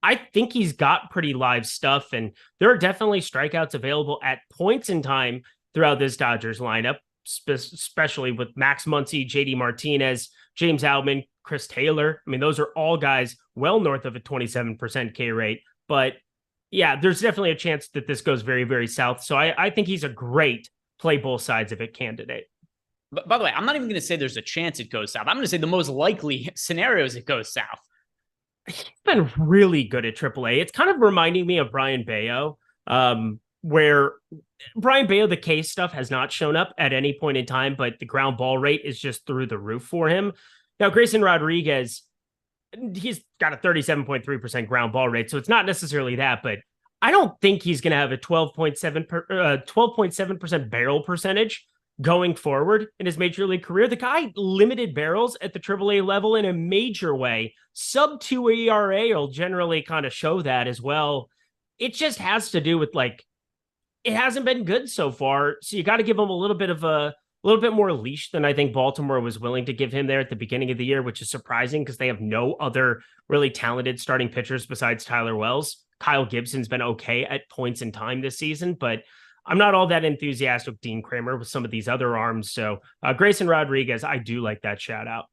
I think he's got pretty live stuff. And there are definitely strikeouts available at points in time throughout this Dodgers lineup, especially with Max Muncy, JD Martinez, James Outman, Chris Taylor. I mean, those are all guys well north of a 27% K rate. But yeah, there's definitely a chance that this goes very, very south. So I think he's a great play both sides of it candidate. But by the way, I'm not even going to say there's a chance it goes south. I'm going to say the most likely scenarios it goes south. He's been really good at AAA. It's kind of reminding me of Brian Bayo, where Brian Bayo, the K stuff has not shown up at any point in time, but the ground ball rate is just through the roof for him. Now, Grayson Rodriguez, he's got a 37.3% ground ball rate, so it's not necessarily that, but I don't think he's going to have a 12.7% barrel percentage going forward in his major league career. The guy limited barrels at the AAA level in a major way. Sub 2 ERA will generally kind of show that as well. It just has to do with it hasn't been good so far. So you got to give him a little bit more leash than I think Baltimore was willing to give him there at the beginning of the year, which is surprising because they have no other really talented starting pitchers besides Tyler Wells. Kyle Gibson's been okay at points in time this season, but I'm not all that enthusiastic with Dean Kramer with some of these other arms. So Grayson Rodriguez, I do like that shout out.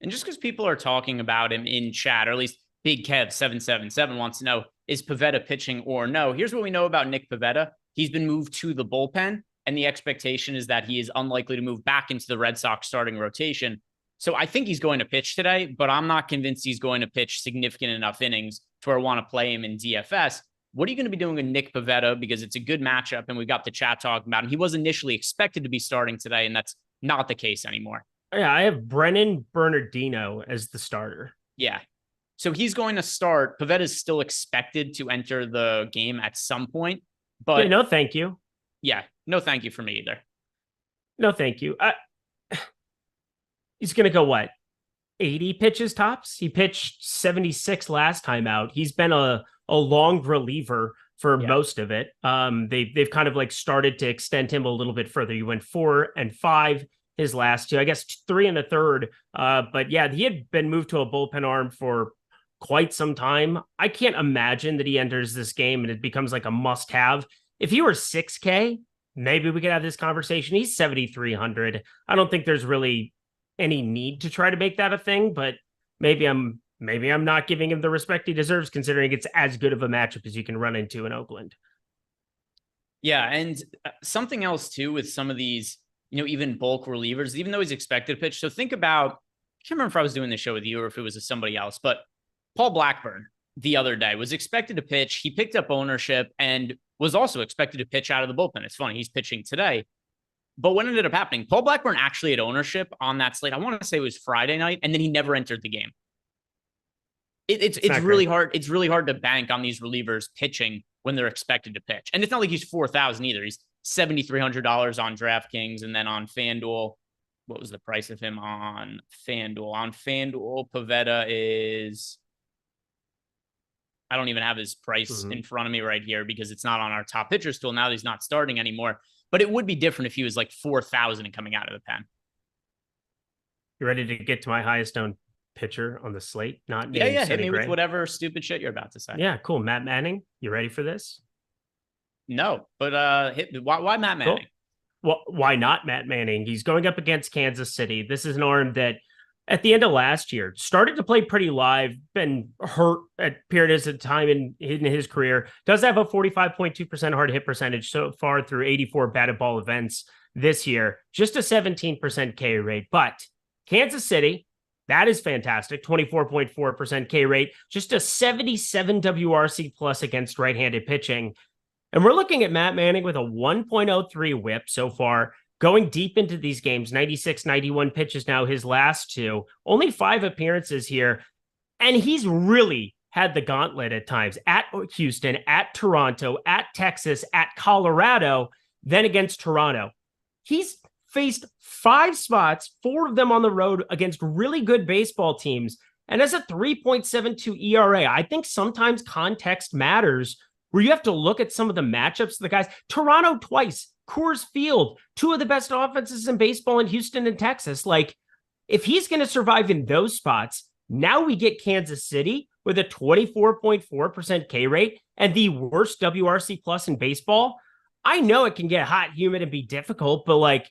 And just because people are talking about him in chat, or at least Big Kev 777 wants to know, is Pivetta pitching or no? Here's what we know about Nick Pivetta. He's been moved to the bullpen, and the expectation is that he is unlikely to move back into the Red Sox starting rotation. So I think he's going to pitch today, but I'm not convinced he's going to pitch significant enough innings to where I want to play him in DFS. What are you going to be doing with Nick Pivetta? Because it's a good matchup, and we got the chat talking about him. He was initially expected to be starting today, and that's not the case anymore. Yeah, I have Brennan Bernardino as the starter. Yeah. So he's going to start. Pivetta is still expected to enter the game at some point, but yeah, no, thank you. Yeah, no, thank you for me either. No, thank you. He's going to go what? 80 pitches tops? He pitched 76 last time out. He's been a long reliever for most of it. They've kind of like started to extend him a little bit further. You went 4 and 5 his last two, I guess 3 and a third. But yeah, he had been moved to a bullpen arm for quite some time. I can't imagine that he enters this game and it becomes like a must have. If he were 6K, maybe we could have this conversation. He's 7,300. I don't think there's really any need to try to make that a thing, but maybe I'm not giving him the respect he deserves, considering it's as good of a matchup as you can run into in Oakland. Yeah, and something else too with some of these, even bulk relievers, even though he's expected to pitch. So think about, I can't remember if I was doing the show with you or if it was with somebody else, but Paul Blackburn the other day was expected to pitch. He picked up ownership and was also expected to pitch out of the bullpen. It's funny, he's pitching today. But what ended up happening, Paul Blackburn actually had ownership on that slate. I want to say it was Friday night, and then he never entered the game. It's really hard. It's really hard to bank on these relievers pitching when they're expected to pitch. And it's not like he's 4,000 either. He's $7,300 on DraftKings, and then on FanDuel, what was the price of him on FanDuel? On FanDuel, Pivetta is, I don't even have his price in front of me right here because it's not on our top pitchers tool. Now that he's not starting anymore. But it would be different if he was like 4,000 and coming out of the pen. You ready to get to my highest owned pitcher on the slate? Hit me with whatever stupid shit you're about to say. Yeah, cool. Matt Manning, you ready for this? No, but why Matt Manning? Cool. Well, why not Matt Manning? He's going up against Kansas City. This is an arm that at the end of last year started to play pretty live, been hurt at periods of time in his career, does have a 45.2% hard hit percentage so far through 84 batted ball events this year, just a 17% K rate. But Kansas City, that is fantastic. 24.4% K rate, just a 77 WRC plus against right-handed pitching. And we're looking at Matt Manning with a 1.03 whip so far, going deep into these games, 96, 91 pitches now, his last two, only 5 appearances here. And he's really had the gauntlet at times at Houston, at Toronto, at Texas, at Colorado, then against Toronto. He's faced 5 spots, 4 of them on the road against really good baseball teams, and has a 3.72 ERA. I think sometimes context matters where you have to look at some of the matchups of the guys. Toronto twice, Coors Field, 2 of the best offenses in baseball in Houston and Texas. Like, if he's going to survive in those spots, now we get Kansas City with a 24.4% K rate and the worst WRC plus in baseball. I know it can get hot, humid, and be difficult, but like,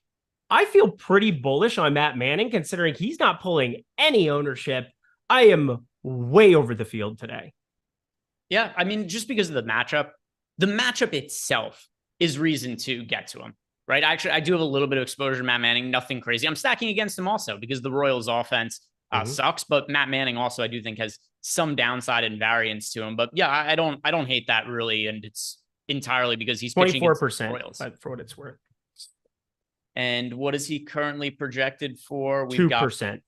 I feel pretty bullish on Matt Manning considering he's not pulling any ownership. I am way over the field today. Yeah, I mean, just because of the matchup itself is reason to get to him, right? Actually, I do have a little bit of exposure to Matt Manning, nothing crazy. I'm stacking against him also because the Royals offense sucks, but Matt Manning also, I do think, has some downside and variance to him. But yeah, I don't hate that really, and it's entirely because he's 24% Royals for what it's worth. And what is he currently projected for? We've 2%.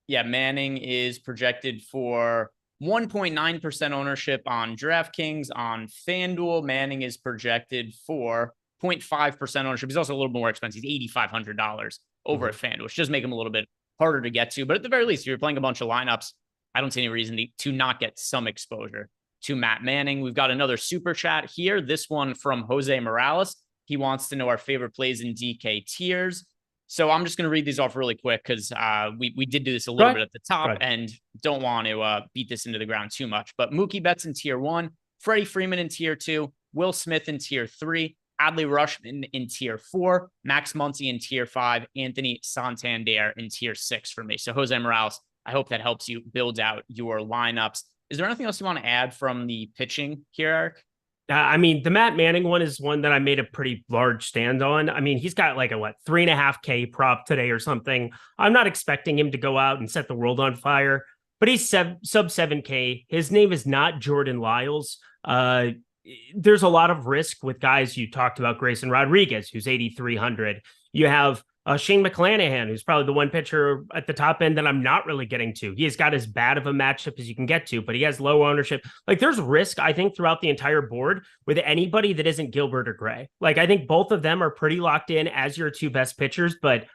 Manning is projected for 1.9% ownership on DraftKings. On FanDuel, Manning is projected for 0.5% ownership. He's also a little more expensive. He's $8,500 over at FanDuel, which does make him a little bit harder to get to. But at the very least, if you're playing a bunch of lineups, I don't see any reason to not get some exposure to Matt Manning. We've got another super chat here. This one from Jose Morales. He wants to know our favorite plays in DK tiers. So I'm just going to read these off really quick because we did do this a little bit at the top and don't want to beat this into the ground too much. But Mookie Betts in tier 1, Freddie Freeman in tier 2, Will Smith in tier 3, Adley Rutschman in tier 4, Max Muncy in tier 5, Anthony Santander in tier 6 for me. So Jose Morales, I hope that helps you build out your lineups. Is there anything else you want to add from the pitching here, Eric? I mean, the Matt Manning one is one that I made a pretty large stand on. I mean, he's got like a 3.5K prop today or something. I'm not expecting him to go out and set the world on fire, but he's sub 7K. His name is not Jordan Lyles. There's a lot of risk with guys. You talked about Grayson Rodriguez, who's 8,300. You have Shane McClanahan, who's probably the one pitcher at the top end that I'm not really getting to. He has got as bad of a matchup as you can get to, but he has low ownership. Like, there's risk, I think, throughout the entire board with anybody that isn't Gilbert or Gray. Like, I think both of them are pretty locked in as your two best pitchers, but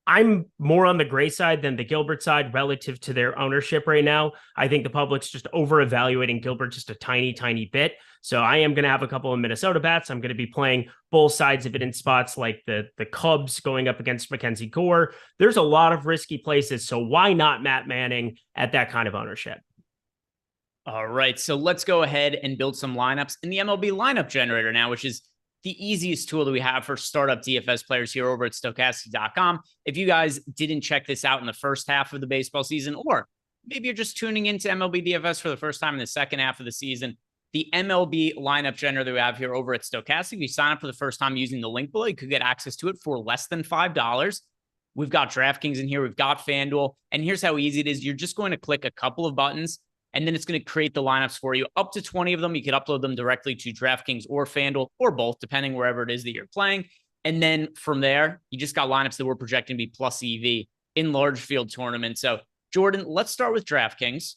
I'm more on the Gray side than the Gilbert side relative to their ownership right now. I think the public's just over evaluating Gilbert just a tiny, tiny bit. So I am going to have a couple of Minnesota bats. I'm going to be playing both sides of it in spots like the Cubs going up against Mackenzie Gore. There's a lot of risky places. So why not Matt Manning at that kind of ownership? All right. So let's go ahead and build some lineups in the MLB lineup generator now, which is the easiest tool that we have for startup DFS players here over at Stokastic.com. If you guys didn't check this out in the first half of the baseball season, or maybe you're just tuning into MLB DFS for the first time in the second half of the season, the MLB lineup generator that we have here over at Stokastic, if you sign up for the first time using the link below, you could get access to it for less than $5. We've got DraftKings in here. We've got FanDuel. And here's how easy it is. You're just going to click a couple of buttons, and then it's going to create the lineups for you. Up to 20 of them. You could upload them directly to DraftKings or FanDuel or both, depending wherever it is that you're playing. And then from there, you just got lineups that we're projecting to be plus EV in large field tournaments. So, Jordan, let's start with DraftKings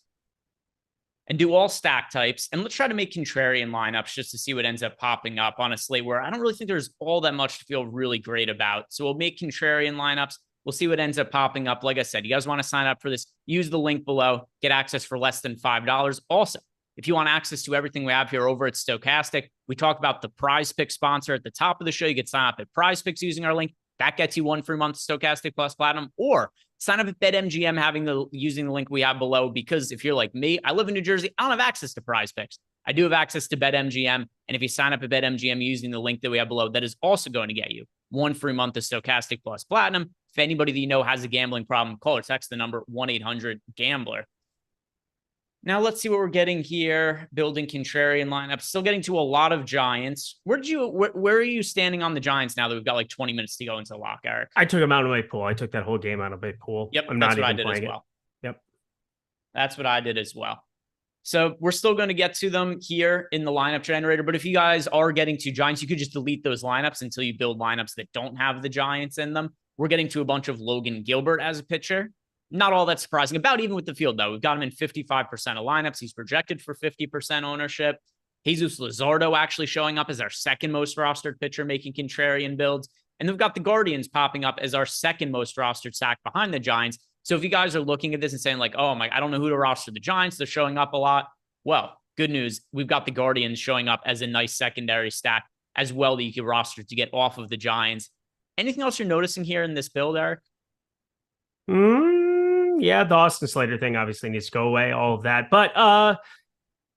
and do all stack types. And let's try to make contrarian lineups just to see what ends up popping up on a slate where I don't really think there's all that much to feel really great about. So we'll make contrarian lineups. We'll see what ends up popping up. Like I said, you guys want to sign up for this, use the link below, get access for less than $5. Also, if you want access to everything we have here over at Stokastic, we talk about the Prize Pick sponsor at the top of the show. You can sign up at Prize Picks using our link. That gets you 1 free month of Stokastic Plus Platinum, or sign up at BetMGM using the link we have below, because if you're like me, I live in New Jersey, I don't have access to Prize Picks. I do have access to BetMGM, and if you sign up at BetMGM using the link that we have below, that is also going to get you 1 free month of Stokastic Plus Platinum. If anybody that you know has a gambling problem, call or text the number 1-800-GAMBLER. Now let's see what we're getting here. Building contrarian lineup. Still getting to a lot of Giants. Where are you standing on the Giants now that we've got like 20 minutes to go into the lock, Eric? I took him out of my pool. I took that whole game out of my pool. Yep, I'm that's not what I even did as playing well. it. Yep. That's what I did as well. So we're still going to get to them here in the lineup generator. But if you guys are getting to Giants, you could just delete those lineups until you build lineups that don't have the Giants in them. We're getting to a bunch of Logan Gilbert as a pitcher. Not all that surprising. About even with the field, though. We've got him in 55% of lineups. He's projected for 50% ownership. Jesus Luzardo actually showing up as our second most rostered pitcher making contrarian builds. And we've got the Guardians popping up as our second most rostered stack behind the Giants. So if you guys are looking at this and saying like, oh my, I don't know who to roster the Giants, they're showing up a lot. Well, good news. We've got the Guardians showing up as a nice secondary stack as well that you can roster to get off of the Giants. Anything else you're noticing here in this build, Eric? Yeah, the Austin Slater thing obviously needs to go away, all of that. But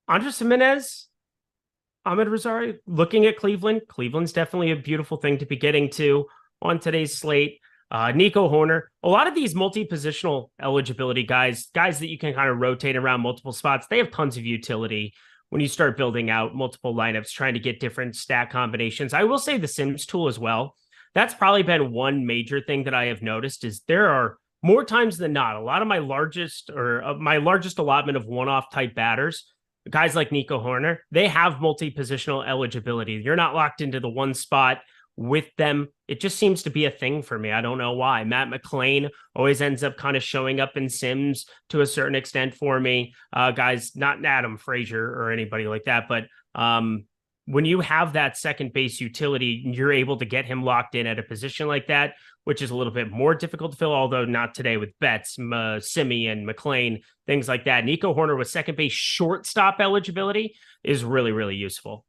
Andres Jimenez, Ahmed Rosario, looking at Cleveland. Cleveland's definitely a beautiful thing to be getting to on today's slate. Nico Horner, a lot of these multi-positional eligibility guys that you can kind of rotate around multiple spots, they have tons of utility when you start building out multiple lineups, trying to get different stack combinations. I will say the Sims tool as well. That's probably been one major thing that I have noticed is there are more times than not, a lot of my largest allotment of one-off type batters, guys like Nico Horner, they have multi-positional eligibility. You're not locked into the one spot with them. It just seems to be a thing for me. I don't know why. Matt McClain always ends up kind of showing up in Sims to a certain extent for me. Guys, not Adam Frazier or anybody like that, but when you have that second base utility, you're able to get him locked in at a position like that, which is a little bit more difficult to fill, although not today with Betts, Simi, and McClain, things like that. Nico Horner with second base shortstop eligibility is really, really useful.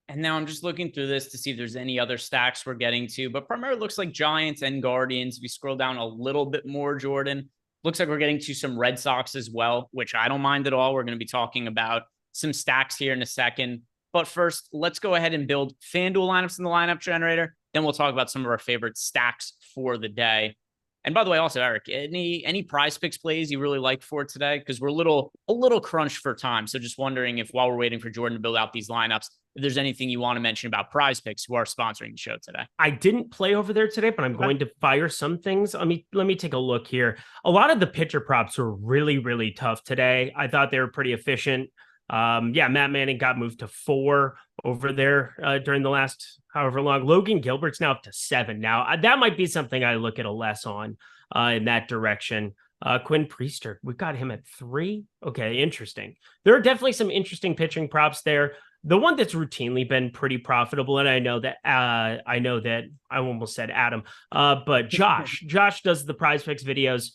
And now I'm just looking through this to see if there's any other stacks we're getting to, but primarily looks like Giants and Guardians. If you scroll down a little bit more, Jordan, looks like we're getting to some Red Sox as well, which I don't mind at all. We're going to be talking about some stacks here in a second. But first, let's go ahead and build FanDuel lineups in the lineup generator. Then we'll talk about some of our favorite stacks for the day. And by the way, also, Eric, any prize picks plays you really like for today? Because we're a little crunched for time. So just wondering if while we're waiting for Jordan to build out these lineups, if there's anything you want to mention about prize picks who are sponsoring the show today. I didn't play over there today, but I'm going to fire some things. Let me take a look here. A lot of the pitcher props were really, really tough today. I thought they were pretty efficient. Matt Manning got moved to 4 over there during the last however long. Logan Gilbert's now up to 7. Now that might be something I look at a less on in that direction. Quinn Priester, we've got him at 3. Okay, interesting. There are definitely some interesting pitching props there. The one that's routinely been pretty profitable, and I know that I almost said Adam, but Josh does the prize picks videos.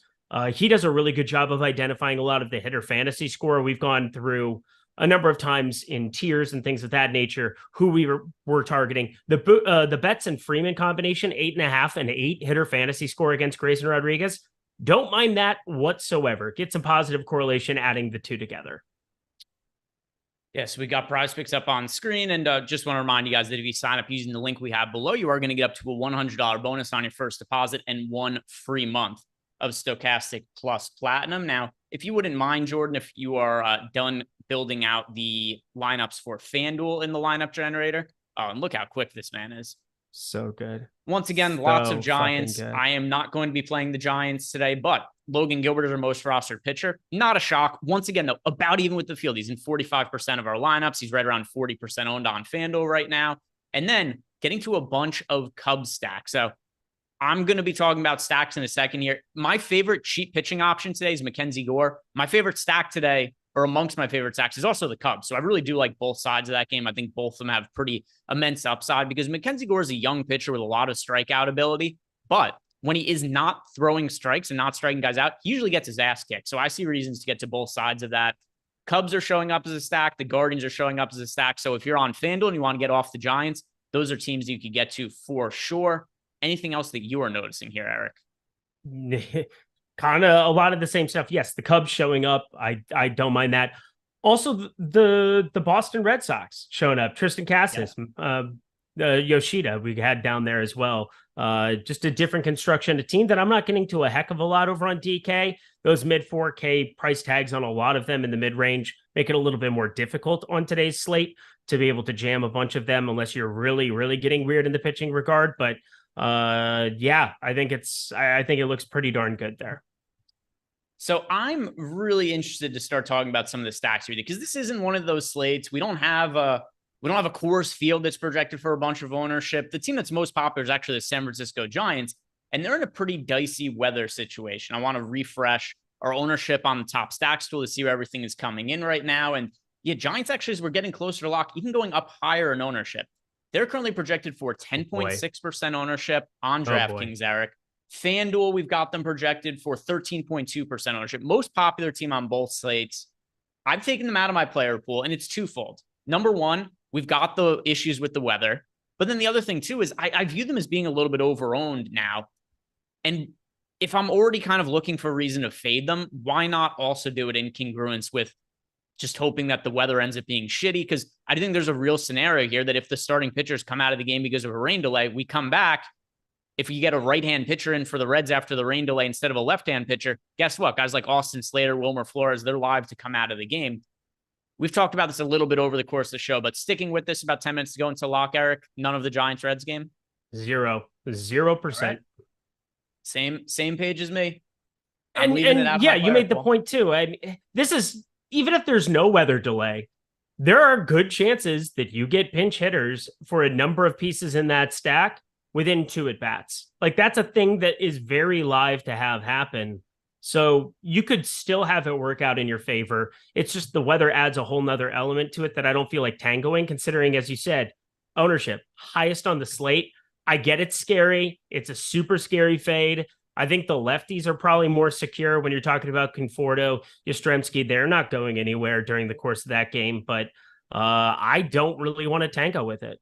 He does a really good job of identifying a lot of the hitter fantasy score. We've gone through a number of times in tiers and things of that nature, who we were targeting. The Betts and Freeman combination, 8.5 and 8 hitter fantasy score against Grayson Rodriguez. Don't mind that whatsoever. Get some positive correlation adding the two together. Yes, we got prize picks up on screen. And just want to remind you guys that if you sign up using the link we have below, you are going to get up to a $100 bonus on your first deposit and 1 free month of Stochastic Plus Platinum. Now, if you wouldn't mind, Jordan, if you are done building out the lineups for FanDuel in the lineup generator. Oh, and look how quick this man is. So good. Once again, lots of Giants. I am not going to be playing the Giants today, but Logan Gilbert is our most rostered pitcher. Not a shock. Once again, though, about even with the field. He's in 45% of our lineups. He's right around 40% owned on FanDuel right now. And then getting to a bunch of Cubs stacks. So I'm going to be talking about stacks in a second here. My favorite cheap pitching option today is Mackenzie Gore. My favorite stack today, or amongst my favorite stacks, is also the Cubs. So I really do like both sides of that game. I think both of them have pretty immense upside because Mackenzie Gore is a young pitcher with a lot of strikeout ability. But when he is not throwing strikes and not striking guys out, he usually gets his ass kicked. So I see reasons to get to both sides of that. Cubs are showing up as a stack. The Guardians are showing up as a stack. So if you're on FanDuel and you want to get off the Giants, those are teams you could get to for sure. Anything else that you are noticing here, Eric? Kind of a lot of the same stuff. Yes, the Cubs showing up. I don't mind that. Also, the Boston Red Sox showing up. Tristan Cassis, Yoshida we had down there as well. Just a different construction, a team that I'm not getting to a heck of a lot over on DK. Those mid 4K price tags on a lot of them in the mid range make it a little bit more difficult on today's slate to be able to jam a bunch of them unless you're really, really getting weird in the pitching regard. But I think it looks pretty darn good there. So I'm really interested to start talking about some of the stacks here because this isn't one of those slates. We don't have a Coors Field that's projected for a bunch of ownership. The team that's most popular is actually the San Francisco Giants, and they're in a pretty dicey weather situation. I want to refresh our ownership on the top stacks tool to see where everything is coming in right now. And yeah, Giants actually, as we're getting closer to lock, even going up higher in ownership. They're currently projected for 10.6% ownership on DraftKings, Eric. FanDuel, we've got them projected for 13.2% ownership. Most popular team on both slates. I've taken them out of my player pool, and it's twofold. Number one, we've got the issues with the weather. But then the other thing, too, is I view them as being a little bit overowned now. And if I'm already kind of looking for a reason to fade them, why not also do it in congruence with just hoping that the weather ends up being shitty? Because I think there's a real scenario here that if the starting pitchers come out of the game because of a rain delay, we come back. If you get a right-hand pitcher in for the Reds after the rain delay instead of a left-hand pitcher, guess what? Guys like Austin Slater, Wilmer Flores, they're live to come out of the game. We've talked about this a little bit over the course of the show, but sticking with this about 10 minutes to go into lock, Eric, none of the Giants-Reds game? 0%. Right. Same page as me. And you made the point too. I mean, this is, even if there's no weather delay, there are good chances that you get pinch hitters for a number of pieces in that stack within 2 at-bats. Like, that's a thing that is very live to have happen. So you could still have it work out in your favor. It's just the weather adds a whole nother element to it that I don't feel like tangoing, considering, as you said, ownership, highest on the slate. I get it's scary. It's a super scary fade. I think the lefties are probably more secure when you're talking about Conforto, Yastrzemski. They're not going anywhere during the course of that game, but I don't really want to tango with it.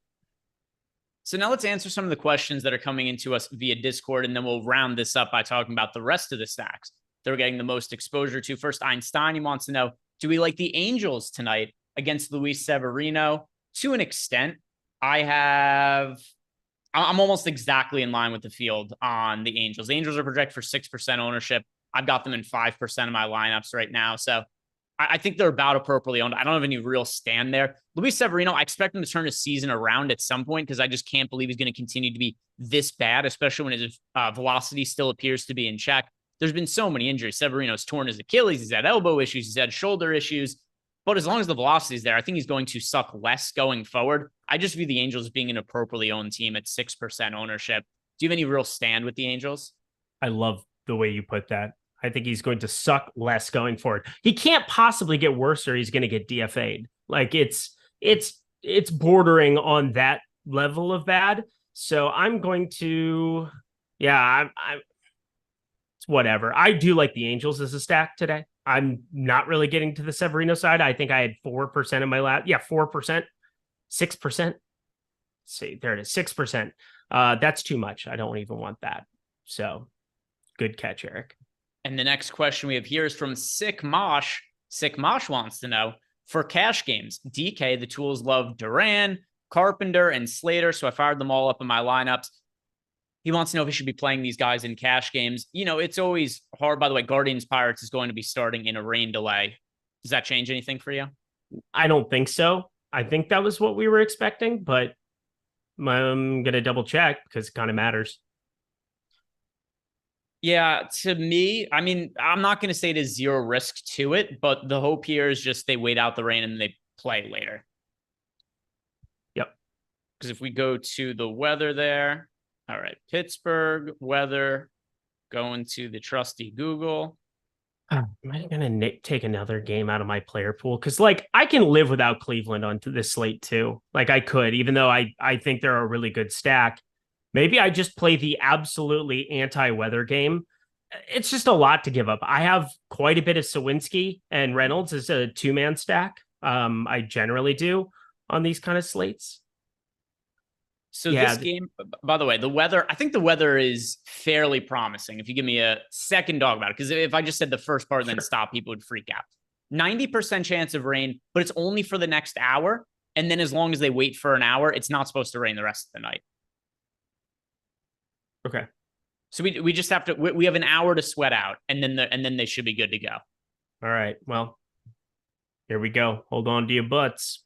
So now let's answer some of the questions that are coming into us via Discord, and then we'll round this up by talking about the rest of the stacks that we're getting the most exposure to. First, Einstein, he wants to know, do we like the Angels tonight against Luis Severino? To an extent, I have I'm almost exactly in line with the field on the Angels. The Angels are projected for 6% ownership. I've got them in 5% of my lineups right now. So I think they're about appropriately owned. I don't have any real stand there. Luis Severino, I expect him to turn his season around at some point because I just can't believe he's going to continue to be this bad, especially when his velocity still appears to be in check. There's been so many injuries. Severino's torn his Achilles. He's had elbow issues. He's had shoulder issues. But as long as the velocity is there, I think he's going to suck less going forward. I just view the Angels being an appropriately owned team at 6% ownership. Do you have any real stand with the Angels? I love the way you put that. I think he's going to suck less going forward. He can't possibly get worse or he's going to get DFA'd. Like it's bordering on that level of bad. So I'm going to, it's whatever. I do like the Angels as a stack today. I'm not really getting to the Severino side. I think I had 4% in my lap. Yeah, 4%, 6%. See, there it is, 6%. That's too much. I don't even want that. So good catch, Eric. And the next question we have here is from Sick Mosh. Sick Mosh wants to know, for cash games, DK, the tools love Duran, Carpenter, and Slater. So I fired them all up in my lineups. He wants to know if he should be playing these guys in cash games. You know, it's always hard. By the way, Guardians Pirates is going to be starting in a rain delay. Does that change anything for you? I don't think so. I think that was what we were expecting, but I'm going to double check because it kind of matters. Yeah, to me, I mean, I'm not going to say there's zero risk to it, but the hope here is just they wait out the rain and they play later. Yep. Because if we go to the weather there, all right, Pittsburgh weather, going to the trusty Google. Am I going to take another game out of my player pool? Because, like, I can live without Cleveland onto this slate, too. Like, I could, even though I think they're a really good stack. Maybe I just play the absolutely anti-weather game. It's just a lot to give up. I have quite a bit of Sawinski and Reynolds as a two-man stack. I generally do on these kind of slates. So this game, by the way, the weather, I think the weather is fairly promising. If you give me a second dog about it, because if I just said the first part and then stop, people would freak out. 90% chance of rain, but it's only for the next hour. And then as long as they wait for an hour, it's not supposed to rain the rest of the night. Okay. So we just have to, we have an hour to sweat out and then they should be good to go. All right. Well, here we go. Hold on to your butts.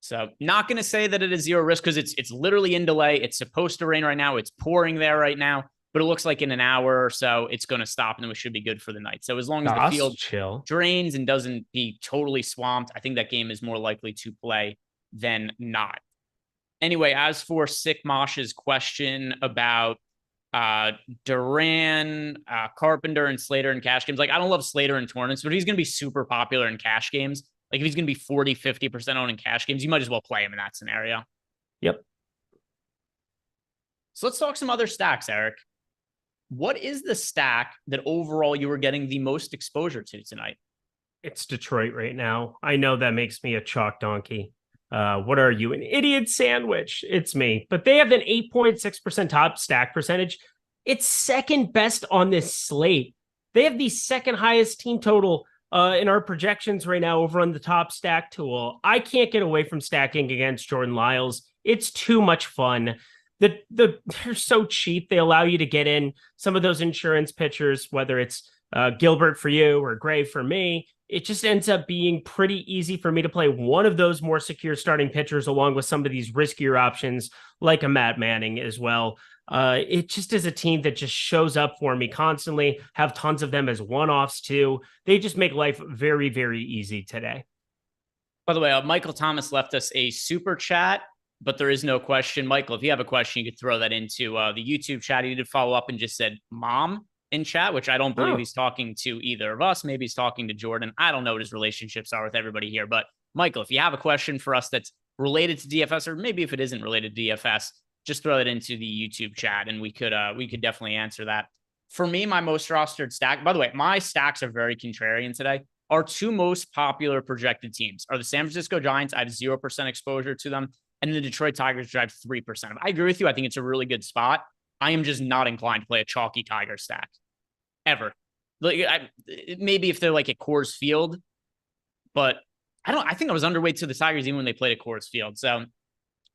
So not going to say that it is zero risk because it's literally in delay. It's supposed to rain right now. It's pouring there right now, but it looks like in an hour or so, it's going to stop and then we should be good for the night. So as long as the field drains and doesn't be totally swamped, I think that game is more likely to play than not. Anyway, as for Sick Mosh's question about Duran, Carpenter, and Slater in cash games, like I don't love Slater in tournaments, but he's going to be super popular in cash games. Like if he's going to be 40, 50% owned in cash games, you might as well play him in that scenario. Yep. So let's talk some other stacks, Eric. What is the stack that overall you were getting the most exposure to tonight? It's Detroit right now. I know that makes me a chalk donkey. What are you, an idiot sandwich? It's me. But they have an 8.6% top stack percentage. It's second best on this slate. They have the second highest team total in our projections right now over on the top stack tool. I can't get away from stacking against Jordan Lyles. It's too much fun. They're so cheap. They allow you to get in some of those insurance pitchers, whether it's Gilbert for you or Gray for me. It just ends up being pretty easy for me to play one of those more secure starting pitchers along with some of these riskier options like a Matt Manning as well. It just is a team that just shows up for me constantly, have tons of them as one-offs too. They just make life very, very easy today. By the way, Michael Thomas left us a super chat, but there is no question. Michael, if you have a question, you could throw that into the YouTube chat. He did follow up and just said mom in chat, which I don't believe he's talking to either of us. Maybe he's talking to Jordan. I don't know what his relationships are with everybody here, but Michael, if you have a question for us that's related to DFS, or maybe if it isn't related to DFS, just throw it into the YouTube chat and we could definitely answer that. For me, my most rostered stack, by the way, my stacks are very contrarian today. Our two most popular projected teams are the San Francisco Giants. I have 0% exposure to them. And the Detroit Tigers drive 3%. I agree with you. I think it's a really good spot. I am just not inclined to play a chalky Tiger stack ever. Like maybe if they're like at Coors Field, but I think I was underweight to the Tigers even when they played at Coors Field. So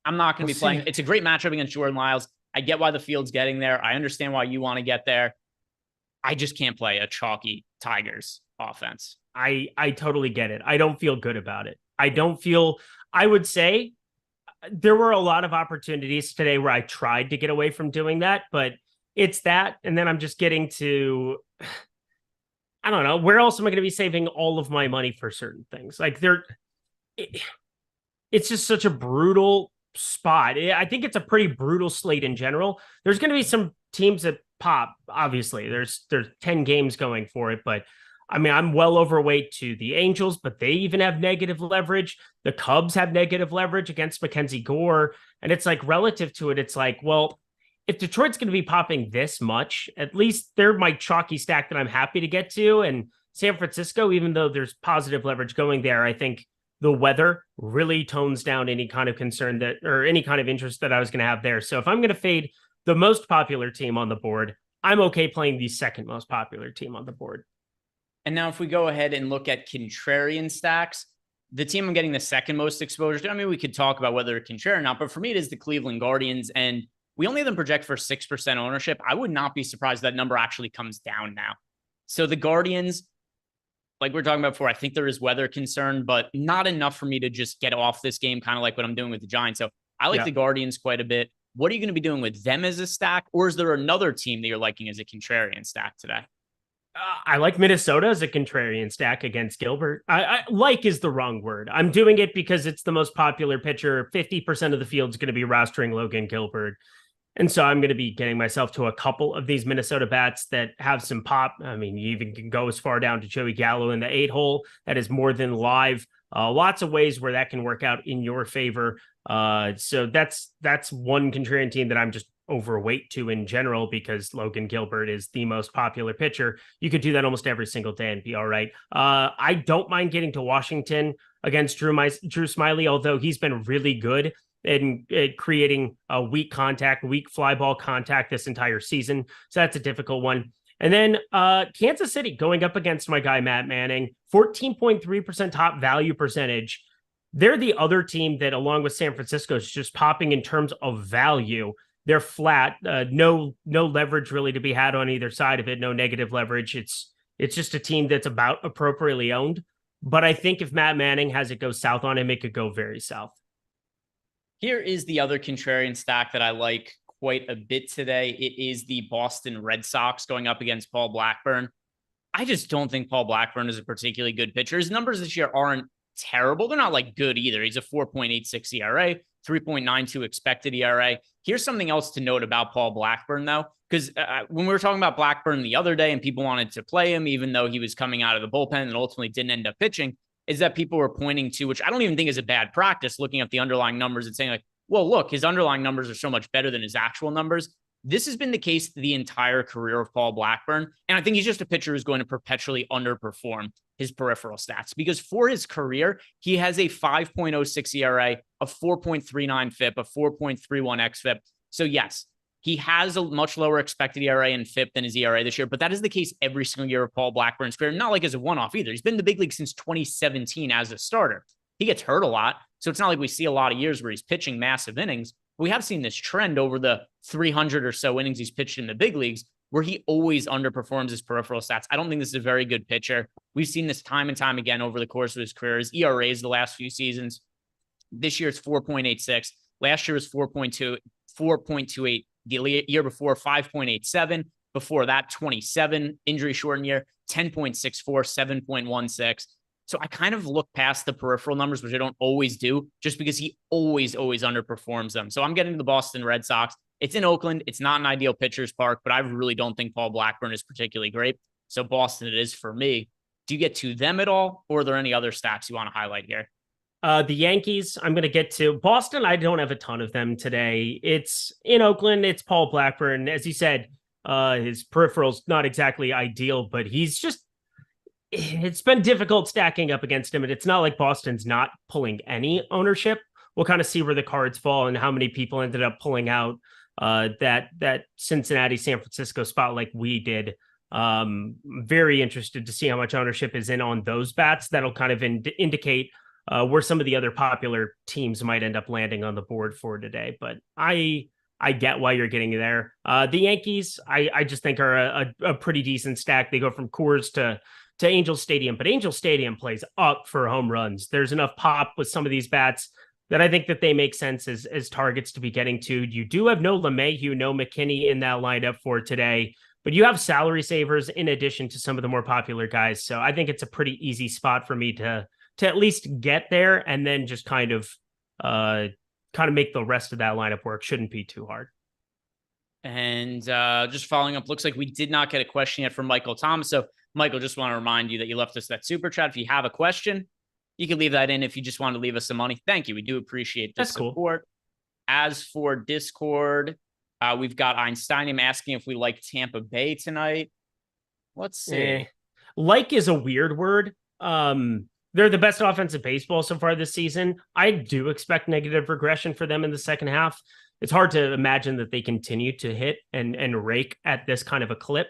I'm not going to be playing. It's a great matchup against Jordan Lyles. I get why the field's getting there. I understand why you want to get there. I just can't play a chalky Tigers offense. I totally get it. I don't feel good about it. I would say there were a lot of opportunities today where I tried to get away from doing that, but it's that. And then I'm just getting to, I don't know, where else am I going to be saving all of my money for certain things? Like it's just such a brutal spot. I think it's a pretty brutal slate in general. There's going to be some teams that pop. Obviously, there's 10 games going for it, but I mean, I'm well overweight to the Angels, but they even have negative leverage. The Cubs have negative leverage against Mackenzie Gore. And it's like relative to it, it's like, well, if Detroit's going to be popping this much, at least they're my chalky stack that I'm happy to get to. And San Francisco, even though there's positive leverage going there, I think the weather really tones down any kind of concern that, or any kind of interest that I was going to have there. So if I'm going to fade the most popular team on the board, I'm okay playing the second most popular team on the board. And now if we go ahead and look at contrarian stacks, the team I'm getting the second most exposure to, I mean, we could talk about whether it's contrarian or not, but for me, it is the Cleveland Guardians. And we only have them project for 6% ownership. I would not be surprised that number actually comes down now. So the Guardians, like we were talking about before, I think there is weather concern, but not enough for me to just get off this game, kind of like what I'm doing with the Giants. So I like the Guardians quite a bit. What are you going to be doing with them as a stack? Or is there another team that you're liking as a contrarian stack today? I like Minnesota as a contrarian stack against Gilbert. I like is the wrong word. I'm doing it because it's the most popular pitcher. 50% of the field's going to be rostering Logan Gilbert. And so I'm going to be getting myself to a couple of these Minnesota bats that have some pop. I mean, you even can go as far down to Joey Gallo in the 8-hole. That is more than live. Lots of ways where that can work out in your favor. So that's one contrarian team that I'm just overweight to in general, because Logan Gilbert is the most popular pitcher. You could do that almost every single day and be all right. I don't mind getting to Washington against Drew Smyly, although he's been really good in creating a weak fly ball contact this entire season. So that's a difficult one. And then Kansas City going up against my guy, Matt Manning, 14.3% top value percentage. They're the other team that, along with San Francisco, is just popping in terms of value. They're flat, no leverage really to be had on either side of it, no negative leverage. It's just a team that's about appropriately owned. But I think if Matt Manning has it go south on him, it could go very south. Here is the other contrarian stack that I like quite a bit today. It is the Boston Red Sox going up against Paul Blackburn. I just don't think Paul Blackburn is a particularly good pitcher. His numbers this year aren't terrible. They're not like good either. He's a 4.86 ERA, 3.92 expected ERA. Here's something else to note about Paul Blackburn, though, because when we were talking about Blackburn the other day and people wanted to play him, even though he was coming out of the bullpen and ultimately didn't end up pitching, is that people were pointing to, which I don't even think is a bad practice, looking at the underlying numbers and saying like, well, look, his underlying numbers are so much better than his actual numbers. This has been the case the entire career of Paul Blackburn. And I think he's just a pitcher who's going to perpetually underperform his peripheral stats, because for his career, he has a 5.06 ERA, a 4.39 FIP, a 4.31 xFIP. So yes, he has a much lower expected ERA and FIP than his ERA this year, but that is the case every single year of Paul Blackburn's career. Not like as a one-off either. He's been in the big league since 2017 as a starter. He gets hurt a lot, so it's not like we see a lot of years where he's pitching massive innings. We have seen this trend over the 300 or so innings he's pitched in the big leagues, where he always underperforms his peripheral stats. I don't think this is a very good pitcher. We've seen this time and time again over the course of his career. His ERAs the last few seasons. This year it's 4.86. Last year was 4.28. The year before, 5.87. Before that, 27 injury shortened year, 10.64, 7.16. So I kind of look past the peripheral numbers, which I don't always do, just because he always underperforms them. So I'm getting to the Boston Red Sox. It's in Oakland. It's not an ideal pitcher's park, but I really don't think Paul Blackburn is particularly great. So Boston it is for me. Do you get to them at all, or are there any other stacks you want to highlight here? The Yankees, I'm going to get to. Boston, I don't have a ton of them today. It's in Oakland. It's Paul Blackburn. As you said, his peripheral's not exactly ideal, but he's just, it's been difficult stacking up against him. And it's not like Boston's not pulling any ownership. We'll kind of see where the cards fall and how many people ended up pulling out that Cincinnati, San Francisco spot like we did. Very interested to see how much ownership is in on those bats. That'll kind of indicate where some of the other popular teams might end up landing on the board for today. But I I get why you're getting there. The Yankees, I just think are a pretty decent stack. They go from Coors to Angel Stadium, but Angel Stadium plays up for home runs. There's enough pop with some of these bats that I think that they make sense as targets to be getting to. You do have no LeMahieu, no McKinney in that lineup for today, but you have salary savers in addition to some of the more popular guys. So I think it's a pretty easy spot for me to at least get there and then just kind of make the rest of that lineup work. Shouldn't be too hard. And just following up, looks like we did not get a question yet from Michael Thomas. So Michael, just want to remind you that you left us that super chat. If you have a question, you can leave that in. If you just want to leave us some money, thank you. We do appreciate the support. Cool. As for Discord, we've got Einsteinium asking if we like Tampa Bay tonight. Let's see. Like is a weird word. They're the best offensive baseball so far this season. I do expect negative regression for them in the second half. It's hard to imagine that they continue to hit and rake at this kind of a clip,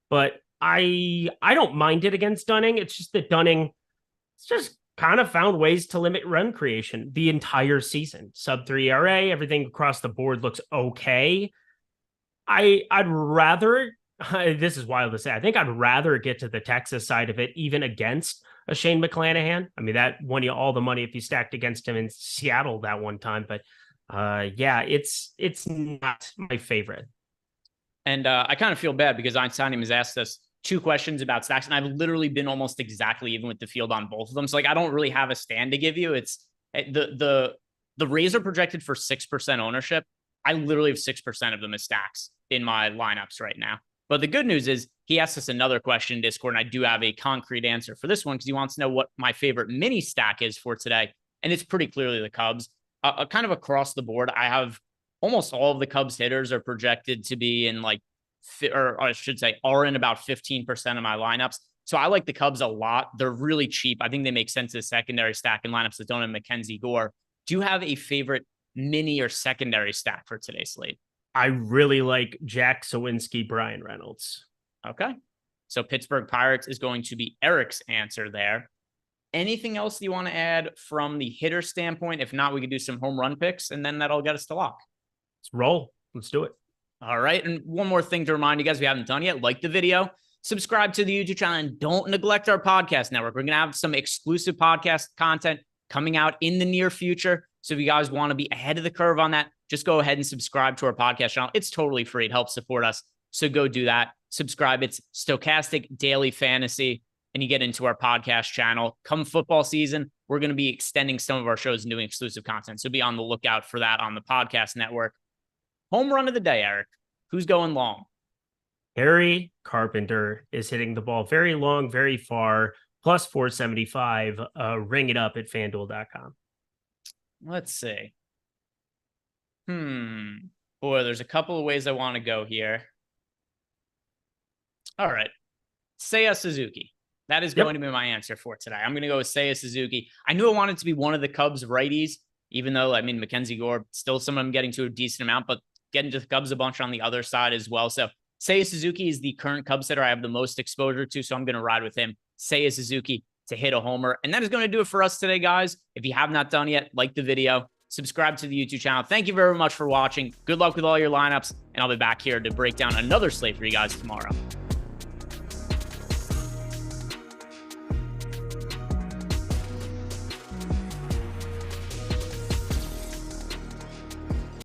but I don't mind it against Dunning. It's just that Dunning just kind of found ways to limit run creation the entire season. Sub-3 ERA, everything across the board looks okay. I'd rather, this is wild to say, I think I'd rather get to the Texas side of it, even against a Shane McClanahan. I mean, that won you all the money if you stacked against him in Seattle that one time, but it's not my favorite. And I kind of feel bad because Einstein has asked us 2 questions about stacks, and I've literally been almost exactly even with the field on both of them. So like, I don't really have a stand to give you. It's the Rays are projected for 6% ownership. I literally have 6% of them as stacks in my lineups right now. But the good news is he asked us another question in Discord, and I do have a concrete answer for this one because he wants to know what my favorite mini stack is for today. And it's pretty clearly the Cubs. Kind of across the board, I have almost all of the Cubs hitters are projected to be in like, or I should say, are in about 15% of my lineups. So I like the Cubs a lot. They're really cheap. I think they make sense as secondary stack in lineups that don't have Mackenzie Gore. Do you have a favorite mini or secondary stack for today's slate? I really like Jack Sawinski, Brian Reynolds. Okay. So Pittsburgh Pirates is going to be Eric's answer there. Anything else you want to add from the hitter standpoint? If not, we could do some home run picks, and then that'll get us to lock. Let's roll. Let's do it. All right. And one more thing to remind you guys, we haven't done yet, like the video, subscribe to the YouTube channel, and don't neglect our podcast network. We're going to have some exclusive podcast content coming out in the near future. So if you guys want to be ahead of the curve on that, just go ahead and subscribe to our podcast channel. It's totally free. It helps support us. So go do that. Subscribe. It's Stochastic Daily Fantasy, and you get into our podcast channel. Come football season, we're going to be extending some of our shows and doing exclusive content. So be on the lookout for that on the podcast network. Home run of the day, Eric. Who's going long? Harry Carpenter is hitting the ball very long, very far, plus 475. Ring it up at FanDuel.com. Let's see. Boy, there's a couple of ways I want to go here. All right. Seiya Suzuki. That is going to be my answer for today. I'm going to go with Seiya Suzuki. I knew I wanted to be one of the Cubs righties, even though, I mean, Mackenzie Gore, still some of them getting to a decent amount, but getting to the Cubs a bunch on the other side as well. So Seiya Suzuki is the current Cubs hitter I have the most exposure to, so I'm going to ride with him. Seiya Suzuki to hit a homer. And that is going to do it for us today, guys. If you have not done yet, like the video, subscribe to the YouTube channel. Thank you very much for watching. Good luck with all your lineups, and I'll be back here to break down another slate for you guys tomorrow.